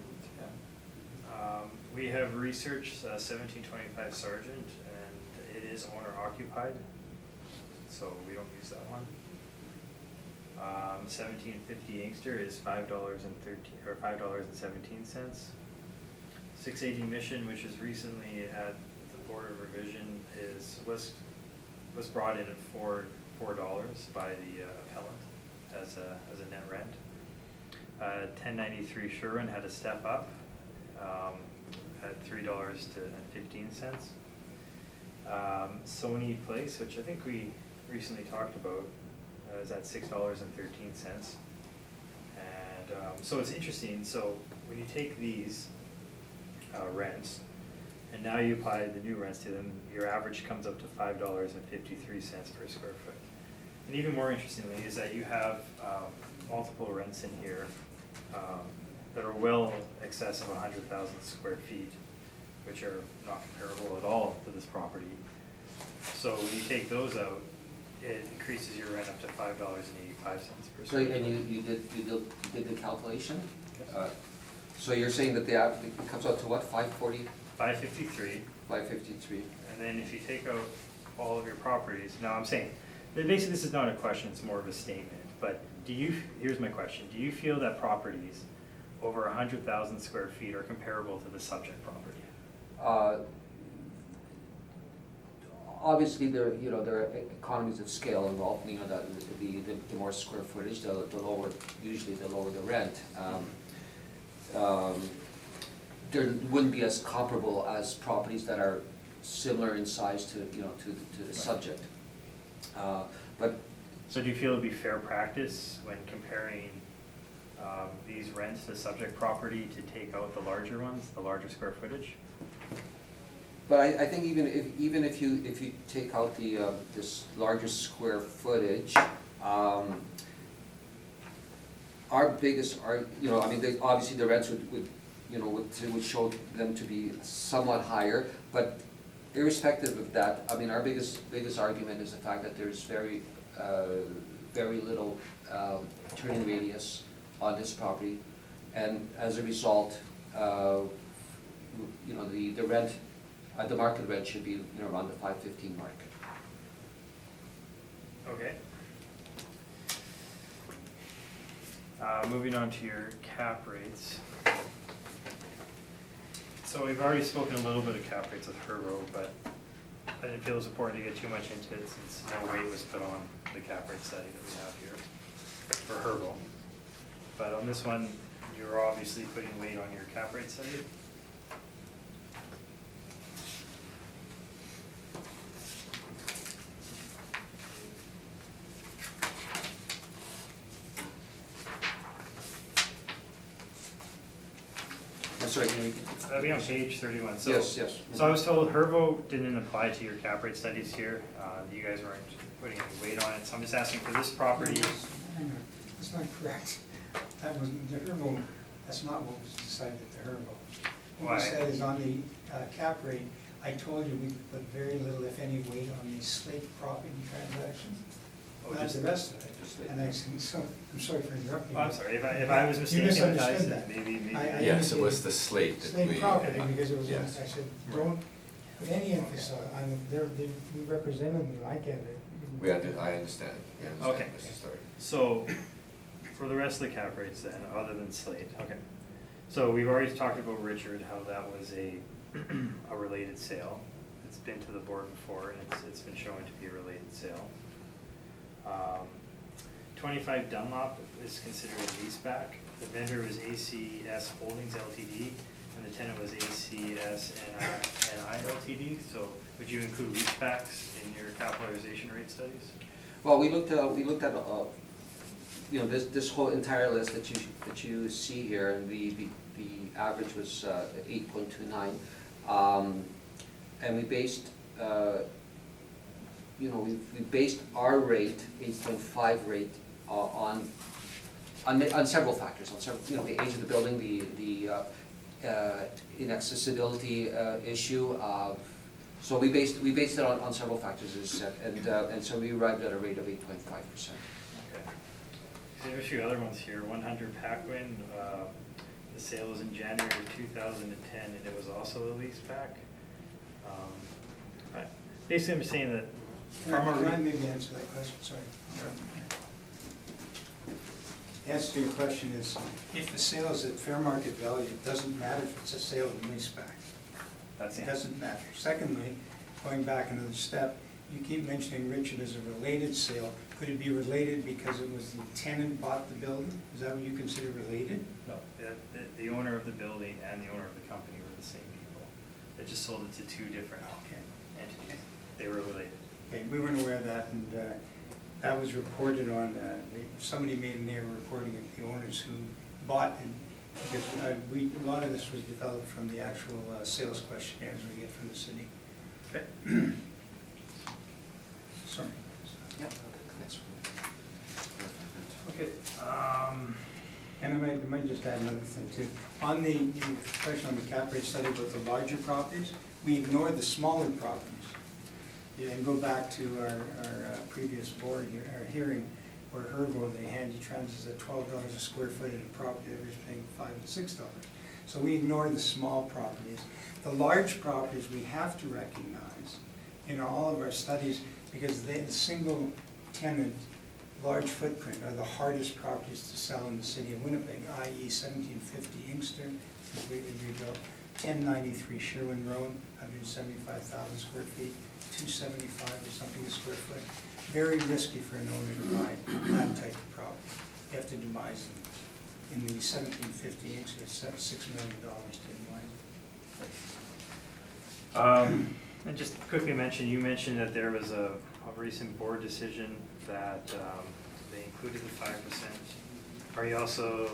We have researched 1725 Sargent, and it is owner occupied, so we don't use that one. 1750 Inkster is $5.17. 680 Mission, which is recently at the Board of Revision, was brought in at $4 by the appellant as a net rent. 1093 Sherwin had a step up at $3.15. Sony Place, which I think we recently talked about, is at $6.13. And so it's interesting. So when you take these rents and now you apply the new rents to them, your average comes up to $5.53 per square foot. And even more interestingly is that you have multiple rents in here that are well excess of 100,000 square feet, which are not comparable at all to this property. So when you take those out, it increases your rent up to $5.85 per So, square foot. and you did the calculation? So you're saying that it comes out to what, 540, 553, 553? and then if you take out all of your properties, now I'm saying, that basically this is not a question, it's more of a statement, but here's my question, do you feel that properties over 100,000 square feet are comparable to the subject property? Obviously, there are economies of scale involved, the more square footage, usually the lower the rent. There wouldn't be as comparable as properties that are similar in size to the subject. But So do you feel it'd be fair practice when comparing these rents to subject property to take out the larger ones, the larger square footage? But I think even if you take out this larger square footage, our biggest, obviously the rents would show them to be somewhat higher, but irrespective of that, our biggest argument is the fact that there's very little turning radius on this property, and as a result, the rent, the market rent should be around the 515 mark. Okay. Moving on to your cap rates. So we've already spoken a little bit of cap rates with Herbo, but I didn't feel it was important to get too much into it since no weight was put on the cap rate study that we have here for Herbo. But on this one, you're obviously putting weight on your cap rate study. I'm sorry, can you? That'll be on page 31. So, Yes. So I was told Herbo didn't apply to your cap rate studies here. You guys weren't putting any weight on it. So I'm just asking for this property. Hang on, that's not correct. That wasn't, the Herbo, that's not what was decided at the Herbo. What Why? we said is on the cap rate, I told you we put very little, if any, weight on the slate property transaction. Oh, Not just- the rest of it. just slate. And I'm sorry for interrupting. Oh, I'm sorry, if I was You mistaken, misunderstood that. maybe. I Yes, it was the slate that we. Slate property, because it was, I Yes. said, don't put any emphasis on, we represent them, we like it. I understand. Okay. Mr. Story. So, for the rest of the cap rates then, other than Slate, okay. So we've already talked about Richard, how that was a related sale. It's been to the board before, and it's been shown to be a related sale. 25 Dunlop is considered a leaseback. The vendor was ACS Holdings Ltd, and the tenant was ACS NI Ltd. So would you include leasebacks in your capitalization rate studies? Well, we looked at this whole entire list that you see here, and the average was 8.29, and we based we based our rate, 8.5 rate, on several factors, on several, the age of the building, the inaccessibility issue. So we based it on several factors, as I said, and so we arrived at a rate of 8.5%. Okay. There are a few other ones here. 100 Paquin, the sale was in January of 2010, and it was also a leaseback. Basically, I'm saying that Can I maybe answer that question, sorry? The answer to your question is, if the sale is at fair market value, it doesn't matter if it's a sale or leaseback. that's the It answer. doesn't matter. Secondly, going back another step, you keep mentioning Richard as a related sale. Could it be related because it was the tenant bought the building? Is that what you consider related? No, the owner of the building and the owner of the company were the same people. They just sold it to two different Okay. entities. They were related. Okay, we weren't aware of that, and that was reported on, somebody made an error reporting it, the owners who bought and Because a lot of this was developed from the actual sales questionnaires we get from the city. Okay. Sorry. Yep. Okay, And I might just add another thing too. On the question on the cap rate study about the larger properties, we ignore the smaller properties. Yeah, and go back to our previous board here, our hearing, where Hervo, the handy trans is at $12 a square foot in a property that was paying $5 and $6. So we ignore the small properties. The large properties we have to recognize in all of our studies, because the single tenant, large footprint are the hardest properties to sell in the city of Winnipeg, i.e. 1750 Inkster, completely rebuilt, 1093 Sherwin Road, 175,000 square feet, 275 or something a square foot. Very risky for an owner to buy that type of property. You have to demise them. In the 1750 Inkster, it's $6 million to demise. and just quickly mention, you mentioned that there was a recent board decision that they included the 5%. Are you also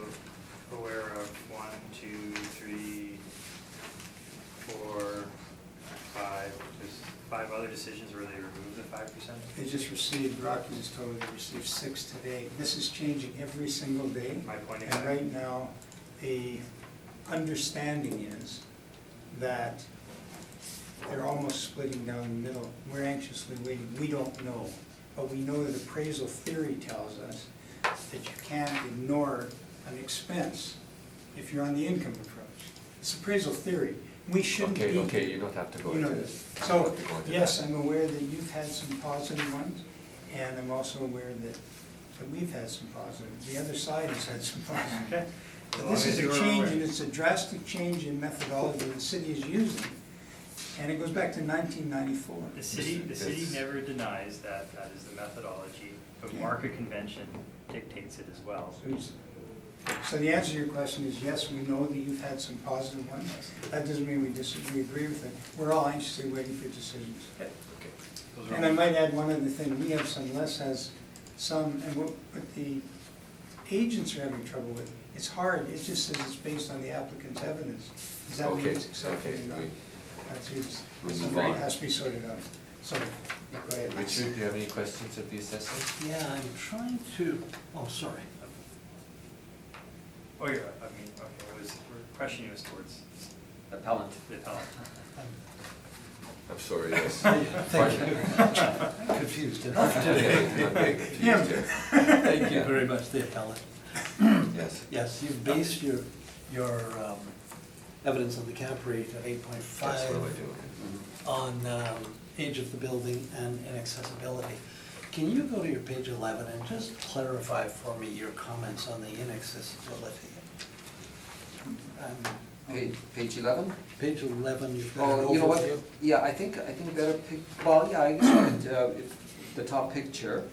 aware of 1, 2, 3, 4, 5, there's 5 other decisions where they removed the 5%? They just received, Rocky just told me they received 6 today. This is changing every single day. My point And exactly. right now, the understanding is that they're almost splitting down the middle. We're anxiously waiting. We don't know. But we know that appraisal theory tells us that you can't ignore an expense if you're on the income approach. It's appraisal theory. We shouldn't be. Okay, you don't have to go You know into this. this. So, yes, I'm aware that you've had some positive ones, and I'm also aware that we've had some positive. The other side has had some positive. Okay. But As long this as is you're a change, aware. and it's a drastic change in methodology the city is using, and it goes back to 1994. The city It's- never denies that that is the methodology, but Yeah. market convention dictates it as well. So the answer to your question is yes, we know that you've had some positive ones. That doesn't mean we disagree, agree with it. We're all anxiously waiting for decisions. Okay. Those are And I all- might add one other thing, we have some, Les has some, and what the agents are having trouble with, it's hard, it just says it's based on the applicant's evidence. Does that mean Okay, it's accepted okay, or not? we- That's we move something on. that has to be sorted out. So, go ahead. Richard, do you have any questions of the assessment? Yeah, I'm trying to, oh, sorry. Oh, yeah, I mean, okay, it was, we're questioning was towards Appellant. the appellant. I'm sorry, yes. Thank you. I'm confused enough today. I'm getting confused Yeah. here. Thank you very much, the appellant. Yes. Yes, you've based your evidence of the cap rate of That's what am I 8.5 doing? on age of the building and inaccessibility. Can you go to your page 11 and just clarify for me your comments on the inaccessibility? Page 11? Page 11, you've got an Oh, you know what, overview. yeah, I think better pick, well, yeah, I guess, the top picture,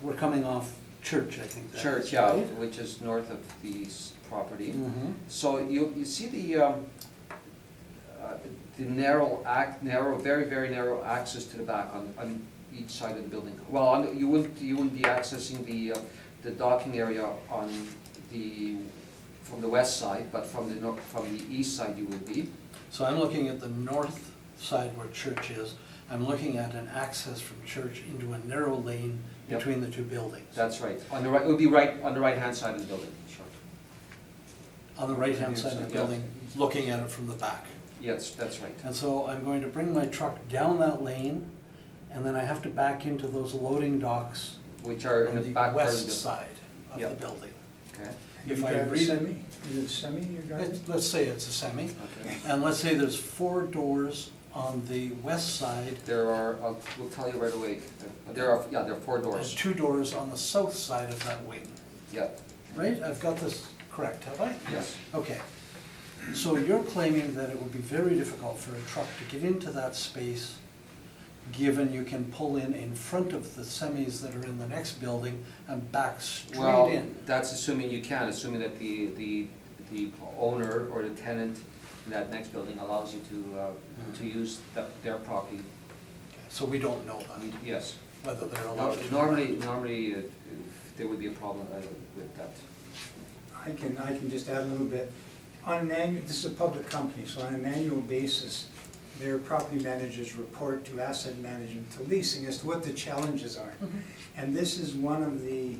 We're coming off Church, I think that is, church, yeah, right? which is north of the property. Mhm. So you see the narrow, very, very narrow access to the back on each side of the building. Well, you wouldn't be accessing the docking area from the west side, but from the east side you would be. So I'm looking at the north side where Church is. I'm looking at an access from Church into a narrow lane Yep. between the two buildings. That's right. On the right, it would be right on the right-hand side of the building. Sure. On the right-hand side of the Yeah. building, looking at it from the back. Yes, that's right. And so I'm going to bring my truck down that lane, and then I have to back into those loading docks Which are in on the the back part of west the side of Yeah. the building. Okay. If You I drive a read it- semi? Is it a semi you're driving? Let's say it's a semi, Okay. and let's say there's 4 doors on the west side There are, we'll tell you right away. There are 4 and doors. 2 doors on the south side of that wing. Yeah, Right? I've got this correct, have I? yes. Okay. So you're claiming that it would be very difficult for a truck to get into that space, given you can pull in front of the semis that are in the next building and back straight Well, in. that's assuming you can, assuming that the owner or the tenant in that next building allows you to use their property. So we don't know that, Yes. whether they're allowed to. Normally, there would be a problem with that. I can just add a little bit. on an annual, this is a public company, so on an annual basis, their property managers report to asset management, to leasing, as to what the challenges are. And this is one of the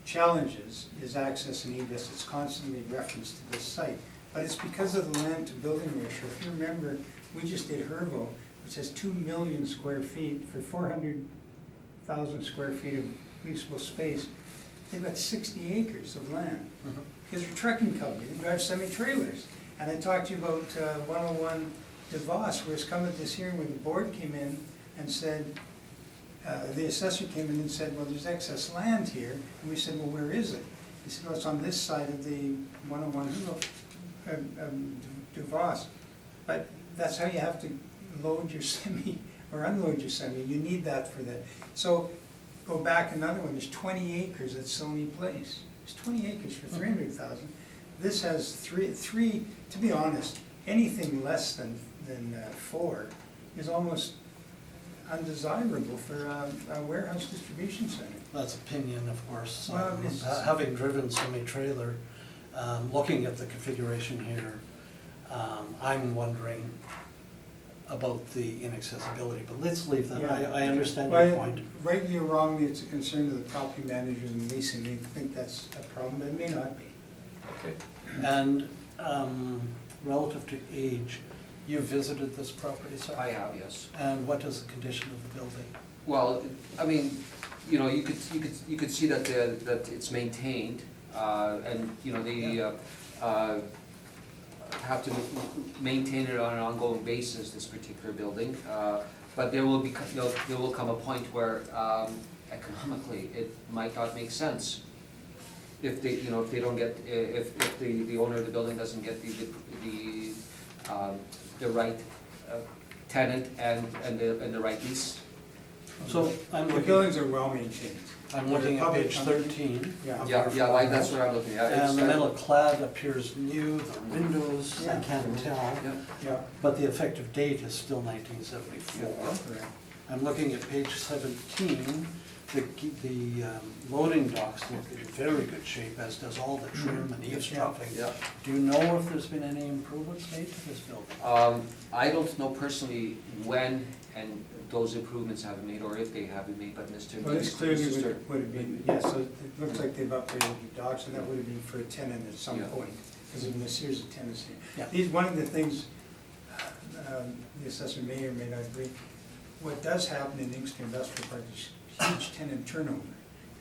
challenges, is access and egress. It's constantly referenced to this site. But it's because of the land to building ratio. If you remember, we just did Hervo, which has 2 million square feet for 400,000 square feet of leasable space. They've got 60 acres of land. Because they're a trucking company, they drive semi-trailers. And I talked to you about 101 DeVos, where it's come at this hearing where the board came in and said, the assessor came in and said, well, there's excess land here. And we said, well, where is it? He said, well, it's on this side of the 101 DeVos. But that's how you have to load your semi or unload your semi. You need that for that. So go back another one, there's 20 acres at Sony Place. There's 20 acres for 300,000. This has three, to be honest, anything less than 4 is almost undesirable for a warehouse distribution center. That's opinion, of course. Well, it's- Having driven semi-trailer, looking at the configuration here, I'm wondering about the inaccessibility, but let's leave that. Yeah. I understand your Well, point. rightly or wrongly, it's a concern of the property managers and leasing. They think that's a problem, but it may not be. Okay. And relative to age, you visited this property, sir? I have, yes. And what is the condition of the building? Well, I mean, you know, you could see that that it's maintained, and, you know, they have to maintain it on an ongoing basis, this particular building. But there will come a point where, economically, it might not make sense. If they, you know, if they don't get, if the owner of the building doesn't get the right tenant and the right lease. So I'm The looking, buildings are well maintained. I'm looking at page Public company. 13. Yeah. Yeah, like, that's what I'm looking at. And the It's- metal clad appears new, the windows, I Yeah. can't tell, Yeah. Yeah. but the effective date is still 1974. Correct. I'm looking at page 17, the loading docks look in very good shape, as does all the trim and eavesdropping. Yeah. Do you know if there's been any improvements made to this building? I don't know personally when and those improvements have been made, or if they have been made, but Mr. Well, this clearly Mr. would have been, yeah, so it looks like they've upgraded the docks, and that would have been for a tenant at some Yeah. point, because of the series of tenants Yeah. here. One of the things, the assessor may or may not agree, what does happen in Inkster Industrial Park is huge tenant turnover.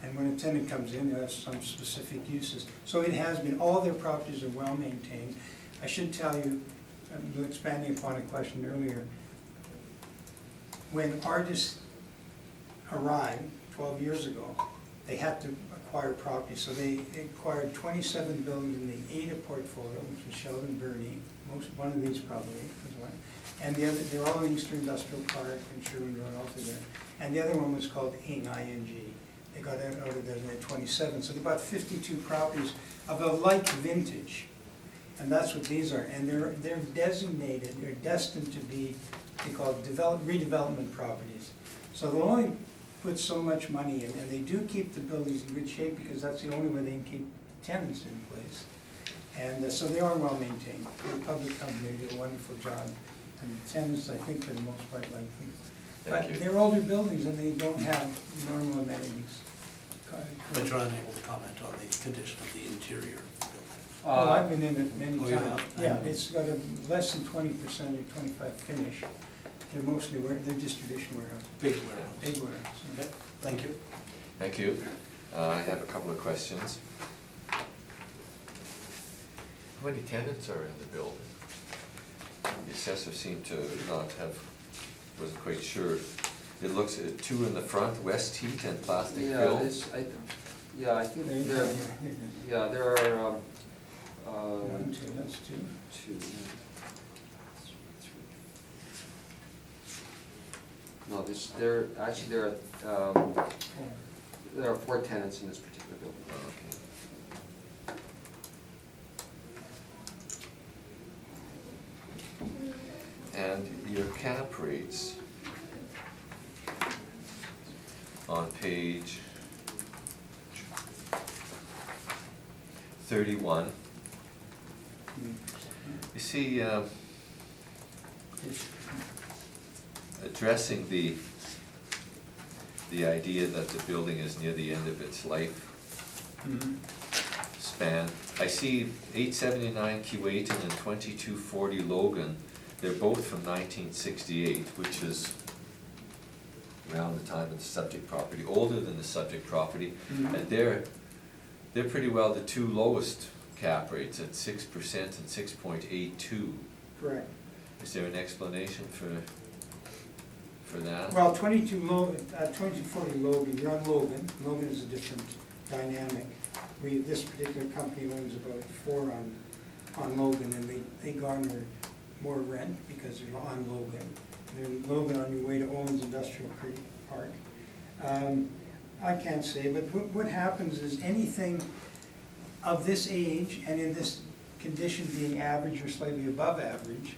And when a tenant comes in, they have some specific uses. So it has been, all their properties are well maintained. I should tell you, expanding upon a question earlier, when artists arrived 12 years ago, they had to acquire property. So they acquired 27 buildings in the Ada portfolio, which is Sheldon Burney, one of these probably is one. And the other, they're all in Eastern Industrial Park and Sherwood Road, all through there. And the other one was called ING, I-N-G. They got out of there, they had 27. So they bought 52 properties of a like vintage. And that's what these are. And they're designated, they're destined to be, they call it redevelopment properties. So they'll only put so much money in, and they do keep the buildings in good shape because that's the only way they can keep tenants in place. And so they are well maintained. They're a public company, they do a wonderful job. And the tenants, I think, for the most part, like them. Thank you. But they're older buildings and they don't have normal amenities. But you're unable to comment on the condition of the interior of the building. Well, I've been in it many Oh, you times. have? Yeah, it's got a less than 20% or 25 finish. They're mostly, they're distribution warehouse, Big warehouse. big warehouse. Okay, thank you. Thank you. I have a couple of questions. How many tenants are in the building? The assessor seemed to not have, wasn't quite sure. It looks at 2 in the front, West Heat and Plastic Yeah, Fill. I think There you there, go. yeah, there are, One, two, that's 2. 2, 3. No, there are 4 tenants in this particular building. Okay. And your cap rates on page 31, You see, addressing the idea that the building is near the end of its life span, I see 879 Keewatin and 2240 Logan, they're both from 1968, which is around the time of the subject property, older than the subject property, and they're pretty well the two lowest cap rates at 6% and 6.82. Correct. Is there an explanation for that? Well, 2240 Logan, you're on Logan. Logan is a different dynamic. This particular company owns about 4 on Logan, and they garner more rent because they're on Logan. They're in Logan on your way to Owens Industrial Creek Park. I can't say, but what happens is anything of this age and in this condition being average or slightly above average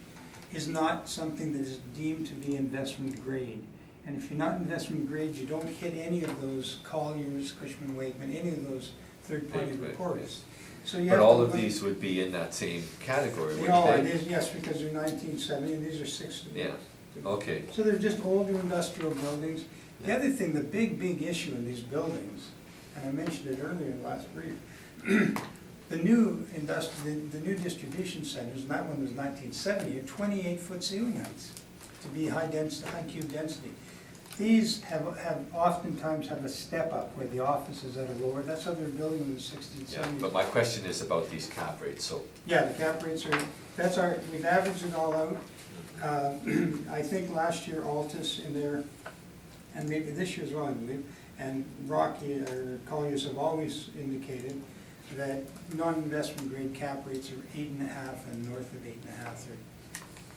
is not something that is deemed to be investment grade. And if you're not investment grade, you don't hit any of those Colliers, Cushman Wakeman, any of those third-party Right, reports. So you But have all to of look- these would be in that same category, They all are, wouldn't they? yes, because they're 1970, and these are 60. Yeah, okay. So they're just older industrial buildings. The other thing, the big issue in these buildings, and I mentioned it earlier in the last brief, the new distribution centers, and that one was 1970, are 28-foot ceiling heights to be high cube density. These have oftentimes have a step up where the offices that are lower. That's how they're building in the 60s, Yeah, 70s. but my question is about these cap rates, so, Yeah, the cap rates are, we've averaged it all out. I think last year Altus in there, and maybe this year as well, I believe, and Rocky or Colliers have always indicated that non-investment grade cap rates are 8.5 and north of 8.5.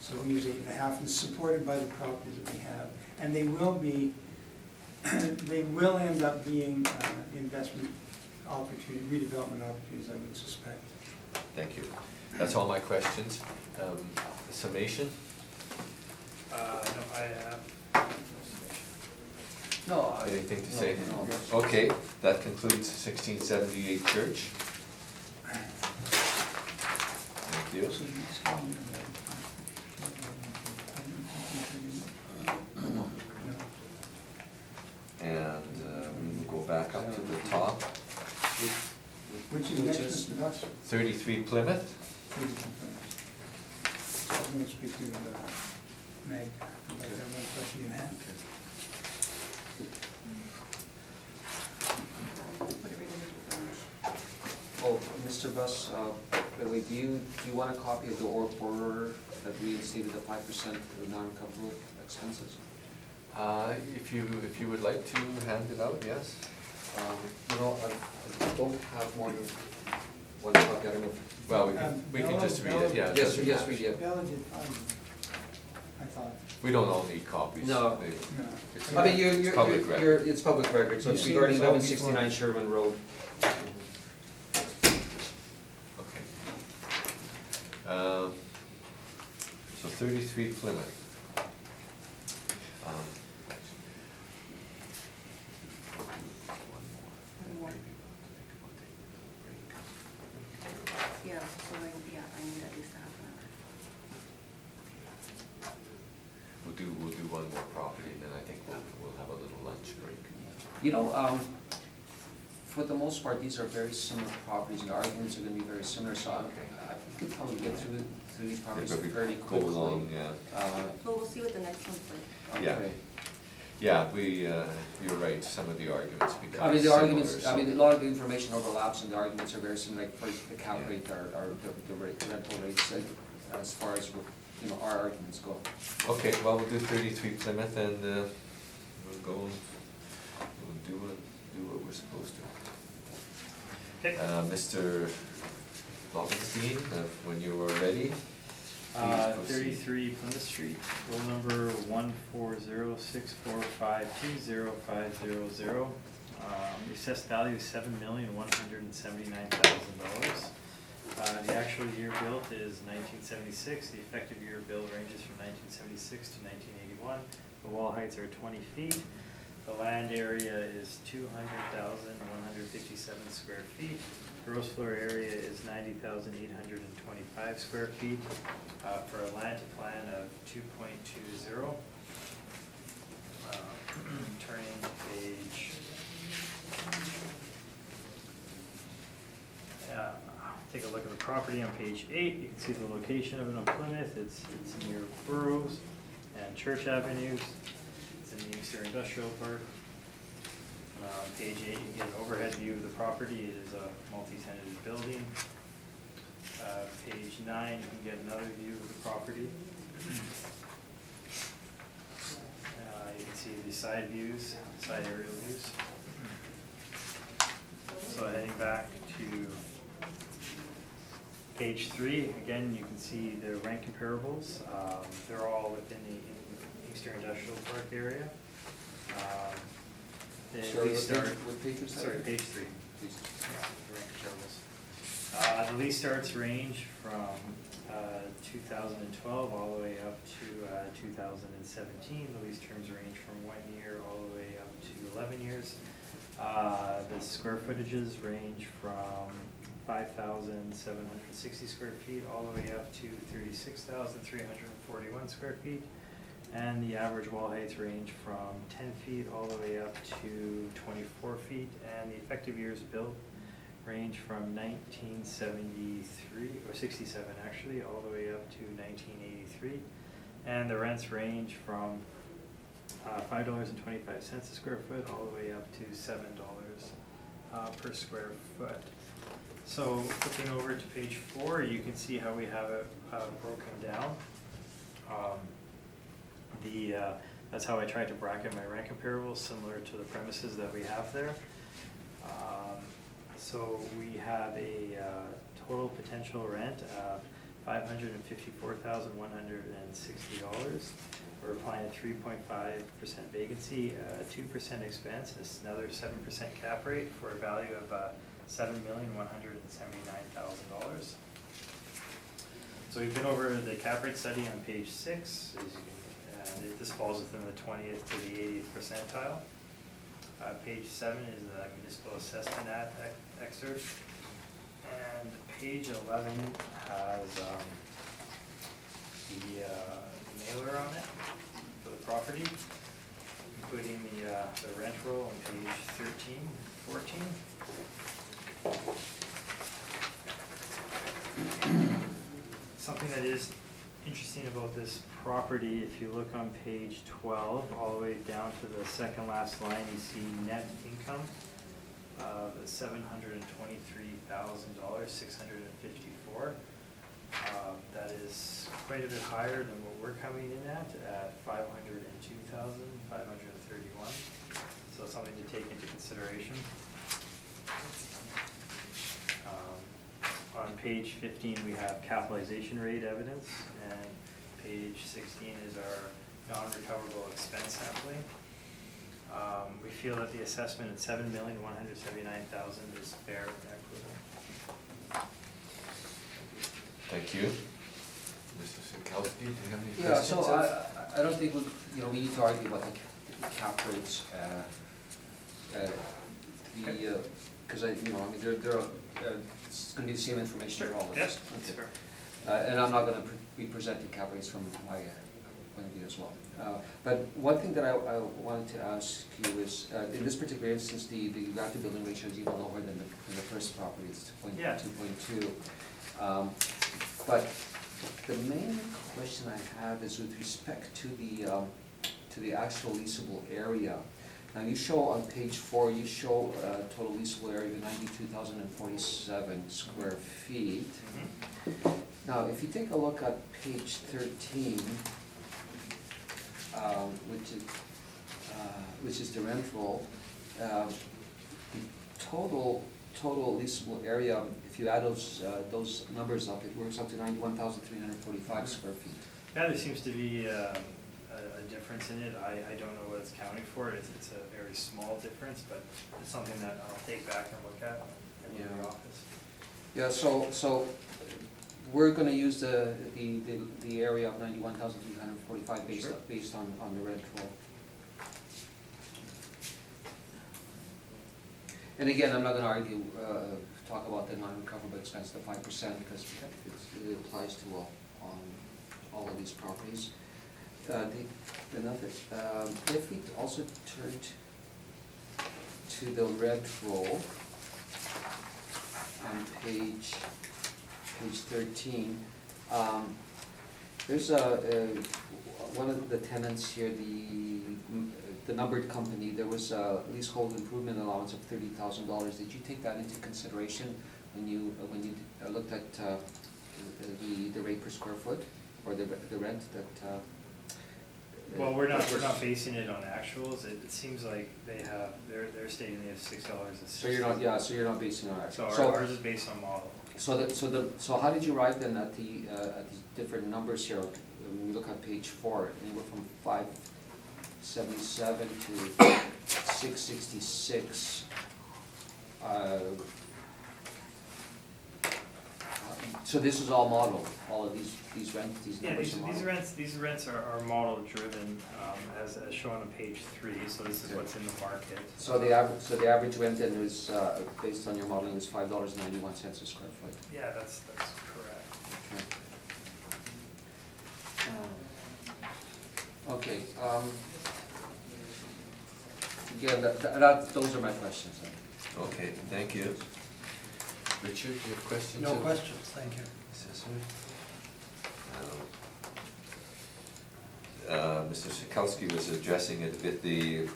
So we use 8.5, and it's supported by the properties that we have. And they will be, they will end up being investment opportunity, redevelopment opportunities, I would suspect. thank you. That's all my questions. Summation? No, I have. No. Anything to say? No. Okay, that concludes 1678 Church. Thank you. And we will go back up to the top. Which is next, Mr. Duss? 33 Plymouth. I'm going to speak to Meg about that one question you had. Oh, Mr. Buss, by the way, do you want a copy of the order that reinstated the 5% for the non-recoverable expenses? If you would like to hand it out, yes? You know, I don't have more than one copy, I don't know. Well, we can just read it, yeah. Yes, yes, we did. Bella did fine, I thought. We don't all need copies. No. They- No. it's- I mean, it's public record. it's public record, so it's You've seen regarding this all 1169 Sherman Road. Okay. So 33 Plymouth. Yeah, so I need at least half an hour. We'll do one more property, and then I think we'll have a little lunch break. You know, for the most part, these are very similar properties, and the arguments are gonna be very similar, so I could probably get through these properties Maybe fairly go quickly. along, yeah. Well, we'll see what the next one's like. Yeah. Okay. Yeah, you're right, some of the arguments become I mean, the arguments, similar, I mean, a so- lot of the information overlaps, and the arguments are very similar, like, for the cap rate, or the rental rates, as far as, you know, our arguments go. Okay, well, we'll do 33 Plymouth, and we'll go, we'll do what we're supposed to. Okay. Mr. Lobenstein, when you are ready, please proceed. 33 Plymouth Street, roll number 14064520500. Assessed value is $7,179,000. The actual year built is 1976. The effective year build ranges from 1976 to 1981. The wall heights are 20 feet. The land area is 200,157 square feet. gross floor area is 90,825 square feet, for a land to plan of 2.20. Turning to page, take a look at the property on page 8. You can see the location of it on Plymouth. It's near Burroughs and Church Avenues. It's in the Inkster Industrial Park. Page 8, you get an overhead view of the property. It is a multi-tenanted building. Page 9, you can get another view of the property. You can see the side views, side aerial views. So heading back to page 3, again, you can see the rent comparables. They're all within the Inkster Industrial Park area. The Sorry, lease start, what page was that? sorry, page 3. Please. Yeah, the rent comparables. The lease starts range from 2012 all the way up to 2017. The lease terms range from 1 year all the way up to 11 years. The square footages range from 5,760 square feet all the way up to 36,341 square feet. And the average wall heights range from 10 feet all the way up to 24 feet. And the effective years built range from 1973, or 67 actually, all the way up to 1983. And the rents range from $5.25 a square foot all the way up to $7 per square foot. So flipping over to page 4, you can see how we have it broken down. That's how I tried to bracket my rent comparables, similar to the premises that we have there. So we have a total potential rent of $554,160. We're applying a 3.5% vacancy, 2% expense, and it's another 7% cap rate for a value of $7,179,000. So we've been over the cap rate study on page 6. As you can, this falls within the 20th to the 80th percentile. Page 7 is the municipal assessment excerpt. And page 11 has the mailer on it for the property, including the rent roll on page 13, 14. Something that is interesting about this property, if you look on page 12, all the way down to the second last line, you see net income of $723,654. That is quite a bit higher than what we're coming in at $502,531. So something to take into consideration. On page 15, we have capitalization rate evidence, and page 16 is our non-recoverable expense sampling. We feel that the assessment at $7,179,000 is fair and equitable. Thank you. Mr. Sinkowski, do you have any Yeah, questions? so I don't think we need to argue about the cap rates. Because it's going to be the same information for all of us. Yes, that's fair. And I'm not going to be presenting cap rates from my point of view as well. But one thing that I wanted to ask you is, in this particular instance, the value building ratio is even lower than the first property. It's 2.2. But the main question I have is with respect to the actual leasable area. Now you show on page 4, you show total leasable area of 92,047 square feet. Now, if you take a look at page 13, which is the rent roll, the total leasable area, if you add those numbers up, it works up to 91,345 square feet. Yeah, there seems to be a difference in it. I don't know what it's counting for. It's a very small difference, but it's something that I'll take back and look at in the office. Yeah, so we're going to use the area of 91,345 based on the rent roll. And again, I'm not going to argue talk about the non-recoverable expense, the 5%, because it applies to all of these properties. If we also turned to the red roll on page 13, there's one of the tenants here, the numbered company, there was a leasehold improvement allowance of $30,000. Did you take that into consideration when you looked at the rate per square foot, or the rent that? Well, we're not basing it on actuals. It seems like they're stating they have $6. So you're not basing it on So actuals. ours is based on model. So how did you arrive then at the different numbers here? When we look at page 4, anywhere from 577 to 666. So this is all model, all of these rents, these Yeah, numbers are model? these rents are model driven, as shown on page 3, so this is what's in the market. So the average rent then is, based on your modeling, is $5.91 a square foot. Yeah, that's correct. Okay, again, those are my questions then. Okay, thank you. Richard, do you have questions? No questions, thank you. Assessor? Mr. Sikowski was addressing it a bit, the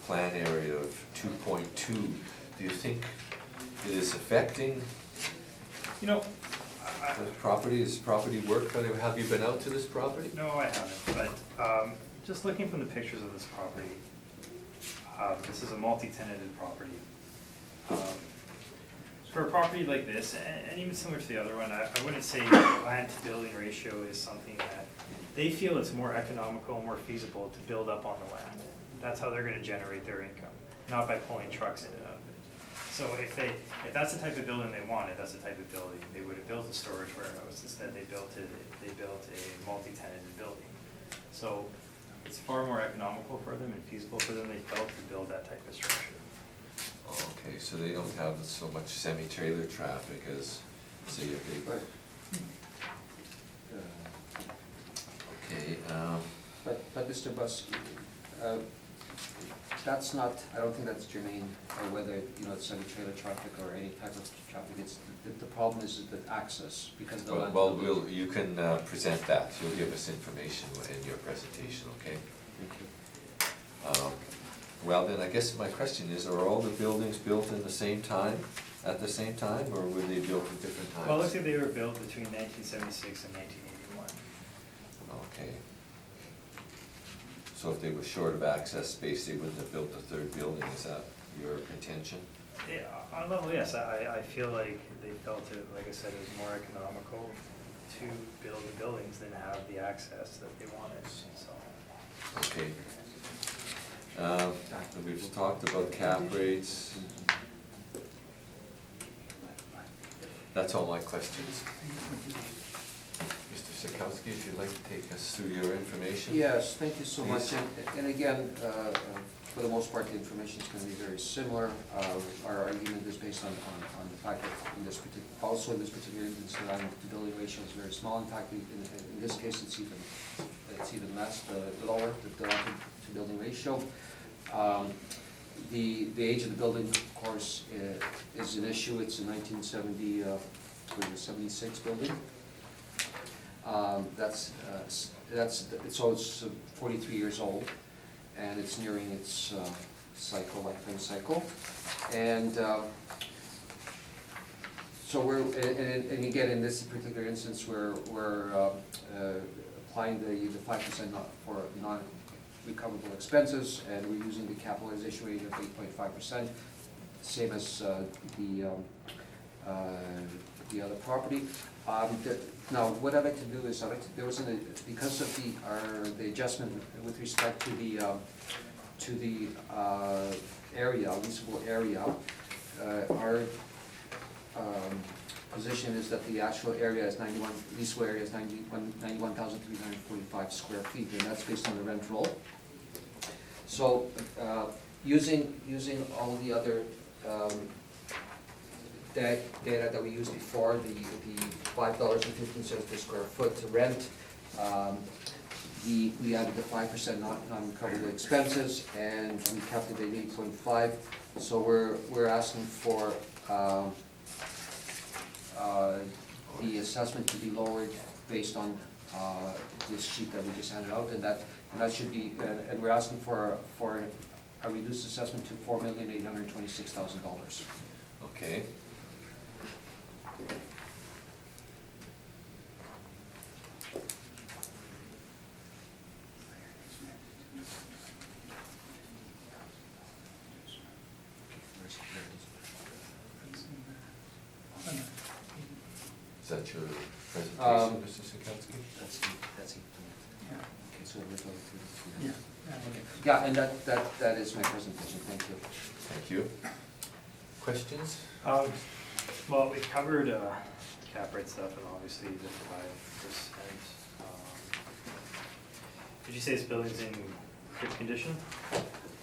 plan area of 2.2. Do you think it is affecting You know, the property? Is property work? Have you been out to this property? no, I haven't, but just looking from the pictures of this property, this is a multi-tenanted property. For a property like this, and even similar to the other one, I wouldn't say land to building ratio is something that they feel it's more economical, more feasible to build up on the land. That's how they're gonna generate their income, not by pulling trucks in and out of it. So if that's the type of building they wanted, that's the type of building, they would have built a storage warehouse. Instead, they built a multi-tenanted building. So it's far more economical for them and feasible for them, they felt, to build that type of structure. Okay, so they don't have so much semi-trailer traffic as, say, a big. Right. Okay, But Mr. Buss, that's not, I don't think that's germane, or whether, it's semi-trailer traffic or any type of traffic. It's, the problem is the access, because the land. well, you can present that. You'll give us information in your presentation, okay? Thank you. Well, then, I guess my question is, are all the buildings built at the same time, or were they built at different times? Well, it looks like they were built between 1976 and 1981. Okay. So if they were short of access space, they wouldn't have built a third building, is that your contention? Yeah, on a level, yes, I feel like they felt it, like I said, it was more economical to build the buildings than have the access that they wanted, so. Okay. We've talked about cap rates. That's all my questions. Mr. Sikowski, if you'd like to take us through your information? Yes, thank you so much. Please. And again, for the most part, the information is going to be very similar. Our argument is based on the fact that in this particular instance, the land to building ratio is very small. In fact, in this case, it's even less, the lower, the land to building ratio. The age of the building, of course, is an issue. It's a 76 building. So it's 43 years old, and it's nearing its lifetime cycle. And so and again, in this particular instance, we're applying the 5% for non-recoverable expenses, and we're using the capitalization rate of 8.5%, same as the other property. Now, what I'd like to do is, because of the adjustment with respect to the area, leasable area, our position is that the actual area is leasable area is 91,345 square feet, and that's based on the rent roll. So, using all the other data that we used before, the $5.15 per square foot to rent. We added the 5% non-recoverable expenses, and we kept it at 8.5. So we're asking for the assessment to be lowered based on this sheet that we just handed out, and that should be, and we're asking for a reduced assessment to $4,826,000. Okay. Is that your presentation, Mr. Sikowski? That's it. Yeah. Okay, so we're going through. Yeah. Yeah, and that is my presentation, thank you. Thank you. Questions? Well, we covered cap rate stuff and obviously the 5%. Did you say this building's in good condition?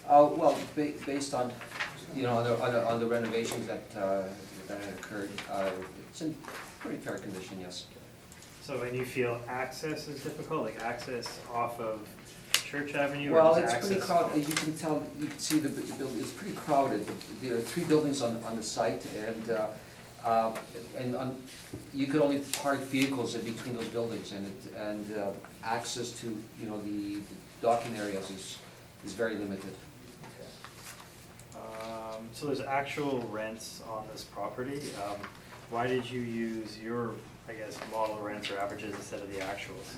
Well, based on, on the renovations that had occurred, it's in pretty fair condition, yes. So, and you feel access is difficult, like access off of Church Avenue, or Well, just it's access? pretty crowded, you can tell, you can see the building, it's pretty crowded. There are 3 buildings on the site, and you could only park vehicles in between those buildings, and access to, the docking areas is very limited. So there's actual rents on this property. Why did you use your, I guess, model rents or averages instead of the actuals?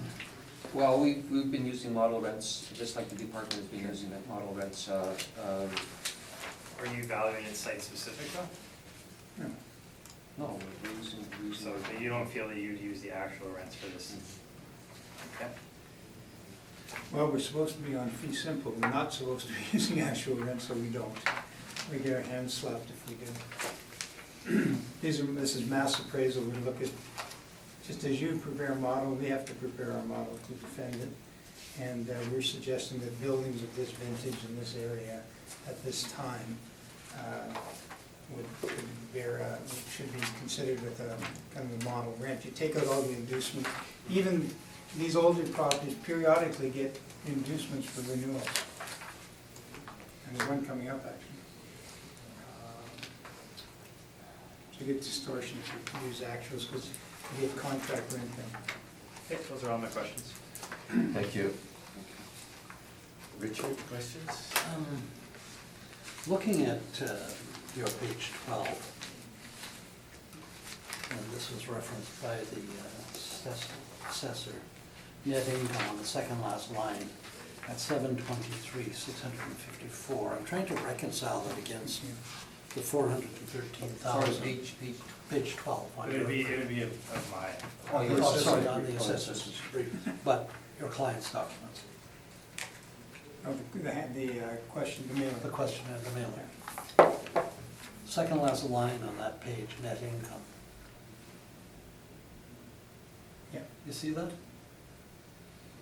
Well, we've been using model rents, just like the department has been using that model rents. Are you valuing it site-specific though? No, we're using. So but you don't feel that you'd use the actual rents for this? Okay. Well, we're supposed to be on fee simple, we're not supposed to be using actual rent, so we don't. We get our hands slapped if we do. This is mass appraisal, we look at, just as you prepare a model, we have to prepare our model to defend it. And we're suggesting that buildings of this vintage in this area at this time should be considered with a kind of a model rent. You take out all the inducements, even these older properties periodically get inducements for renewals. And there's one coming up actually. So you get distortion if you use actuals, because you get contract rent then. Okay, those are all my questions. Thank you. Richard, questions? Looking at your page 12, and this was referenced by the assessor, net income on the second last line at 723,654. I'm trying to reconcile that against the 413,000. Page 12. It would be of my. Oh, sorry, on the assessor's brief, but your client's documents, Oh, the question, the mailer. the question and the mailer. Second last line on that page, net income. Yeah, You see that?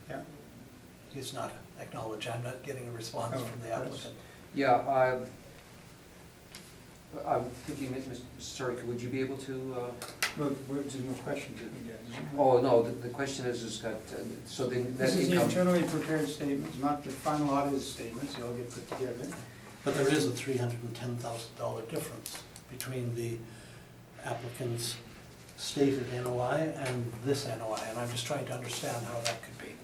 yeah. He's not acknowledged, I'm not getting a response Oh, from the applicant. Yeah, I'm thinking, Mr. Sturk, would you be able to? Well, there's no question to be done. Oh, no, the question is that, so the net This is the income. internally prepared statements, not the final audit statements, they all get put together. But there is a $310,000 difference between the applicant's stated NOI and this NOI, and I'm just trying to understand how that could be.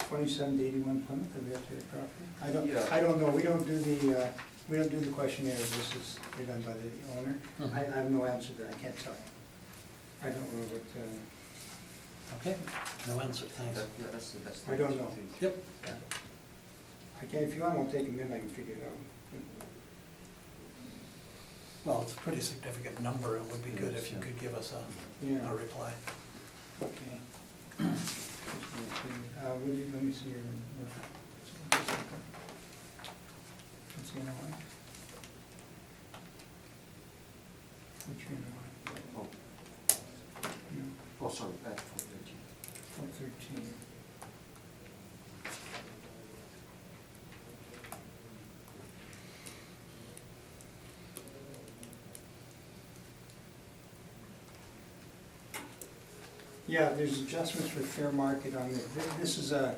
27 to 81 Plymouth, have we up to the property? Yeah. I don't know, we don't do the questionnaires, this is, they're done by the owner. Mhm. I have no answer to that, I can't tell you. I don't know what, Okay, no answer, thanks. Yeah, that's the best. I don't know. Yep. I can, if you want, I'll take a minute, I can figure it out. Well, it's a pretty significant number, it would be good if you could give us a Yeah, reply. okay. Let me see your. What's the NOI? What's your NOI? Oh, No, oh, sorry, that's 413. 413. Yeah, there's adjustments for fair market on it. This is a,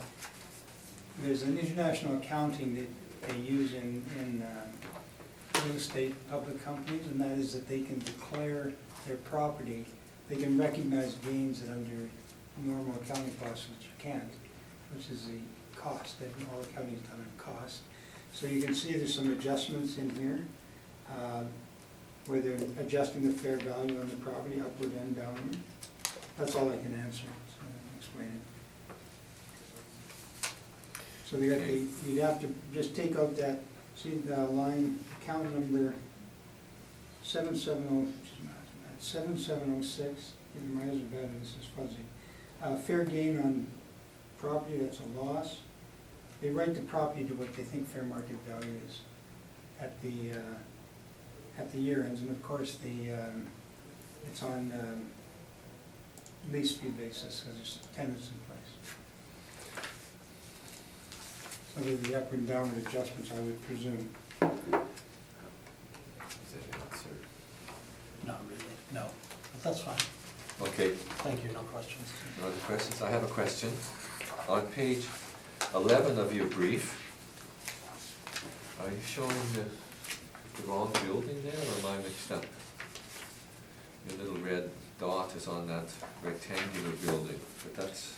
there's an international accounting that they use in real estate public companies, and that is that they can declare their property, they can recognize gains that under normal accounting process you can't, which is the cost, that all accounting is done on cost. So you can see there's some adjustments in here, where they're adjusting the fair value on the property upward and downward. That's all I can answer, so I'll explain it. So they got the, you'd have to just take out that, see the line, account number 7706, my eyes are bad and this is fuzzy. Fair gain on property, that's a loss. They write the property to what they think fair market value is at the year ends, and of course it's on lease fee basis, because there's tenants in place. So there'd be upward and downward adjustments, I would presume. Is that an answer? Not really, no, but that's fine. Okay, Thank you, no questions. no other questions? I have a question. On page 11 of your brief, are you showing the wrong building there, or am I mixed up? Your little red dot is on that rectangular building, but that's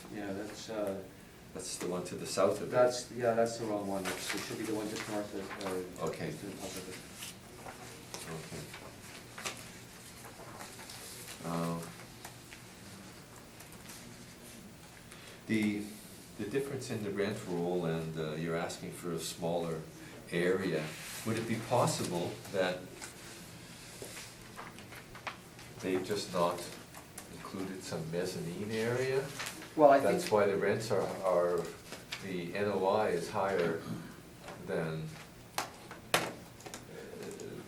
the one to the south of it. That's the wrong one. It should be the one just north of, Okay. to the top of it. Okay. The difference in the rent roll, and you're asking for a smaller area, would it be possible that they've just not included some mezzanine area? Well, I think, That's why the rents are, the NOI is higher than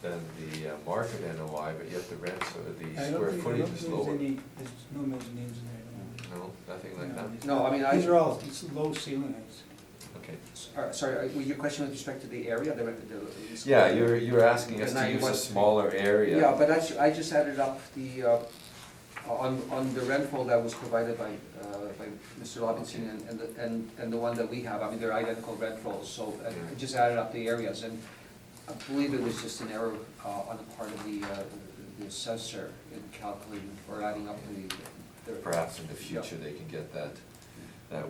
the market NOI, but yet the rents, or the square footage is lower. There's no mezzanines in there. No, nothing like that? no, I mean, These are all, it's low ceiling heights. Okay. sorry, your question with respect to the area, the Yeah, you're asking us to use a smaller area. Yeah, but I just added up the, on the rent roll that was provided by Mr. Robinson and the one that we have, I mean, they're identical rent rolls, so I just added up the areas, and I believe it was just an error on the part of the assessor in calculating or adding up the. Perhaps in the future they can get that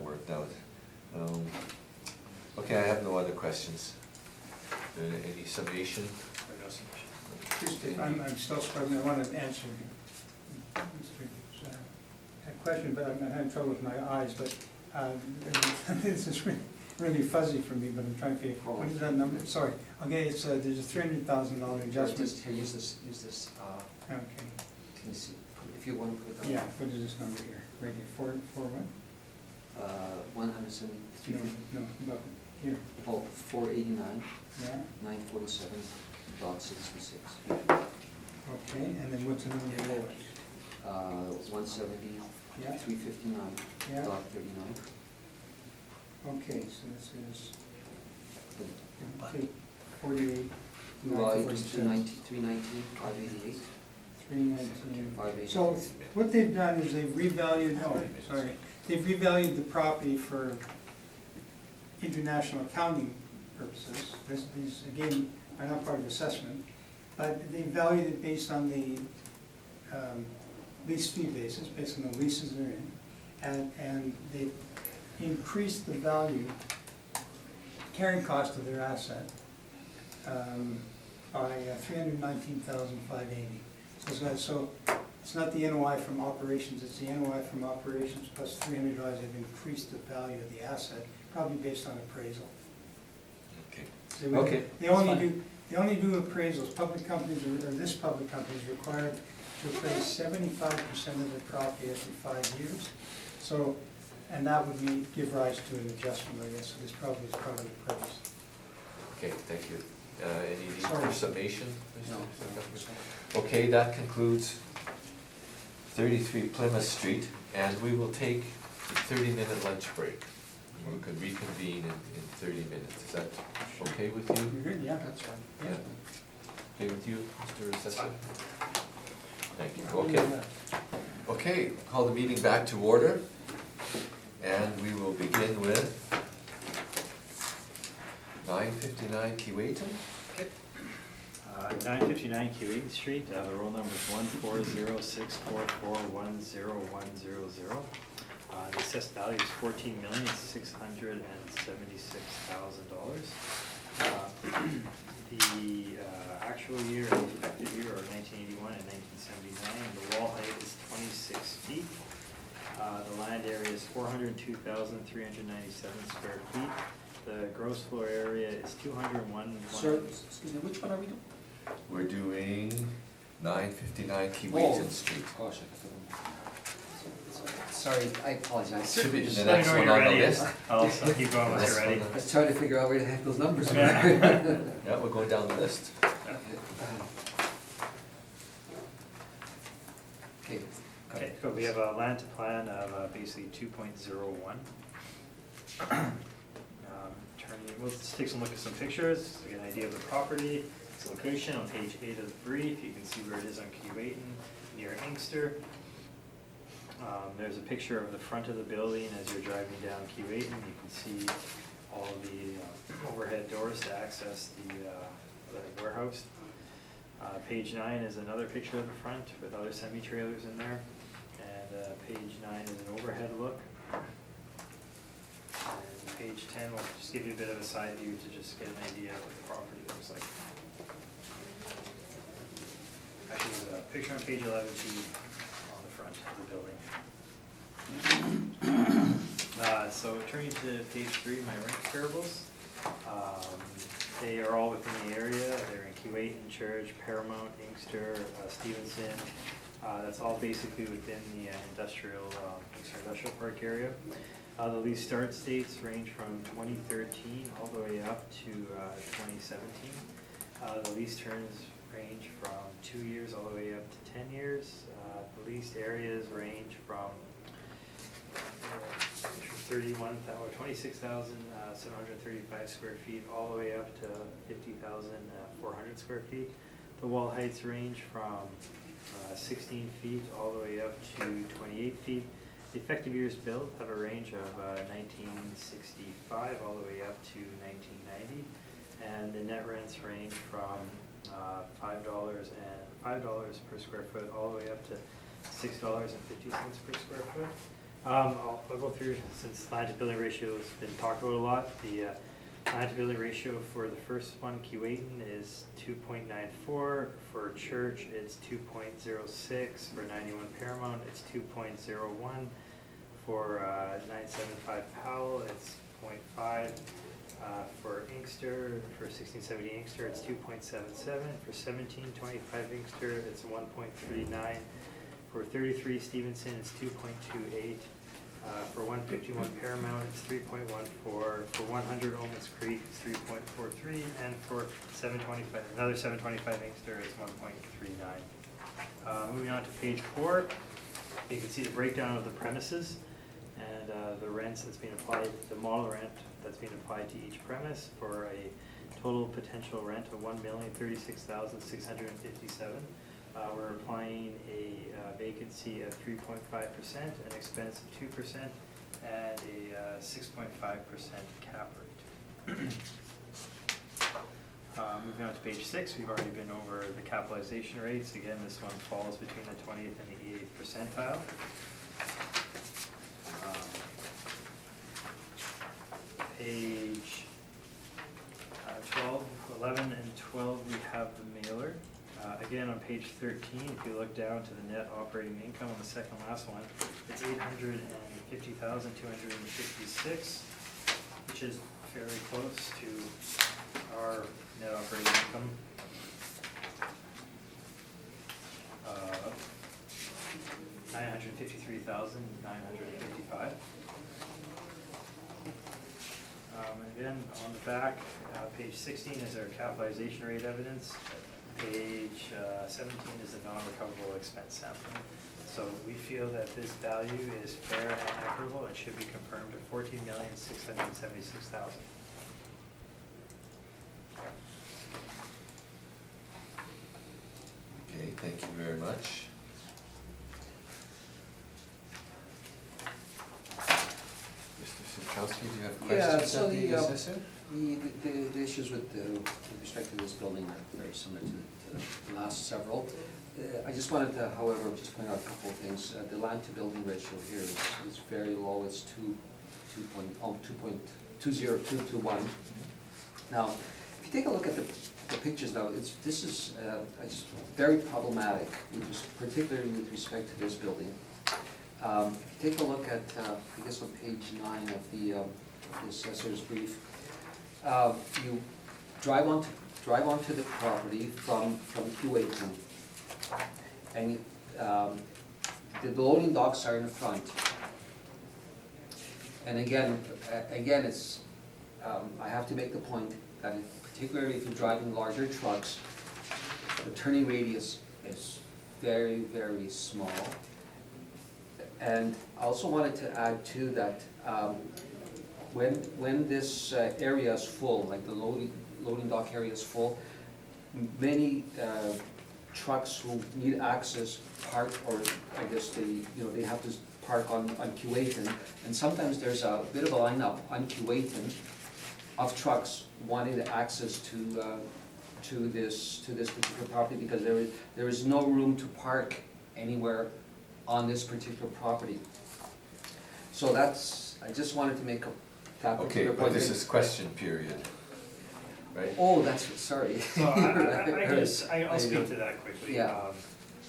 worked out. Okay, I have no other questions. Any summation? I'm still struggling, I want to answer a question, but I'm having trouble with my eyes, but this is really fuzzy for me, but I'm trying to figure, what is that number? Sorry, okay, it's, there's a $300,000 adjustment. Just here, use this, Okay, can you see, if you want to put that. yeah, what is this number here? Right here, four what? 173. No, about here, Oh, 489, yeah, 947.66. okay, and then what's the number below it? 170, Yeah. 359, Yeah. dot 39. Okay, so this is, okay, 48, Well, it was 947, 319, 588, 319. 588. So what they've done is they've revalued, they've revalued the property for international accounting purposes. These, again, are not part of assessment, but they valued it based on the lease fee basis, based on the leases they're in, and they increased the value, carrying cost of their asset, by $319,580. So it's not the NOI from operations, it's the NOI from operations plus $300 have increased the value of the asset, probably based on appraisal. Okay. Okay. They only do appraisals, public companies, or this public company is required to appraise 75% of the property every 5 years. So, and that would give rise to an adjustment, I guess, so this property is probably appraised. Okay, thank you. Any need for Sorry. summation? Mr. No. Secretary? Okay, that concludes 33 Plymouth Street, and we will take a 30-minute lunch break. We could reconvene in 30 minutes. Is that okay with you? You're good, yeah. That's fine. Yeah. Okay with you, Mr. Assessor? Thank you. Okay. Okay, call the meeting back to order, and we will begin with 959 Keewatin. 959 Keewatin Street, the roll number is 14064410100. The assessed value is $14,676,000. The actual year and effective year are 1981 and 1979. The wall height is 26 feet. The land area is 402,397 square feet. The gross floor area is 201. Sir, excuse me, which one are we doing? We're doing 959 Keewatin Street. Gosh, sorry, I apologize. Should be the Just let me next know one when you're on the ready. list. I'll keep going when you're ready. I was trying to figure out where the heck those numbers were. Yeah, we're going down the list. Okay. Okay, so we have a land to plan of basically 2.01. We'll just take some look at some pictures, to get an idea of the property, its location on page 8 of the brief. You can see where it is on Keewatin, near Inkster. There's a picture of the front of the building as you're driving down Keewatin. You can see all the overhead doors to access the warehouse. Page 9 is another picture of the front with other semi-trailers in there. And page 9 is an overhead look. And page 10 will just give you a bit of a side view to just get an idea of what the property looks like. Actually, there's a picture on page 11 too on the front of the building. So turning to page 3, my rent comparables. They are all within the area. They're in Keewatin, Church, Paramount, Inkster, Stevenson. That's all basically within the industrial park area. The lease start dates range from 2013 all the way up to 2017. The lease terms range from 2 years all the way up to 10 years. The leased areas range from 26,735 square feet all the way up to 50,400 square feet. The wall heights range from 16 feet all the way up to 28 feet. The effective years built have a range of 1965 all the way up to 1990. And the net rents range from $5 per square foot all the way up to $6.50 per square foot. I'll go through, since land to building ratio has been talked about a lot. The land to building ratio for the first one, Keewatin, is 2.94. For Church, it's 2.06. For 91 Paramount, it's 2.01. For 975 Powell, it's 0.5. For Inkster, for 1670 Inkster, it's 2.77. For 1725 Inkster, it's 1.39. For 33 Stevenson, it's 2.28. For 151 Paramount, it's 3.14. For 100 Olmans Creek, it's 3.43. And for 725, another 725 Inkster, it's 1.39. Moving on to page 4, you can see the breakdown of the premises and the rents that's being applied, the model rent that's being applied to each premise for a total potential rent of $1,036,657. We're applying a vacancy of 3.5%, an expense of 2%, and a 6.5% cap rate. Moving on to page 6, we've already been over the capitalization rates. Again, this one falls between the 20th and the 80th percentile. Page 12, 11, and 12, we have the mailer. Again, on page 13, if you look down to the net operating income on the second last one, it's $850,256, which is fairly close to our net operating income. $953,955. Again, on the back, page 16 is our capitalization rate evidence. Page 17 is the non-recoverable expense sampling. So we feel that this value is fair and equitable and should be confirmed at $14,676,000. Okay, thank you very much. questions so of the the, assessor? The issues with respect to this building are very similar to the last several. I just wanted to, however, just point out a couple of things. The land to building ratio here is very low, it's 2.202 to 1. Now, if you take a look at the pictures now, this is just very problematic, particularly with respect to this building. If you take a look at, I guess on page 9 of the assessor's brief, you drive onto the property from Q8, and the loading docks are in the front. And again, it's I have to make the point that particularly if you're driving larger trucks, the turning radius is very, very small. And I also wanted to add too that when this area is full, like the loading dock area is full, many trucks who need access park, or I guess they have to park on Q8, and sometimes there's a bit of a lineup on Q8 of trucks wanting access to this particular property because there is no room to park anywhere on this particular property. So I just wanted to make that Okay, particular but point. this is question period, right? Oh, sorry. So I'll speak to that quickly. Yeah.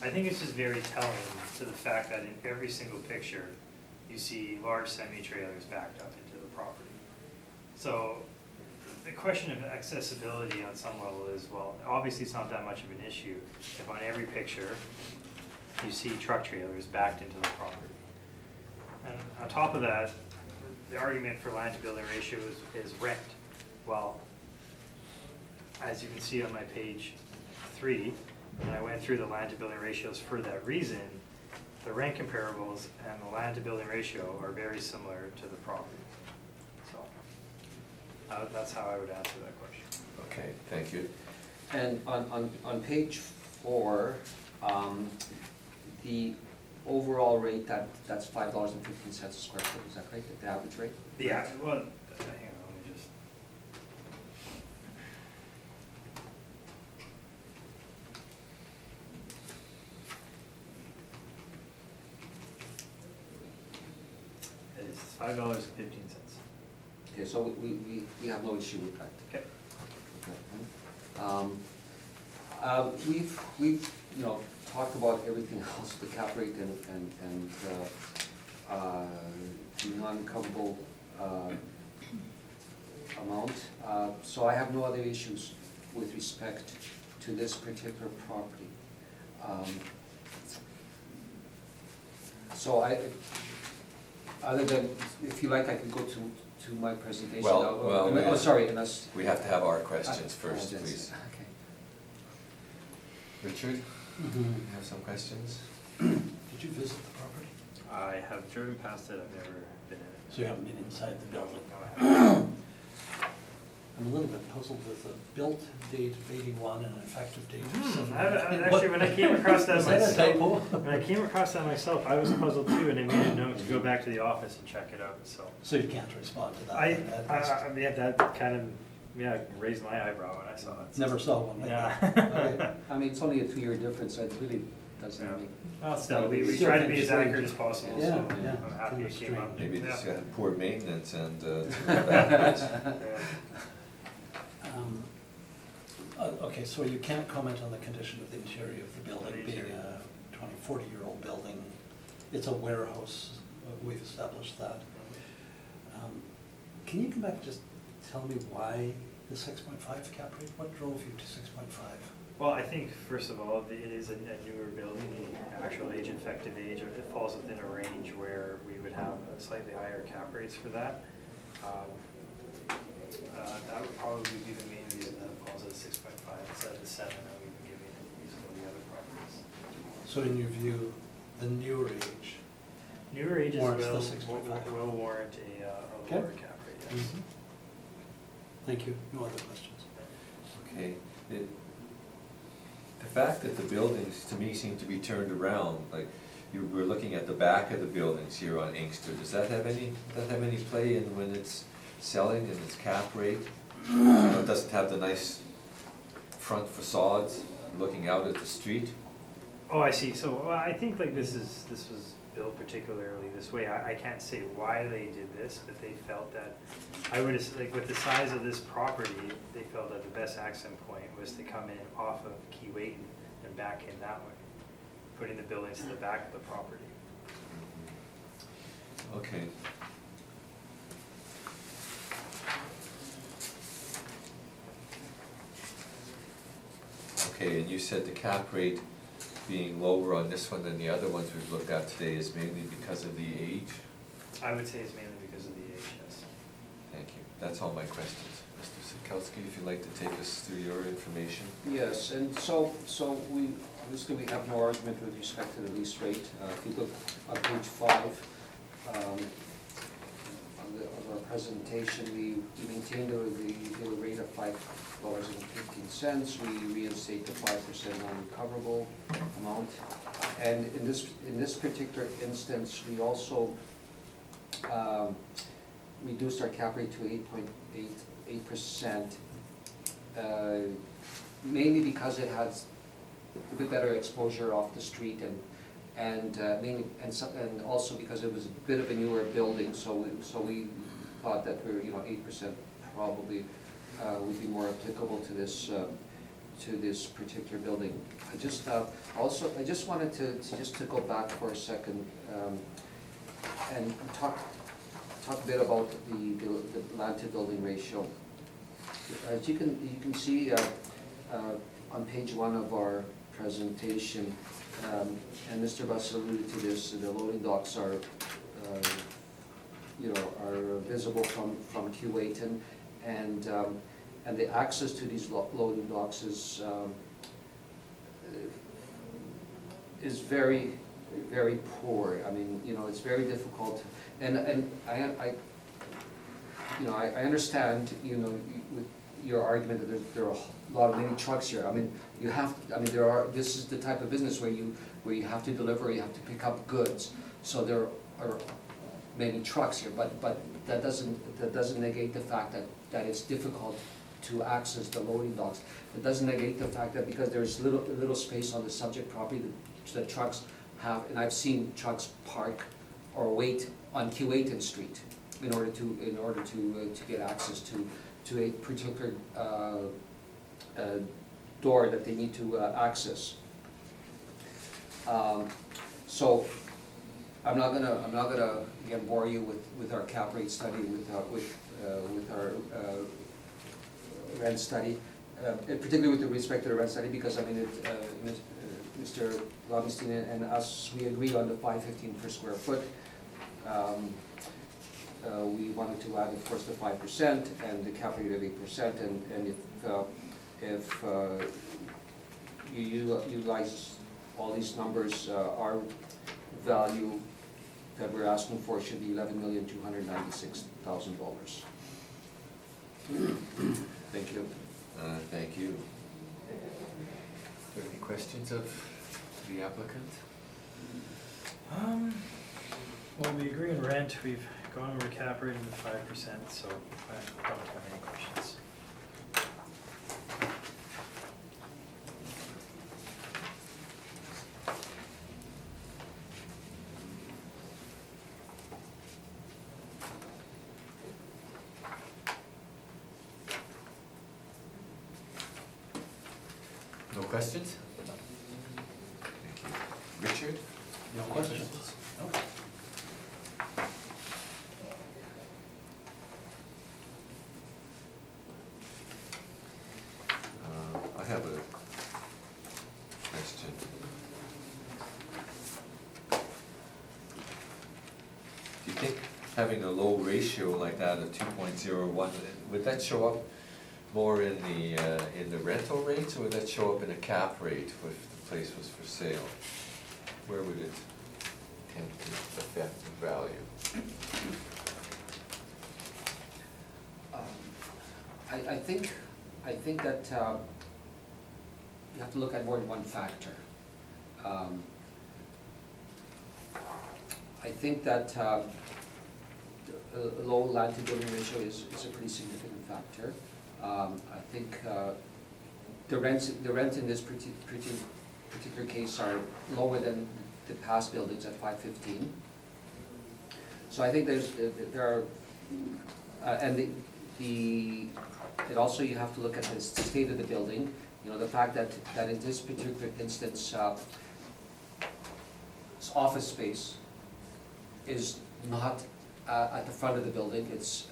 I think it's just very telling to the fact that in every single picture, you see large semi-trailers backed up into the property. So the question of accessibility on some level is, well, obviously it's not that much of an issue if on every picture you see truck trailers backed into the property. And on top of that, the argument for land to building ratio is rent. Well, as you can see on my page 3, and I went through the land to building ratios for that reason, the rent comparables and the land to building ratio are very similar to the property. So that's how I would answer that question. Okay, thank you. And on page 4, the overall rate, that's $5.15 a square foot, is that correct, the average rate? Yeah, well, hang on, let me just. It is $5.15. Okay, so we have no issue with that. Okay. We've talked about everything else, the cap rate and the non-recoverable amount. So I have no other issues with respect to this particular property. So other than, if you like, I can go to my presentation now. Well, sorry, unless. We have to have our questions first, Yes. please. Okay. Richard, Mhm. you have some questions? Did you visit the property? I have driven past it, I've never been in it. So you haven't been inside the building? No, I haven't. I'm a little bit puzzled with the built date of 81 and an effective date of 79. Actually, when I came across that Is that a myself, typo? when I came across that myself, I was puzzled too, and I made a note to go back to the office and check it out, so. So you can't respond to that? I mean, that kind of, raised my eyebrow when I saw it. Never saw one like that. Yeah. Okay. I mean, it's only a 2-year difference, so it really doesn't Yeah. make. Well, still, we Still try to be seems as strange. accurate as possible, Yeah, so yeah. I'm happy it came up. Maybe this Yeah. had poor maintenance and Yeah. Okay, so you can't comment on the condition of the interior of the building, The being interior. a 40-year-old building. It's a warehouse, we've established that. Can you come back and just tell me why the 6.5 cap rate? What drove you to 6.5? Well, I think, first of all, it is a newer building, the actual age, effective age, it falls within a range where we would have slightly higher cap rates for that. That would probably be the main reason that it falls at 6.5 instead of the 7 that we've been giving some of the other properties. So in your view, the newer age? Newer ages Warrants the will 6.5. warrant a lower cap rate, yes. Mhm. Thank you. No other questions? Okay. The fact that the buildings, to me, seem to be turned around, like, you were looking at the back of the buildings here on Inkster, does that have any play in when it's selling and its cap rate. It doesn't have the nice front facades looking out at the street. Oh, I see. So I think like this was built particularly this way. I can't say why they did this, but they felt that, I would, like with the size of this property, they felt that the best accent point was to come in off of Keewatin and back in that way, putting the buildings to the back of the property. Okay. Okay, and you said the cap rate being lower on this one than the other ones we've looked at today is mainly because of the age? I would say it's mainly because of the age, yes. Thank you. That's all my questions. Mr. Sikowski, if you'd like to take us through your information. Yes, and so we, obviously we have no argument with respect to the lease rate. If you look on page 5, on our presentation, we maintain the rate of $5.15. We reinstate the 5% non-recoverable amount. And in this particular instance, we also reduced our cap rate to 8.8%, mainly because it has a bit better exposure off the street, and also because it was a bit of a newer building, so we thought that 8% probably would be more applicable to this particular building. I just wanted to go back for a second and talk a bit about the land to building ratio. As you can see on page 1 of our presentation, and Mr. Buss alluded to this, the loading docks are visible from Keewatin, and the access to these loading docks is very, very poor. I mean, it's very difficult, and I understand, with your argument that there are a lot of many trucks here. I mean, this is the type of business where you have to deliver, you have to pick up goods. So there are many trucks here, but that doesn't negate the fact that it's difficult to access the loading docks. It doesn't negate the fact that because there's little space on the subject property, the trucks have, and I've seen trucks park or wait on Keewatin Street in order to get access to a particular door that they need to access. So I'm not gonna again bore you with our cap rate study, with our rent study, particularly with respect to the rent study, because I mean Mr. Lobenstein and us, we agreed on the $5.15 per square foot. We wanted to add, of course, the 5% and the cap rate of 8%, and if you utilize all these numbers, our value that we're asking for should be $11,296,000. Thank you. Thank you. Are there any questions of the applicant? Well, we agree on rent. We've gone over cap rate of 5%, so I don't have any questions. No questions? Thank you. Richard? No questions. I have a question. Do you think having a low ratio like that of 2.01, would that show up more in the rental rates, or would that show up in a cap rate if the place was for sale? Where would it tend to affect the value? I think that you have to look at more than one factor. I think that a low land to building ratio is a pretty significant factor. I think the rent in this particular case are lower than the past buildings at $515. So I think there are, and and also you have to look at the state of the building. You know, the fact that in this particular instance, office space is not at the front of the building. It's,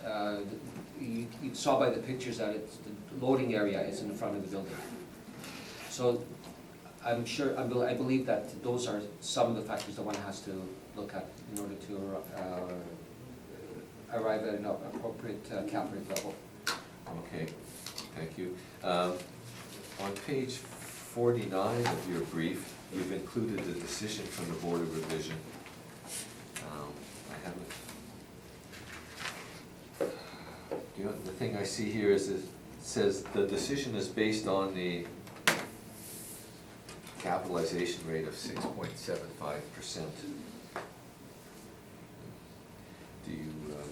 you saw by the pictures that the loading area is in the front of the building. So I believe that those are some of the factors that one has to look at in order to arrive at an appropriate cap rate level. Okay, thank you. On page 49 of your brief, you've included the decision from the Board of Revision. I haven't. The thing I see here is it says the decision is based on the capitalization rate of 6.75%. Do you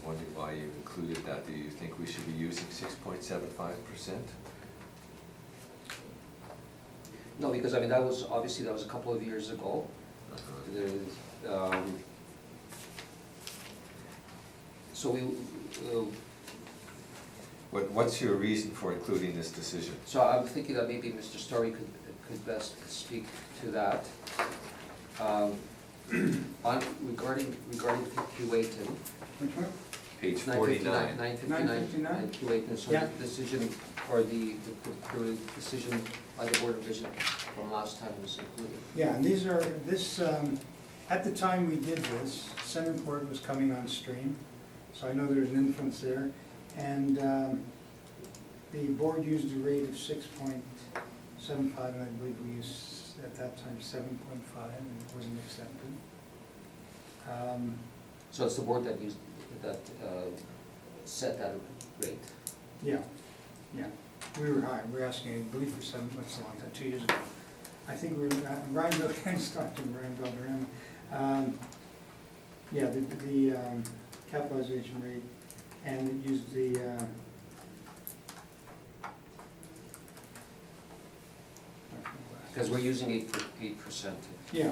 wonder why you included that? Do you think we should be using 6.75%? No, because I mean, that was a couple of years ago. So we, What's your reason for including this decision? so I'm thinking that maybe Mr. Story could best speak to that. Regarding Q8 Which one? Page 49. 959 Q8, so Yeah. the decision, or the decision by the Board of Revision from last time was included. Yeah, and these are, at the time we did this, Centerport was coming on stream, so I know there's an influence there. And the board used a rate of 6.75, and I believe we used, at that time, 7.5, and it wasn't accepted. So it's the board that set that rate. Yeah, yeah, we were high, we were asking, I believe for what's the long time, 2 years ago. I think we were, Ryan Bill, and Stockton, Ryan Belderama. Yeah, the capitalization rate, and it used the, Because we're using 8%. yeah,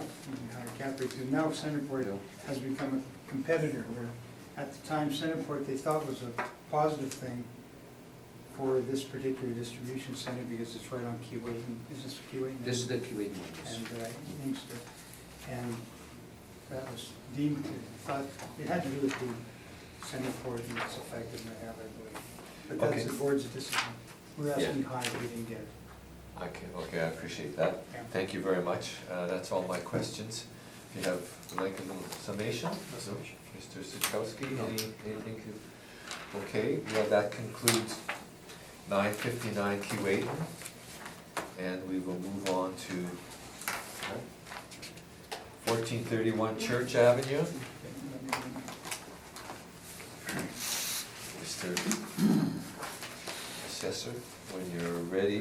higher cap rate, and now Centerport has become a competitor, where at the time Centerport, they thought was a positive thing for this particular distribution center, because it's right on Q8, is this Q8? This is the Q8 one. Yes. And Inkster, and that was deemed to, thought, it had to do with the Centerport and its effect in the I believe. But that's Okay. the board's decision. We're asking high, we didn't get it. Okay, I appreciate that. Yeah. Thank you very much. That's all my questions. If you have, like a little summation? Mr. Sikowski, anything? Okay, well, that concludes 959 Q8. And we will move on to 1431 Church Avenue. Mr. Assessor, when you're ready,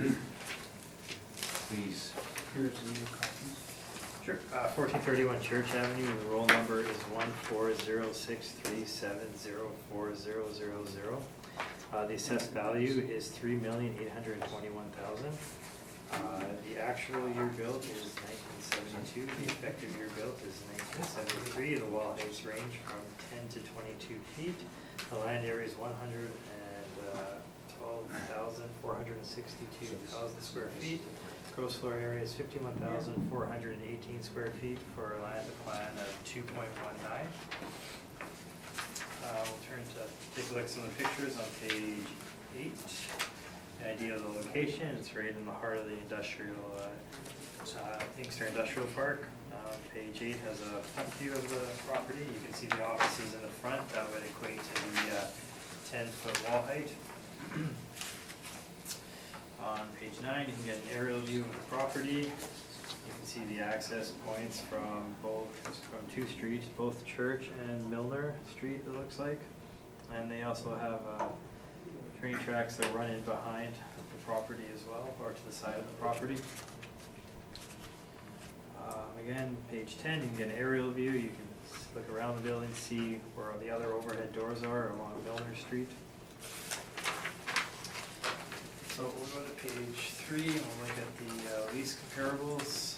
please. Here's the new copies. Sure. 1431 Church Avenue, the roll number is 14063704000. The assessed value is $3,821,000. The actual year built is 1972. The effective year built is 1973. The wall heights range from 10 to 22 feet. The land area is 112,462 square feet. Gross floor area is 51,418 square feet for a land plan of 2.19. We'll turn to take a look at some of the pictures on page 8. An idea of the location, it's right in the heart of the industrial, Inkster Industrial Park. Page 8 has a front view of the property. You can see the offices in the front. That would equate to the 10-foot wall height. On page 9, you can get an aerial view of the property. You can see the access points from two streets, both Church and Milner Street, it looks like. And they also have train tracks that run in behind the property as well, or to the side of the property. Again, page 10, you can get an aerial view, you can look around the building, see where the other overhead doors are along Milner Street. So we'll go to page 3 and we'll look at the lease comparables.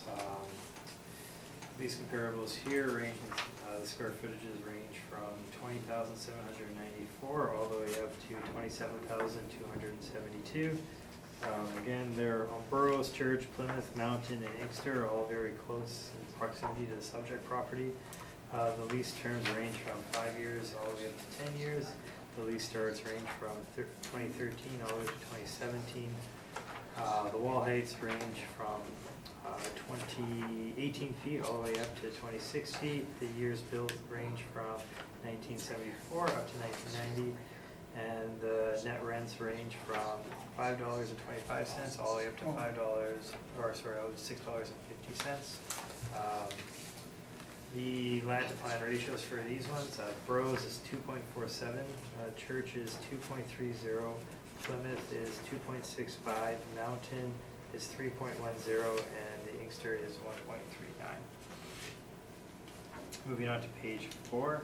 Lease comparables here range, the square footages range from 20,794 all the way up to 27,272. Again, they're on Burroughs, Church, Plymouth, Mountain, and Inkster, all very close in proximity to the subject property. The lease terms range from 5 years all the way up to 10 years. The lease starts range from 2013 all the way to 2017. The wall heights range from 18 feet all the way up to 26 feet. The years built range from 1974 up to 1990. And the net rents range from $5.25 all the way up to $6.50. The land to plan ratios for these ones, Burroughs is 2.47, Church is 2.30, Plymouth is 2.65, Mountain is 3.10, and the Inkster is 1.39. Moving on to page 4.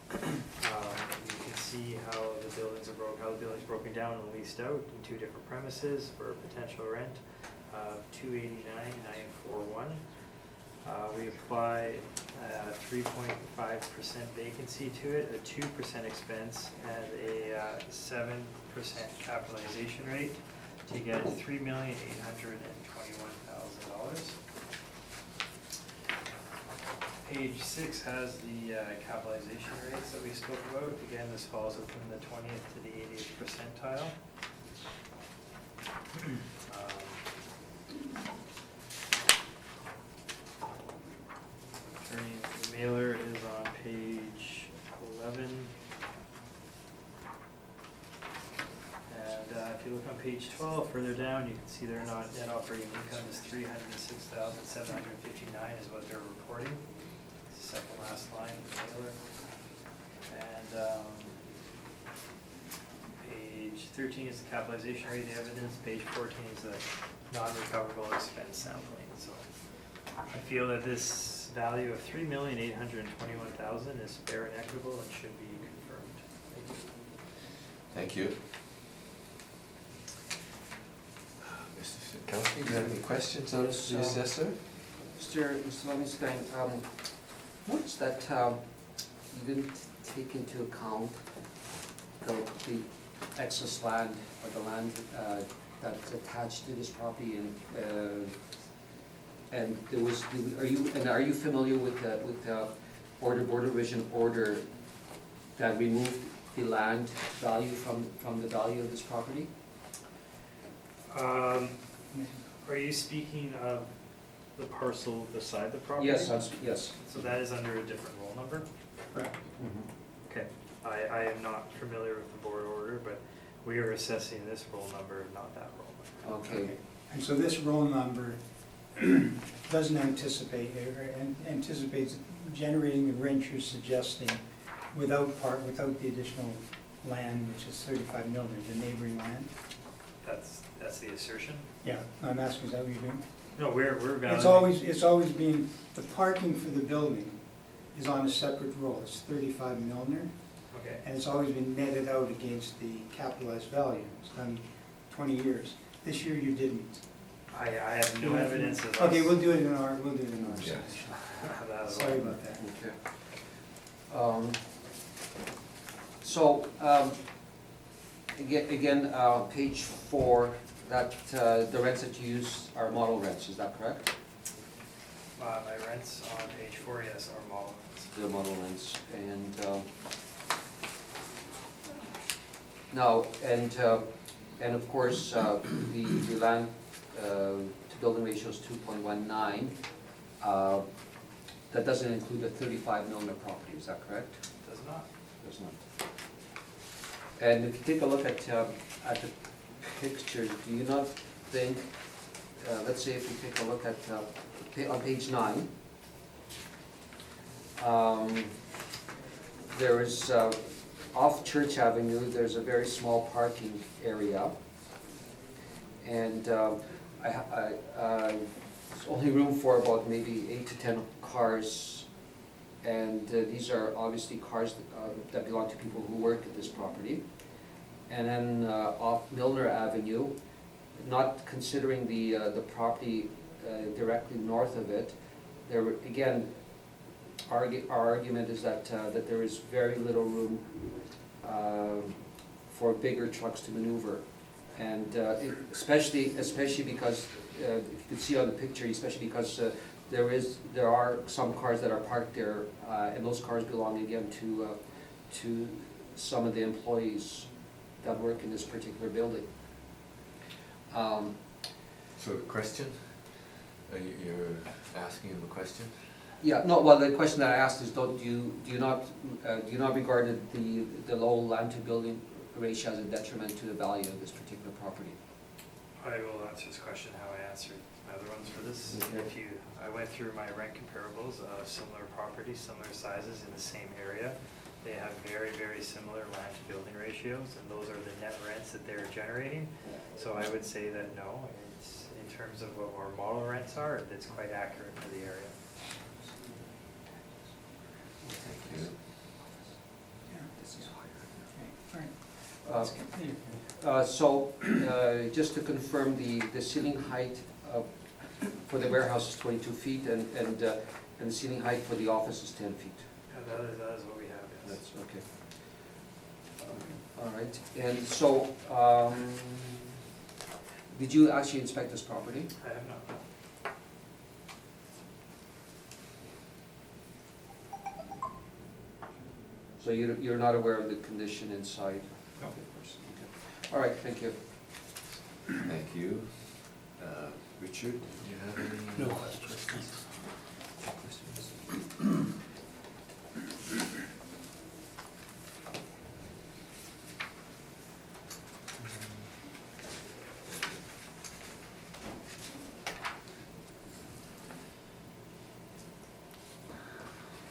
You can see how the buildings are broken down and leased out in 2 different premises for potential rent of $289,941. We apply 3.5% vacancy to it, a 2% expense, and a 7% capitalization rate to get $3,821,000. Page 6 has the capitalization rates that we spoke about. Again, this falls within the 20th to the 80th percentile. Turning to the mailer is on page 11. And if you look on page 12, further down, you can see their net operating income is $306,759 is what they're reporting. Second last line of the mailer. And page 13 is the capitalization rate of the evidence. Page 14 is the non-recoverable expense sampling. So I feel that this value of $3,821,000 is fair and equitable and should be confirmed. Thank you. Thank you. Mr. Sitkowski, do you have any questions on the assessor? Mr. Lowenstein, what's that, you didn't take into account the excess land or the land that's attached to this property and there was, are you familiar with the board revision order that removed the land value from the value of this property? Are you speaking of the parcel beside the property? Yes, yes. So that is under a different roll number? Correct. Okay, I am not familiar with the board order, but we are assessing this roll number, not that roll number. Okay. And so this roll number doesn't anticipate, or anticipates generating the rent you're suggesting without the additional land, which is 35 million, the neighboring land? That's the assertion? Yeah, I'm asking, is that what you're doing? No, we're valuing. It's always been, the parking for the building is on a separate roll, it's 35 Milner, Okay, and it's always been netted out against the capitalized value. It's done 20 years. This year you didn't. I have no evidence of. Okay, we'll do it in our Yeah. that. Sorry about that. Okay. So, again, page 4, that the rents that you use are model rents, is that correct? My rents on page 4, yes, are model rents. The model rents, and now, and of course, the land to building ratio is 2.19. That doesn't include the 35 Milner property, is that correct? Does not. Does not. And if you take a look at the pictures, do you not think, let's say if you take a look at, on page 9, there is, off Church Avenue, there's a very small parking area. And there's only room for about maybe 8 to 10 cars. And these are obviously cars that belong to people who work at this property. And then off Milner Avenue, not considering the property directly north of it, there, again, our argument is that there is very little room for bigger trucks to maneuver. And especially because, if you can see on the picture, especially because there are some cars that are parked there, and those cars belong again to some of the employees that work in this particular building. So the question, you're asking him a question? Yeah, no, well, the question that I asked is, do you not regard the low land to building ratio as a detriment to the value of this particular property? I will answer this question how I answered my other ones for this. Okay. I went through my rent comparables of similar properties, similar sizes in the same area. They have very, very similar land to building ratios, and those are the net rents that they're generating. So I would say that no, it's, in terms of what our model rents are, it's quite accurate for the area. Thank you. So, just to confirm, the ceiling height for the warehouse is 22 feet, and the ceiling height for the office is 10 feet. Yeah, that is what we have, yes. That's okay. All right, and so, did you actually inspect this property? I have not. So you're not aware of the condition inside? No. Okay. All right, thank you. Thank you. Richard, do you have any? No questions.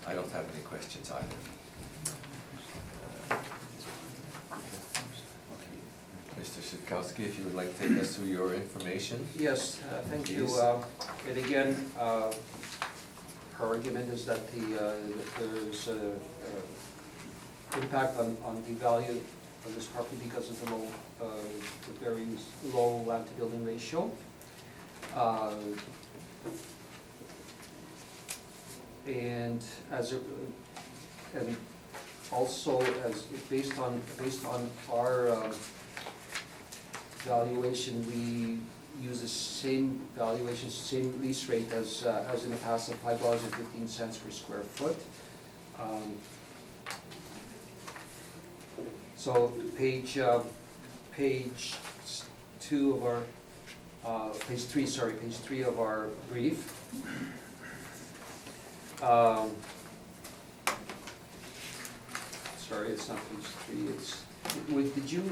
I don't have any questions either. Mr. Sitkowski, if you would like to take us through your information? Yes, thank you. Please. And again, her argument is that there's impact on the value of this property because of the very low land to building ratio. And also based on our valuation, we use the same valuation, same lease rate as in the past of $5.15 per square foot. So page 2 of our, page 3 of our brief. Sorry, it's not page 3, it's, did you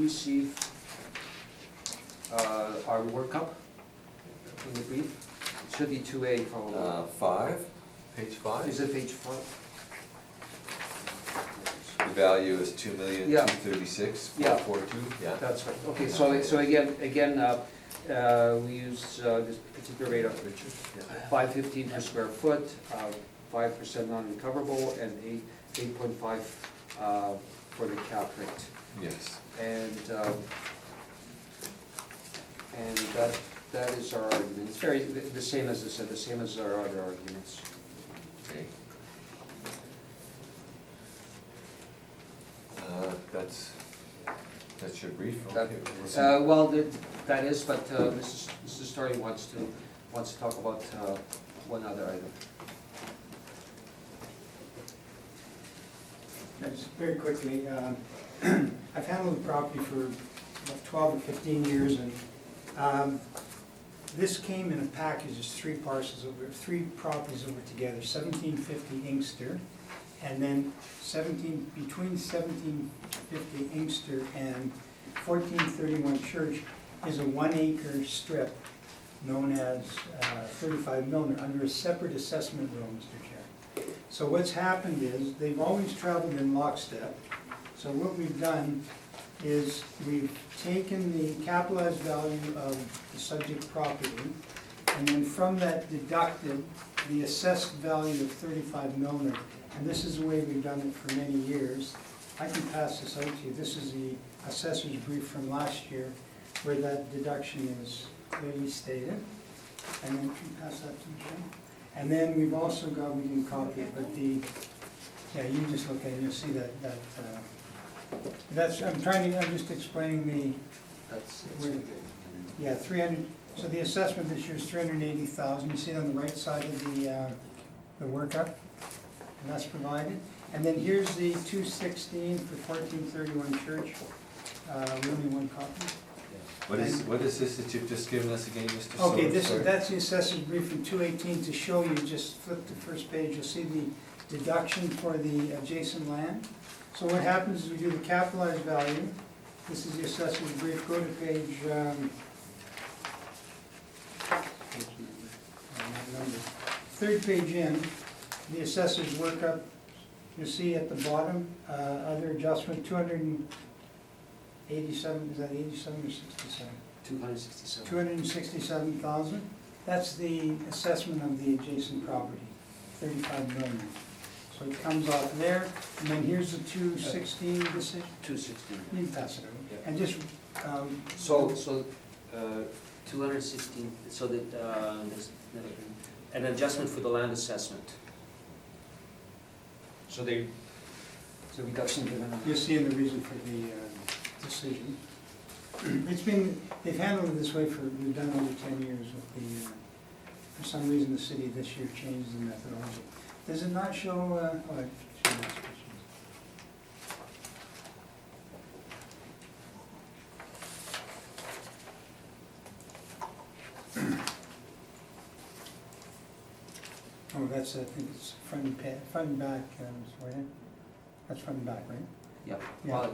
receive our workup in the brief? It should be 2A probably. 5, page 5. Is it page 5? The value is Yeah. $2,236,442, yeah. That's right. Okay, so again, we use this particular rate of Richard? Yeah. $5.15 per square foot, 5% non-recoverable, and 8.5 for the cap rate. Yes. And that is our argument. It's very, the same as I said, the same as our other arguments. Okay. That's your brief? That- Okay. Well, that is, but Mrs. Story wants to talk about one other item. Just very quickly, I've handled the property for about 12 or 15 years, and this came in a package as three properties over together, 1750 Inkster, and then between 1750 Inkster and 1431 Church is a 1 acre strip known as 35 Milner under a separate assessment room, Mr. Chair. So what's happened is, they've always traveled in lockstep. So what we've done is we've taken the capitalized value of the subject property and then from that deducted the assessed value of 35 million. And this is the way we've done it for many years. I can pass this out to you. This is the assessor's brief from last year where that deduction is clearly stated. And then can you pass that to Jim? And then we've also got, we can copy it, but the, yeah, you just look at it, you'll see that's, I'm just explaining the, That's, yeah, 300, so the assessment this year is 380,000. You see it on the right side of the workup, and that's provided. And then here's the 216 for 1431 Church. We only one copy. What is this that you've just given us again, Mr. Okay, Sorry? that's the assessor's brief from 218 to show you, just flip the first page, you'll see the deduction for the adjacent land. So what happens is we do the capitalized value. This is the assessor's brief. Go to page, third page in, the assessor's workup. You'll see at the bottom, other adjustment, 287, is that 87 or 67? 267. 267,000. That's the assessment of the adjacent property, 35 million. So it comes off there, and then here's the 216 decision. 216. You can pass it over. Yeah. And just, So, 216, so that, there's an adjustment for the land assessment. So they, so reduction given on. you'll see in the reason for the decision. It's been, they've handled it this way for, we've done over 10 years with the, for some reason the city this year changed the methodology. Does it not show, oh, it shows those questions. Oh, that's, I think it's front and back, Mr. Whitehead. That's front and back, right? Yeah. Yeah.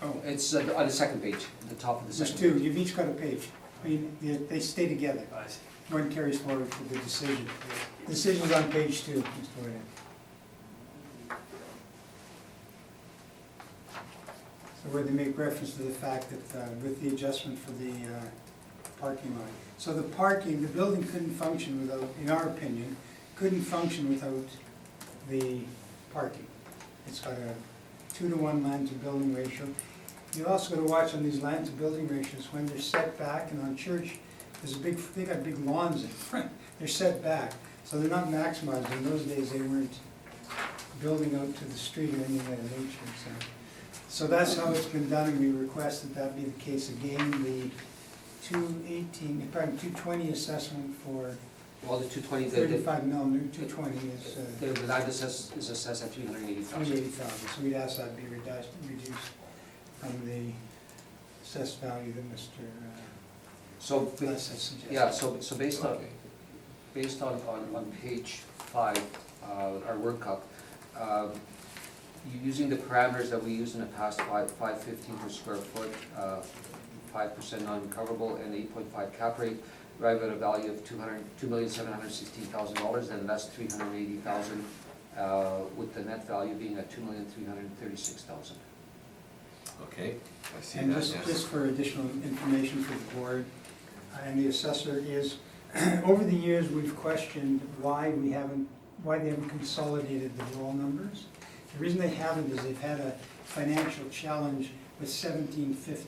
Oh, It's on the second page, at the top of the there's second. two, you've each got a page. I mean, they stay together. One carries forward for the decision. Decision's on page 2, Mr. Whitehead. So where they make reference to the fact that with the adjustment for the parking lot. So the parking, the building couldn't function without, in our opinion, couldn't function without the parking. It's got a 2-to-1 land to building ratio. You also got to watch on these land to building ratios when they're set back, and on Church, there's a big, they got big lawns in front. They're set back, so they're not maximized. In those days, they weren't building out to the street or anything of that nature. So that's how it's been done, and we request that that be the case again. The 220 assessment for Well, the 220, 35 million, 220 is the land is assessed at 380,000. 380,000. So we'd ask that be reduced from the assessed value that Mr. So, Less has suggested. yeah, so based on page 5, our workup, using the parameters that we used in the past, 515 per square foot, 5% non-recoverable, and 8.5 cap rate, arrive at a value of $2,716,000, and that's $380,000, with the net value being at $2,336,000. Okay, I see And that, just yes. for additional information for the board, and the assessor is, over the years, we've questioned why they haven't consolidated the roll numbers. The reason they haven't is they've had a financial challenge with 1750.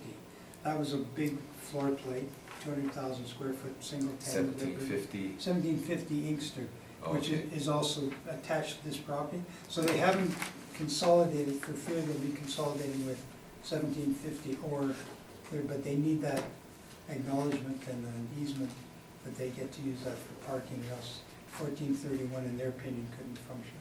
That was a big floor plate, 200,000 square foot, single tenant. 1750, 1750 Inkster, which okay. is also attached to this property. So they haven't consolidated for fear they'll be consolidating with 1750 but they need that acknowledgement and an easement that they get to use that for parking, or else 1431 in their opinion couldn't function.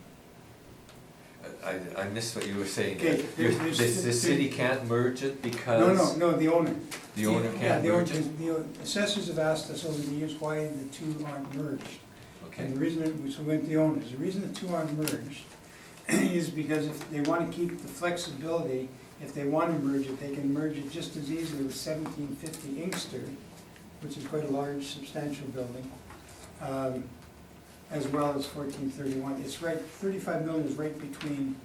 I missed what you were saying. Okay, The city can't merge it because? No, the owner. The owner Yeah, can't the merge owner- it? The assessors have asked us over the years why the two aren't merged. Okay, And the reason, so we went to the owners, the reason the two aren't merged is because if they want to keep the flexibility, if they want to merge it, they can merge it just as easily with 1750 Inkster, which is quite a large, substantial building, as well as 1431. It's right, 35 million is right between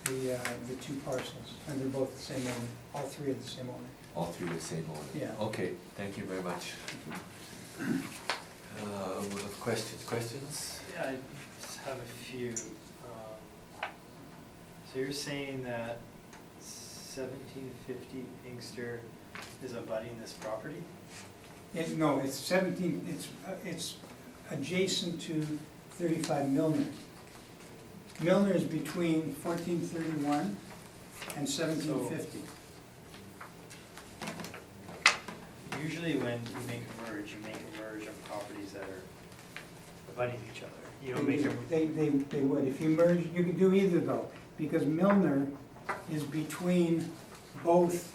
the two parcels, and they're both the same owner, all three are the same owner. all three the same owner? Yeah. Okay, thank you very much. Questions? Yeah, I just have a few. So you're saying that 1750 Inkster is abutting this property? No, it's 17, it's adjacent to 35 Milner. Milner is between 1431 and 1750. Usually when you make a merge on properties that are abutting each other. You don't make them. They would, if you merge, you could do either though, because Milner is between both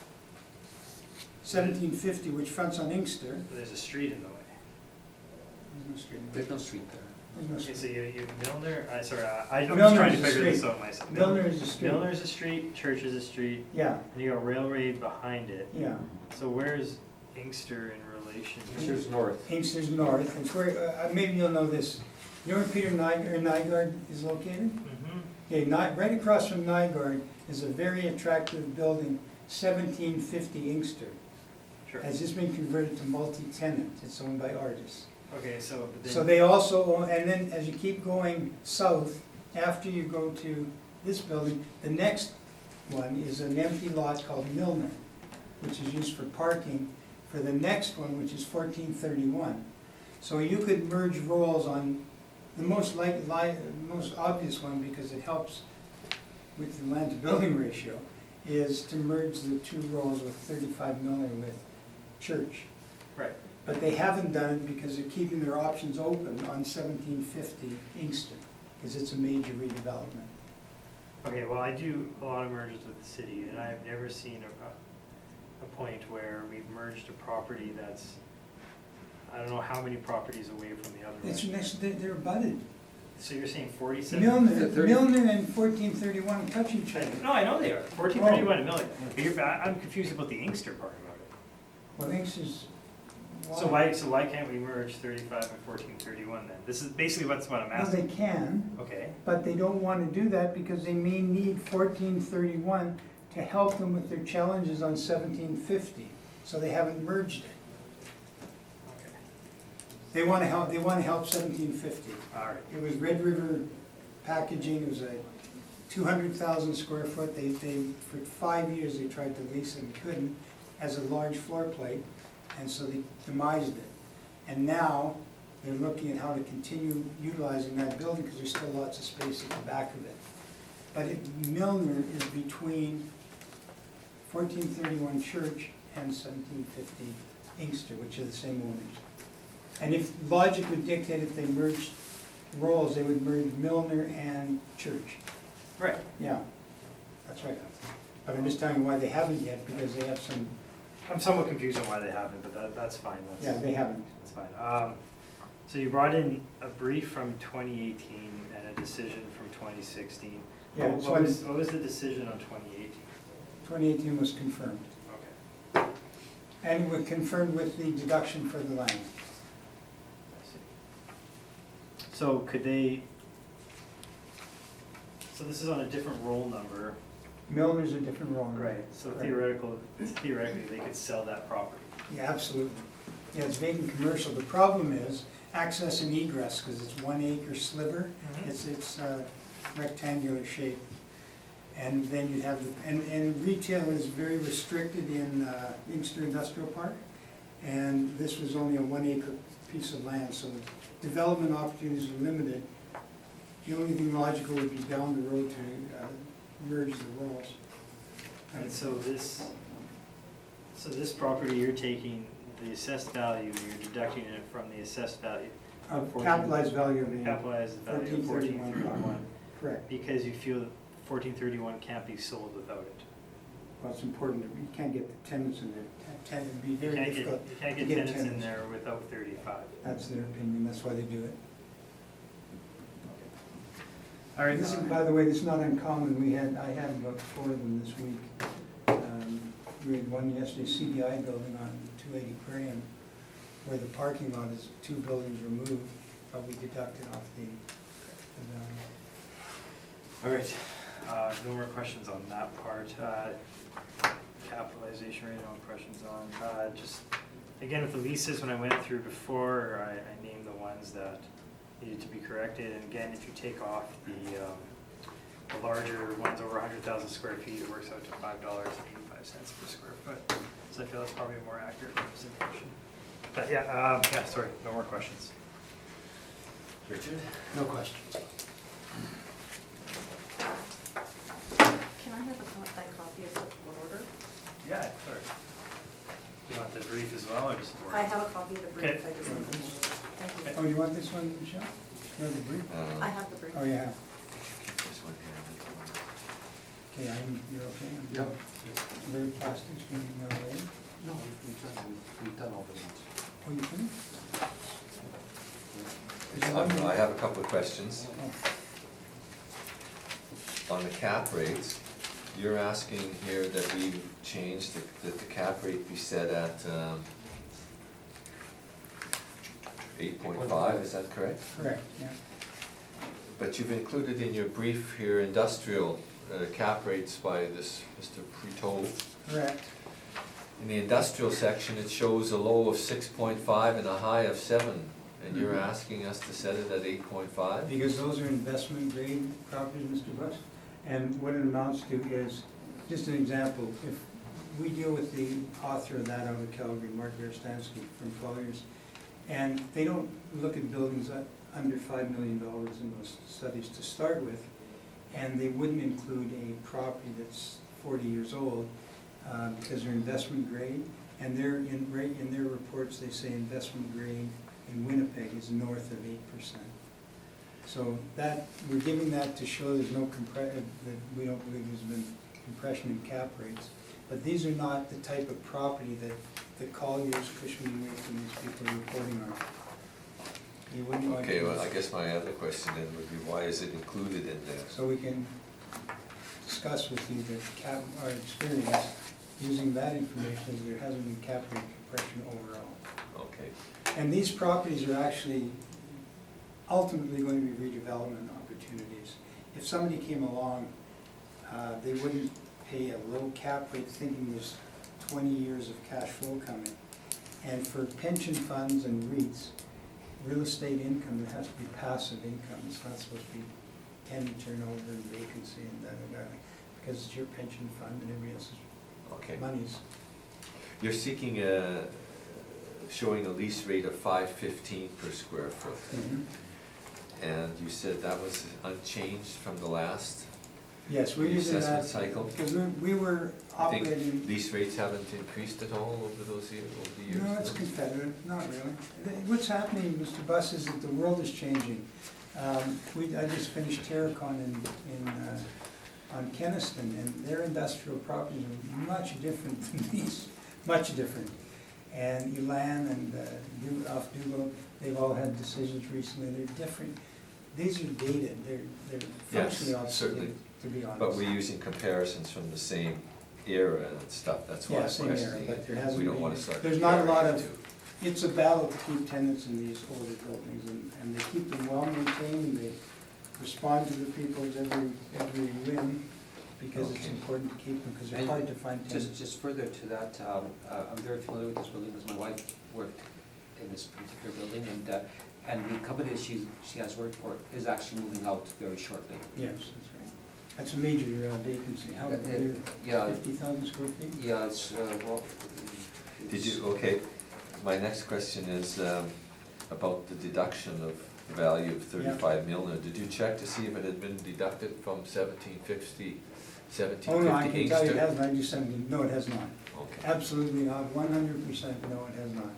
1750, which fronts on Inkster. There's a street in the way. There's no street. There's no street there. There's no Okay, so street. you Milner, I'm just Milner trying to is a figure this street. out myself. Milner is a street. Milner is a street, Church is a street, Yeah, and you got Railway behind it. yeah. So where's Inkster in relation? Inkster's north. Inkster's north, it's where, maybe you'll know this. You know where Peter Nygaard is located? Mm-hmm. Okay, right across from Nygaard is a very attractive building, 1750 Inkster. Sure. Has just been converted to multi-tenant, it's owned by artists. Okay, so but then. So they also own, and then as you keep going south, after you go to this building, the next one is an empty lot called Milner, which is used for parking for the next one, which is 1431. So you could merge rolls on the most most obvious one, because it helps with the land to building ratio, is to merge the two rolls with 35 Milner with Church. Right. But they haven't done it because they're keeping their options open on 1750 Inkster, because it's a major redevelopment. Okay, well, I do a lot of mergers with the city, and I've never seen a point where we've merged a property that's, I don't know how many properties away from the other It's one. next, they're abutted. So you're saying 47? Milner thirty- and 1431 touch each other. No, I know they are, 1431 and Milner. But I'm confused about the Inkster part about it. Well, Inkster's. So why can't we merge 35 and 1431 then? This is basically what I'm Well, they asking. can, Okay, but they don't want to do that because they may need 1431 to help them with their challenges on 1750. So they haven't merged it. okay, They want to help 1750. all right. It was Red River Packaging, it was a 200,000 square foot. They, for 5 years, they tried to lease it and couldn't, as a large floor plate, and so they demised it. And now, they're looking at how to continue utilizing that building, because there's still lots of space at the back of it. But Milner is between 1431 Church and 1750 Inkster, which are the same owners. And if logic would dictate if they merged roles, they would merge Milner and Church. Right. Yeah, that's right. But I'm just telling you why they haven't yet, because they have some, I'm somewhat confused on why they haven't, but that's fine. yeah, they haven't. That's fine. So you brought in a brief from 2018 and a decision from 2016. Yeah, What was the decision on 2018? 2018 was confirmed. Okay. And was confirmed with the deduction for the land. I see. So could they, so this is on a different roll number. Milner's a different role. So Right. theoretically, they could sell that property. Yeah, absolutely. Yeah, it's vacant commercial. The problem is access and egress, because it's 1 acre sliver. It's rectangular shape. And then you have, and retail is very restricted in Inkster Industrial Park. And this was only a 1 acre piece of land, so the development opportunities are limited. The only thing logical would be down the road to merge the roles. And so this property, you're taking the assessed value, you're deducting it from the assessed value. Capitalized value of the. Capitalized value of 1431, Correct. because you feel that 1431 can't be sold without it. Well, it's important, that you can't get the tenants in there. It'd be You very can't difficult. get, you can't to get tenants in there without 35. That's their opinion, that's why they do it. All right, This is, by the way, this is not uncommon, I had about 4 of them this week. We had one yesterday, CDI building on 280 Graham, where the parking lot is 2 buildings removed, but we deducted off the value. all right, no more questions on that part. Capitalization rate, no questions on, just again, with the leases, when I went through before, I named the ones that needed to be corrected, and again, if you take off the larger ones over 100,000 square feet, it works out to $5.85 per square foot. So I feel that's probably a more accurate representation. But yeah, sorry, no more questions. Richard? No questions. Can I have a copy of the court order? Yeah, sorry. You want the brief as well, or just the word? I have a copy of the brief, Okay. I just, thank you. Oh, you want this one, Michelle? You have the brief? I have the brief. Oh, yeah. This one here, this one. Okay, you're okay? Yep. Very plastics, moving away. No, we've done all the ones. Oh, you finished? I have a couple of questions. Oh, On the cap rates, you're asking here that we change that the cap rate be set at 8.5, is that correct? correct, yeah. But you've included in your brief here industrial cap rates by this Mr. Preto. Correct. In the industrial section, it shows a low of 6.5 and a high of 7, and you're Mhm. asking us to set it at 8.5? Because those are investment grade properties, Mr. Buss. And what it amounts to is, just an example, if we deal with the author of that out of Calgary, Mark Verstansky from 12 years, and they don't look at buildings under $5 million in those studies to start with, and they wouldn't include a property that's 40 years old, because they're investment grade, and they're in their reports, they say investment grade in Winnipeg is north of 8%. So that, we're giving that to show there's no that we don't believe there's been compression in cap rates. But these are not the type of property that the Colliers, Cushman & Wakefield, these people are reporting on. You wouldn't want Okay, to- well, I guess my other question then would be, why is it included in there? So we can discuss with you our experience using that information, as there hasn't been cap rate compression overall. Okay. And these properties are actually ultimately going to be redevelopment opportunities. If somebody came along, they wouldn't pay a low cap rate thinking there's 20 years of cash flow coming. And for pension funds and REITs, real estate income, there has to be passive income. It's not supposed to be tenant turnover and vacancy and da-da-da, because it's your pension fund and everybody else's Okay. monies. You're seeking showing a lease rate of $5.15 per square foot. And you said that was unchanged from the last Yes, we're using assessment that, cycle? because we were I think operating. lease rates haven't increased at all over those years, over the years? No, it's competitive, not really. What's happening, Mr. Buss, is that the world is changing. I just finished Terracon on Kenniston, and their industrial properties are much different than these, much different. And Elan and off Dulo, they've all had decisions recently, they're different. These are dated, they're functionally Yes, certainly. obsolete, to be honest. But we're using comparisons from the same era and stuff, that's why Yeah, I'm same era, questioning but it. there hasn't We don't been- want to start. there's not a lot comparing of- the two. It's a battle to keep tenants in these older buildings, and they keep them well maintained, they respond to the people's every whim, because it's Okay. important to keep them, because they're And hard to find tenants. Just further to that, I'm very familiar with this building because my wife worked in this particular building, and the company that she has worked for is actually moving out very shortly. Yes, that's right. That's a major vacancy, how, Yeah. 50,000 square feet? Yeah, it's, well. Did you, okay, my next question is about the deduction of the value of 35 million. Did you check to see if it had been deducted from 1750 Oh, no, I can tell you it Inkster? hasn't, I just said, no, it has not. Okay, Absolutely not, 100% no, it has not.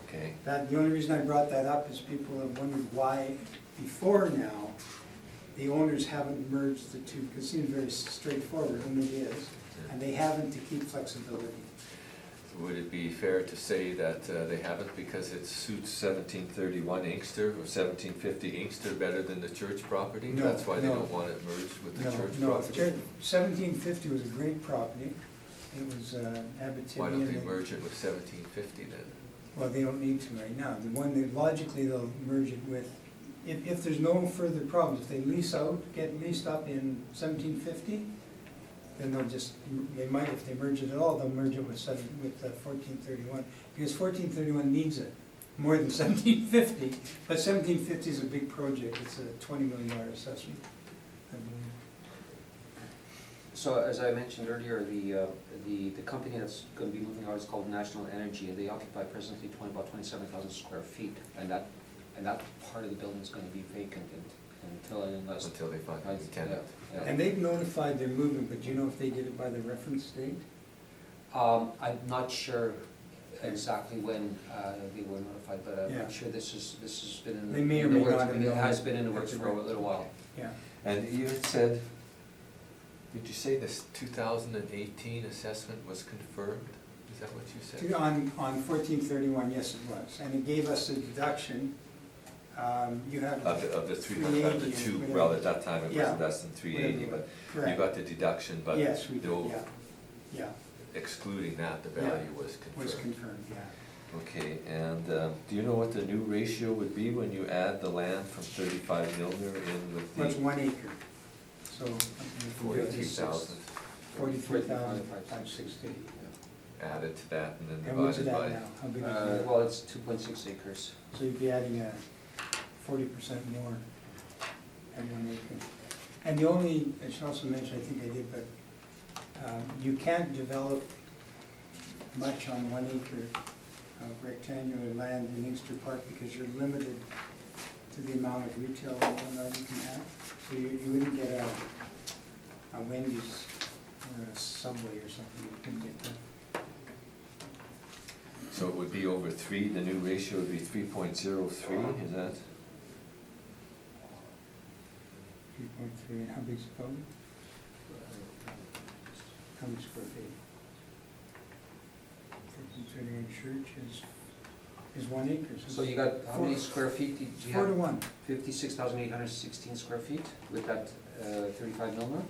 okay. The only reason I brought that up is people have wondered why, before now, the owners haven't merged the two, because it seems very straightforward, and it is, and they haven't to keep flexibility. Would it be fair to say that they haven't because it suits 1731 Inkster or 1750 Inkster better than the church property? No, That's why they no. don't want it merged with the No, church no, property? 1750 was a great property, it was Abitibi. Why don't and they merge it with 1750 then? Well, they don't need to right now, the one that logically they'll merge it with, if there's no further problems, if they lease out, get leased up in 1750, then they'll just, they might, if they merge it at all, they'll merge it with 1431. Because 1431 needs it, more than 1750, but 1750 is a big project, it's a $20 million assessment, I believe. So as I mentioned earlier, the company that's gonna be moving out is called National Energy, and they occupy presently about 27,000 square feet, and that part of the building is gonna be vacant unless. Until they find a tenant. Yeah. And they've notified their movement, but do you know if they did it by the reference date? I'm not sure exactly when they were notified, but Yeah. I'm sure this has been in the. They may or in the may works. not I have mean, it known has it been in the at works the for a right- little while. Yeah. And you had said, did you say this 2018 assessment was confirmed? Is that what you said? On 1431, yes, it was, and it gave us a deduction. You have. Of the 380 two, whatever. well, at that time it was Yeah. less than 380, Whatever. but you Correct. got the deduction, but Yes, we did, though yeah, excluding that, the Yeah. value was was confirmed. confirmed, yeah. Okay, and do you know what the new ratio would be when you add the land from 35 Milner in with That's the 1 acre, so. 43,000 43,560. added to that and then And what's divided that by? now? How big is that? Well, it's 2.6 acres. So you'd be adding 40% more at 1 acre. And the only, I should also mention, I think I did, but you can't develop much on 1 acre of rectangular land in Inkster Park because you're limited to the amount of retail and whatnot you can have. So you wouldn't get a Wendy's or a Subway or something, you couldn't get that. So it would be over 3, the new ratio would be 3.03, is that? 3.3, and how big's the building? How many square feet? 1331 church is 1 acre. So you got, how many square feet did It's you 4 have? to 1. 56,816 square feet with that 35 Milner?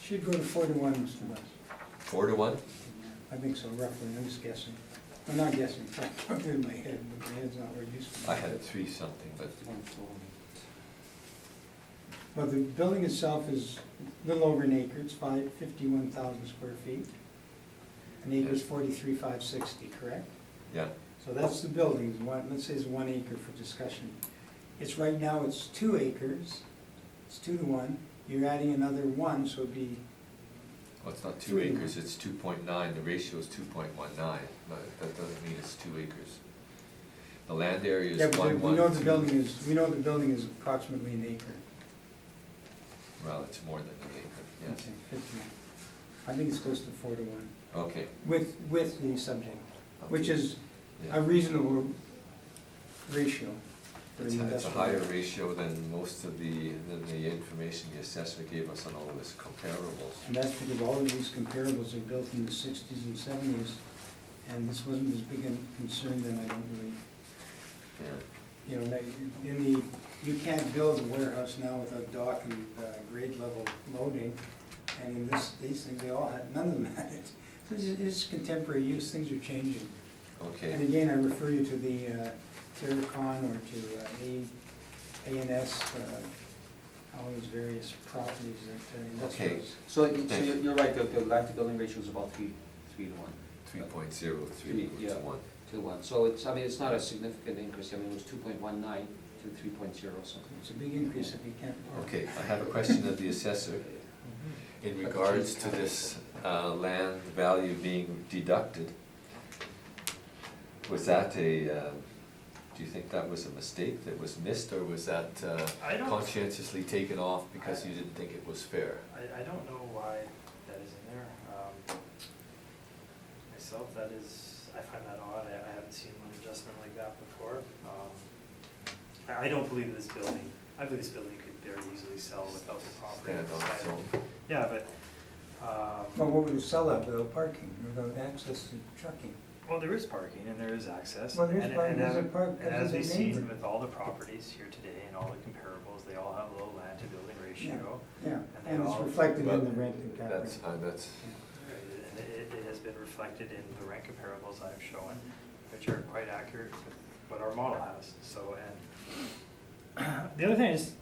Should go to 4 to 1, Mr. West. 4 to 1? I think so, roughly, I'm just guessing. I'm not guessing, I put it in my head, but my head's not where it used to be. I had it 3 something, but Well, the building itself is a little over an acre, it's 51,000 square feet. An acre is 43,560, correct? yeah, So that's the building, let's say it's 1 acre for discussion. It's right now, it's 2 acres, it's 2 to 1, you're adding another 1, so it'd be, well, it's not 2 3. acres, it's 2.9, the ratio is 2.19, but that doesn't mean it's 2 acres. The land area yeah, is but 112. we know the building is approximately an acre. Well, it's more than an acre, yes. Okay, 50. I think it's close to 4 to 1, Okay. with the subject, which is Yeah. a reasonable ratio for It's an a industrial. higher ratio than most of the information the assessor gave us on all of his comparables. And that's because all of these comparables are built in the 60s and 70s, and this wasn't as big a concern then, I don't believe. Yeah. You know, in the, you can't build a warehouse now without dock and grade level loading, and in these things, they all had, none of them had it. So it's contemporary use, things are changing. And Okay, again, I refer you to the Terracon or to ANS, all these various properties that industrials. So you're right, the land to building ratio is about 3 to 1. 3.03 Yeah. to 1. 2 to 1. So it's, I mean, it's not a significant increase. I mean, it was 2.19 to 3.0 something. It's a big increase if you can't park. Okay, I have a question of the assessor. In regards to this land value being deducted, was that do you think that was a mistake that was missed, or was that I don't- conscientiously taken off because you didn't think it was fair? I don't know why that is in there. Myself, that is, I find that odd. I haven't seen one adjustment like that before. I don't believe this building, I believe this building could very easily sell without the property. Stand on its own? Yeah, but, Well, what would it sell at without parking, without access to trucking? well, there is parking and there is access. Well, there's and- parking, and there's a as- park, And as there's a we've seen neighbor. with all the properties here today and all the comparables, they all have low land to building ratio. Yeah, they and it's all- reflected in the But rent and cap rate. that's, And it has been reflected in the rent comparables I've shown, which are quite accurate with what our model has, so, and the other thing is,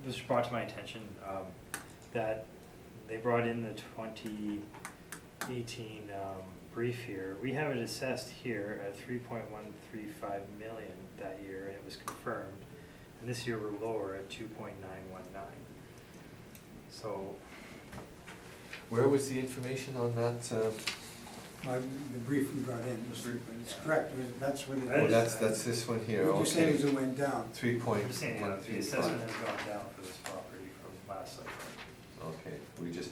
was brought to my attention, that they brought in the 2018 brief here. We have it assessed here at 3.135 million that year, and it was confirmed. And this year we're lower at 2.919. So, Where was the information on that? The brief we brought in, it's correct, that's what it Oh, is. that's this one here, What you're saying okay. is it went down. 3.135. I'm just saying, the assessment has gone down for this property from last cycle. Okay,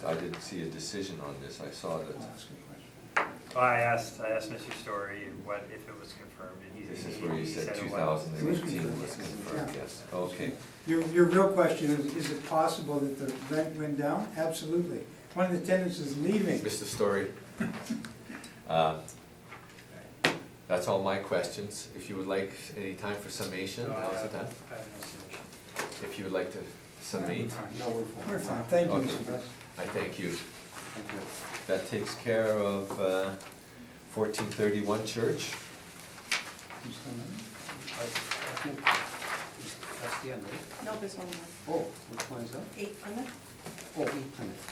I didn't see a decision on this, I saw that. I'll ask you a question. Well, I asked Mr. Story what, if it was confirmed, and he This is he where you said it was. 2018 was confirmed, yes, okay. Your real question is it possible that the rent went down? Absolutely. One of the tenants is leaving. Mr. Story, that's all my questions. If you would like any time for summation, No, I now's the have- time. I have no submission. If you would like to summate, No, we're fine. We're fine, thank you, Okay. Mr. Best. I thank you. Thank you. That takes care of 1431 Church. You still know? I think that's the end, right? No, there's one more. Oh, which one is that? 8 Plymouth. Oh, 8 Plymouth.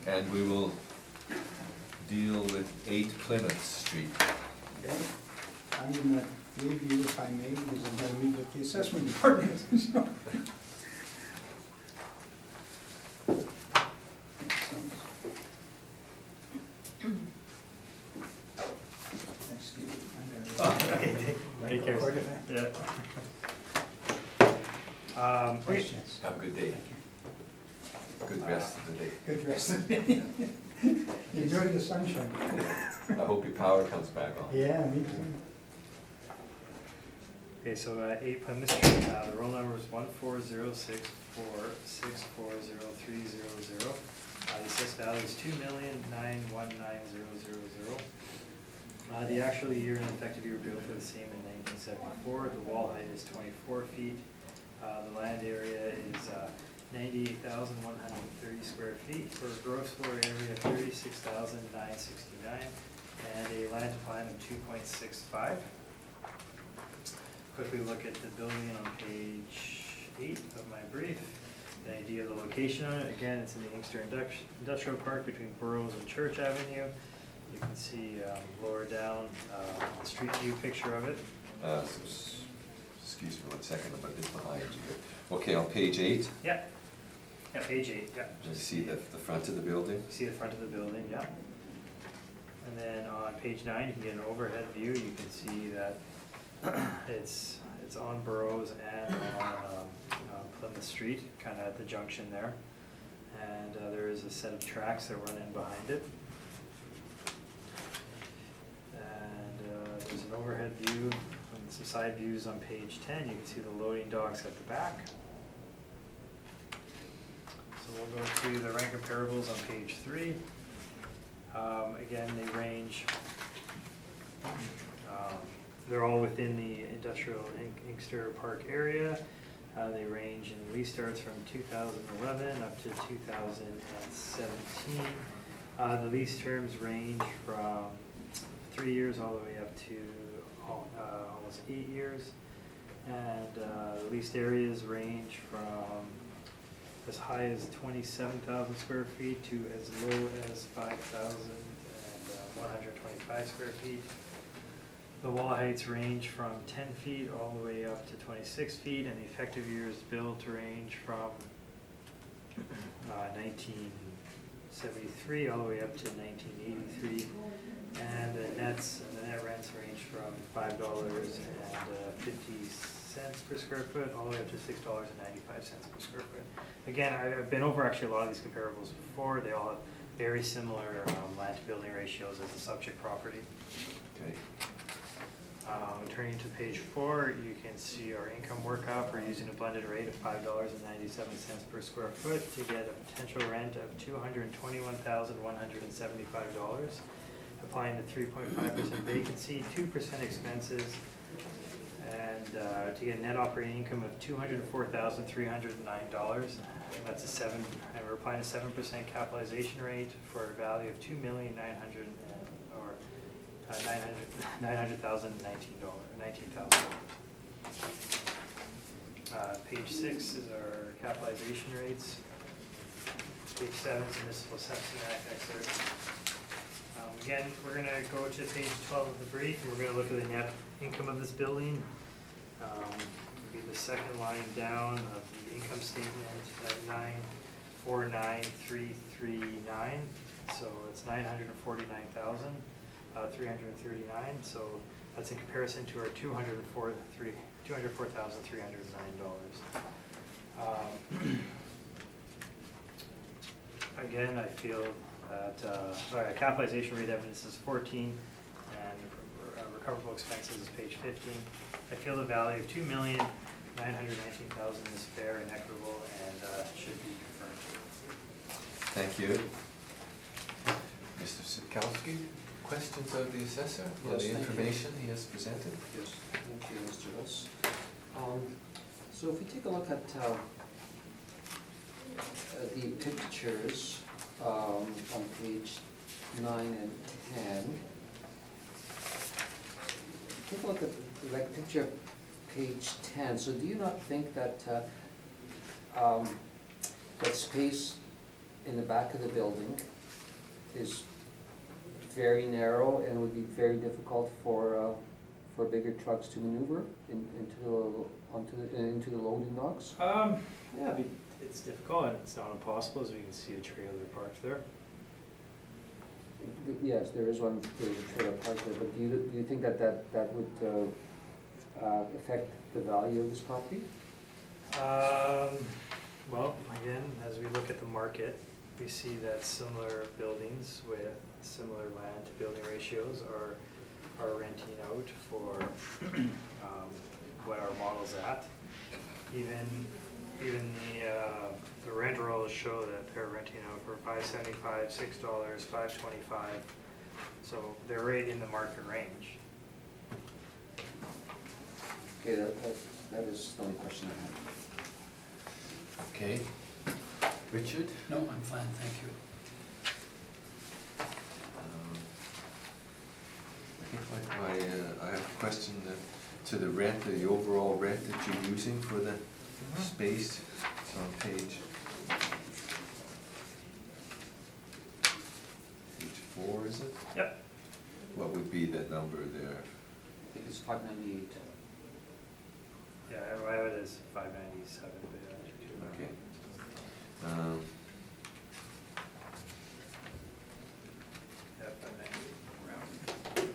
And we will deal with 8 Plymouth Street. Okay. I'm gonna leave you if I may, because I'm gonna meet with the assessment department. So- Excuse me. Okay, take care. Record it. Yeah. Okay. Questions? Have a good day. Good rest of the day. Good rest of the day. Enjoy the sunshine. I hope your power comes back on. Yeah, me too. Okay, so 8 Plymouth Street, the roll number is 14064640300. The assessed value is $2,919,000. The actual year and effective year built for the same in 1974. The wall height is 24 feet. The land area is 98,130 square feet for a gross floor area of 36,969 and a land to plan of 2.65. Quickly look at the building on page 8 of my brief. An idea of the location on it. Again, it's in the Inkster Industrial Park between Burroughs and Church Avenue. You can see lower down the street view picture of it. Excuse me 1 second, I'm a bit behind you. Okay, on page 8, Yeah. Yeah, page 8, yeah. you see the front of the building. See the front of the building, yeah. And then on page 9, you can get an overhead view. You can see that it's on Burroughs and on Plymouth Street, kind of at the junction there. And there is a set of tracks that run in behind it. And there's an overhead view and some side views on page 10. You can see the loading docks at the back. So we'll go through the rent comparables on page 3. Again, they range, they're all within the industrial Inkster Park area. They range in lease starts from 2011 up to 2017. The lease terms range from 3 years all the way up to almost 8 years. And the leased areas range from as high as 27,000 square feet to as low as 5,125 square feet. The wall heights range from 10 feet all the way up to 26 feet, and the effective years built range from 1973 all the way up to 1983. And the net rents range from $5.50 per square foot all the way up to $6.95 per square foot. Again, I've been over actually a lot of these comparables before. They all have very similar land to building ratios as a subject property. Okay. Turning to page 4, you can see our income workup. We're using a blended rate of $5.97 per square foot to get a potential rent of $221,175. Applying the 3.5% vacancy, 2% expenses, and to get a net operating income of $204,309. That's and we're applying a 7% capitalization rate for a value of $19,019. Page 6 is our capitalization rates. page 7 is municipal assessment act excerpt. Again, we're gonna go to page 12 of the brief, and we're gonna look at the net income of this building. Would be the second line down of the income statement at 949,339. So it's 949,339. So that's in comparison to our $204,309. Again, I feel that, capitalization rate evidence is 14, and recoverable expenses is page 15. I feel the value of $2,919,000 is fair and equitable and should be confirmed. Thank you. Mr. Sikowski, questions of the assessor on Yes, the thank you. information he has presented? Yes, thank you, Mr. Russ. So if we take a look at the pictures on page 9 and 10, take a look at like picture page 10. So do you not think that that space in the back of the building is very narrow and would be very difficult for bigger trucks to maneuver into the loading docks? Yeah, it's difficult and it's not impossible, as we can see a trailer parked there. Yes, there is one, there's a trailer park there, but do you think that would affect the value of this property? Well, again, as we look at the market, we see that similar buildings with similar land to building ratios are renting out for what our model's at. Even the rent rolls show that they're renting out for $5.75, $6, $5.25. So they're right in the market range. Okay, that is the only question I have. Okay. Richard? No, I'm fine, thank you. I have a question to the rent, the overall rent that you're using for the space. It's on page 4, is it? Yep. What would be the number there? I think it's 598. Yeah, I have it as 597. Okay. Yeah, 598.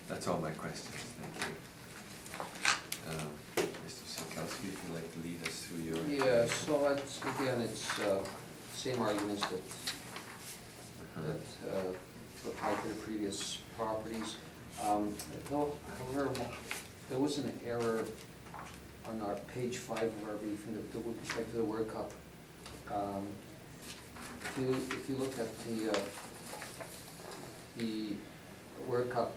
That's all my questions, thank you. Mr. Sikowski, if you'd like to lead us through your... Yeah, so it's same arguments that applied to the previous properties. Though, however, there was an error on our page 5 of our brief with respect to the workup. If you look at the workup,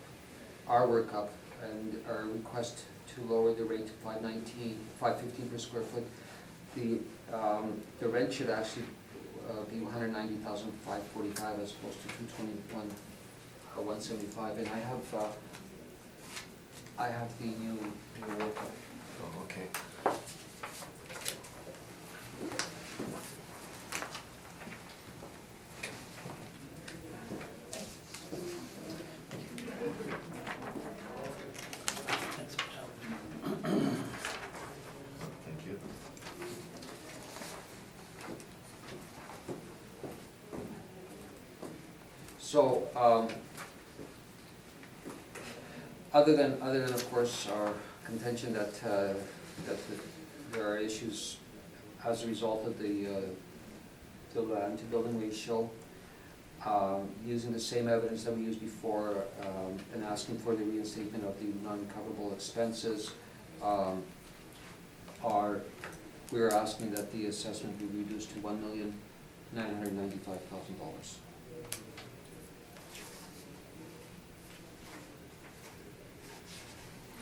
our workup, and our request to lower the rate to $5.15 per square foot, the rent should actually be $190,545 as opposed to $175, and I have the new workup. Oh, okay. Thank you. So, other than of course our contention that there are issues as a result of the land to building ratio, using the same evidence that we used before, and asking for the reinstatement of the non-recoverable expenses, we are asking that the assessment be reduced to $1,995,000.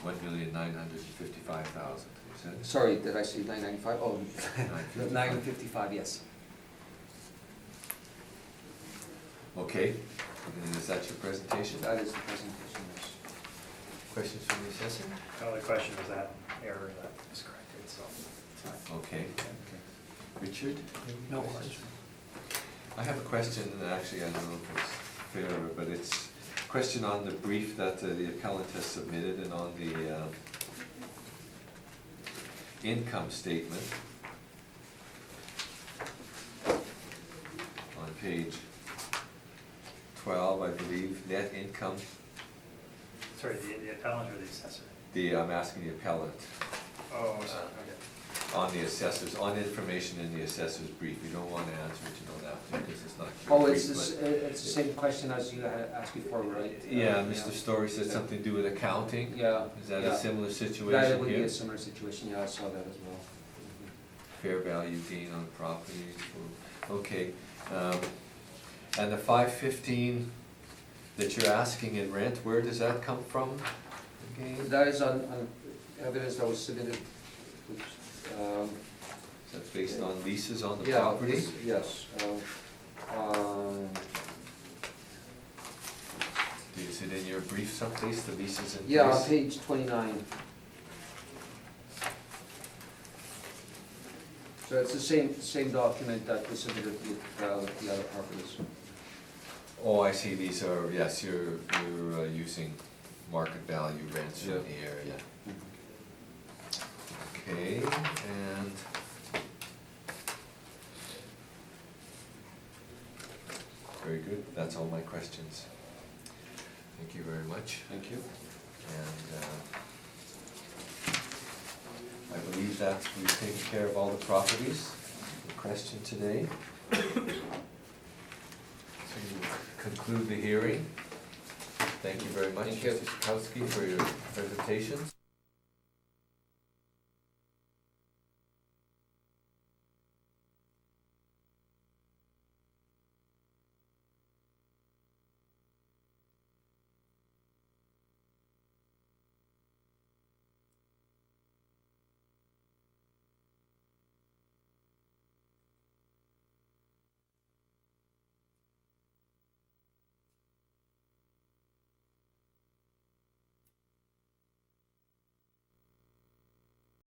$1,955,000, you said? Sorry, did I say 995? Oh, 955, yes. Okay, and is that your presentation? That is the presentation, yes. Questions from the assessor? The only question is that error that was corrected, so it's fine. Okay. Richard? No question. I have a question, and actually I don't know if it's fair, but it's a question on the brief that the appellant has submitted and on the income statement. On page 12, I believe, net income, Sorry, the appellant or the assessor? I'm asking the appellant, Oh, sorry, okay. on the assessors, on information in the assessor's brief. You don't want to answer it, you don't have to, because it's not Oh, your it's brief, it's the same question as you had asked before, right? but- Yeah, Mr. Story said something to do with accounting. Yeah. Is that yeah. a similar That situation would be here? a similar situation, yeah, I saw that as well. Fair value gain on property, okay. And the 515 that you're asking in rent, where does that come from again? That is on evidence that was submitted, which, That's based on leases on the yeah, property? yes. Is it in your brief someplace, the leases in place? Yeah, on page 29. So it's the same document that was submitted with the other properties. Oh, I see, these are, yes, you're using market value rents from Yeah. the area. Okay, and very good, that's all my questions. Thank you very much. Thank you. And I believe that we've taken care of all the properties in question today. To conclude the hearing, thank you very much, Thank you. Mr. Sikowski, for your presentation.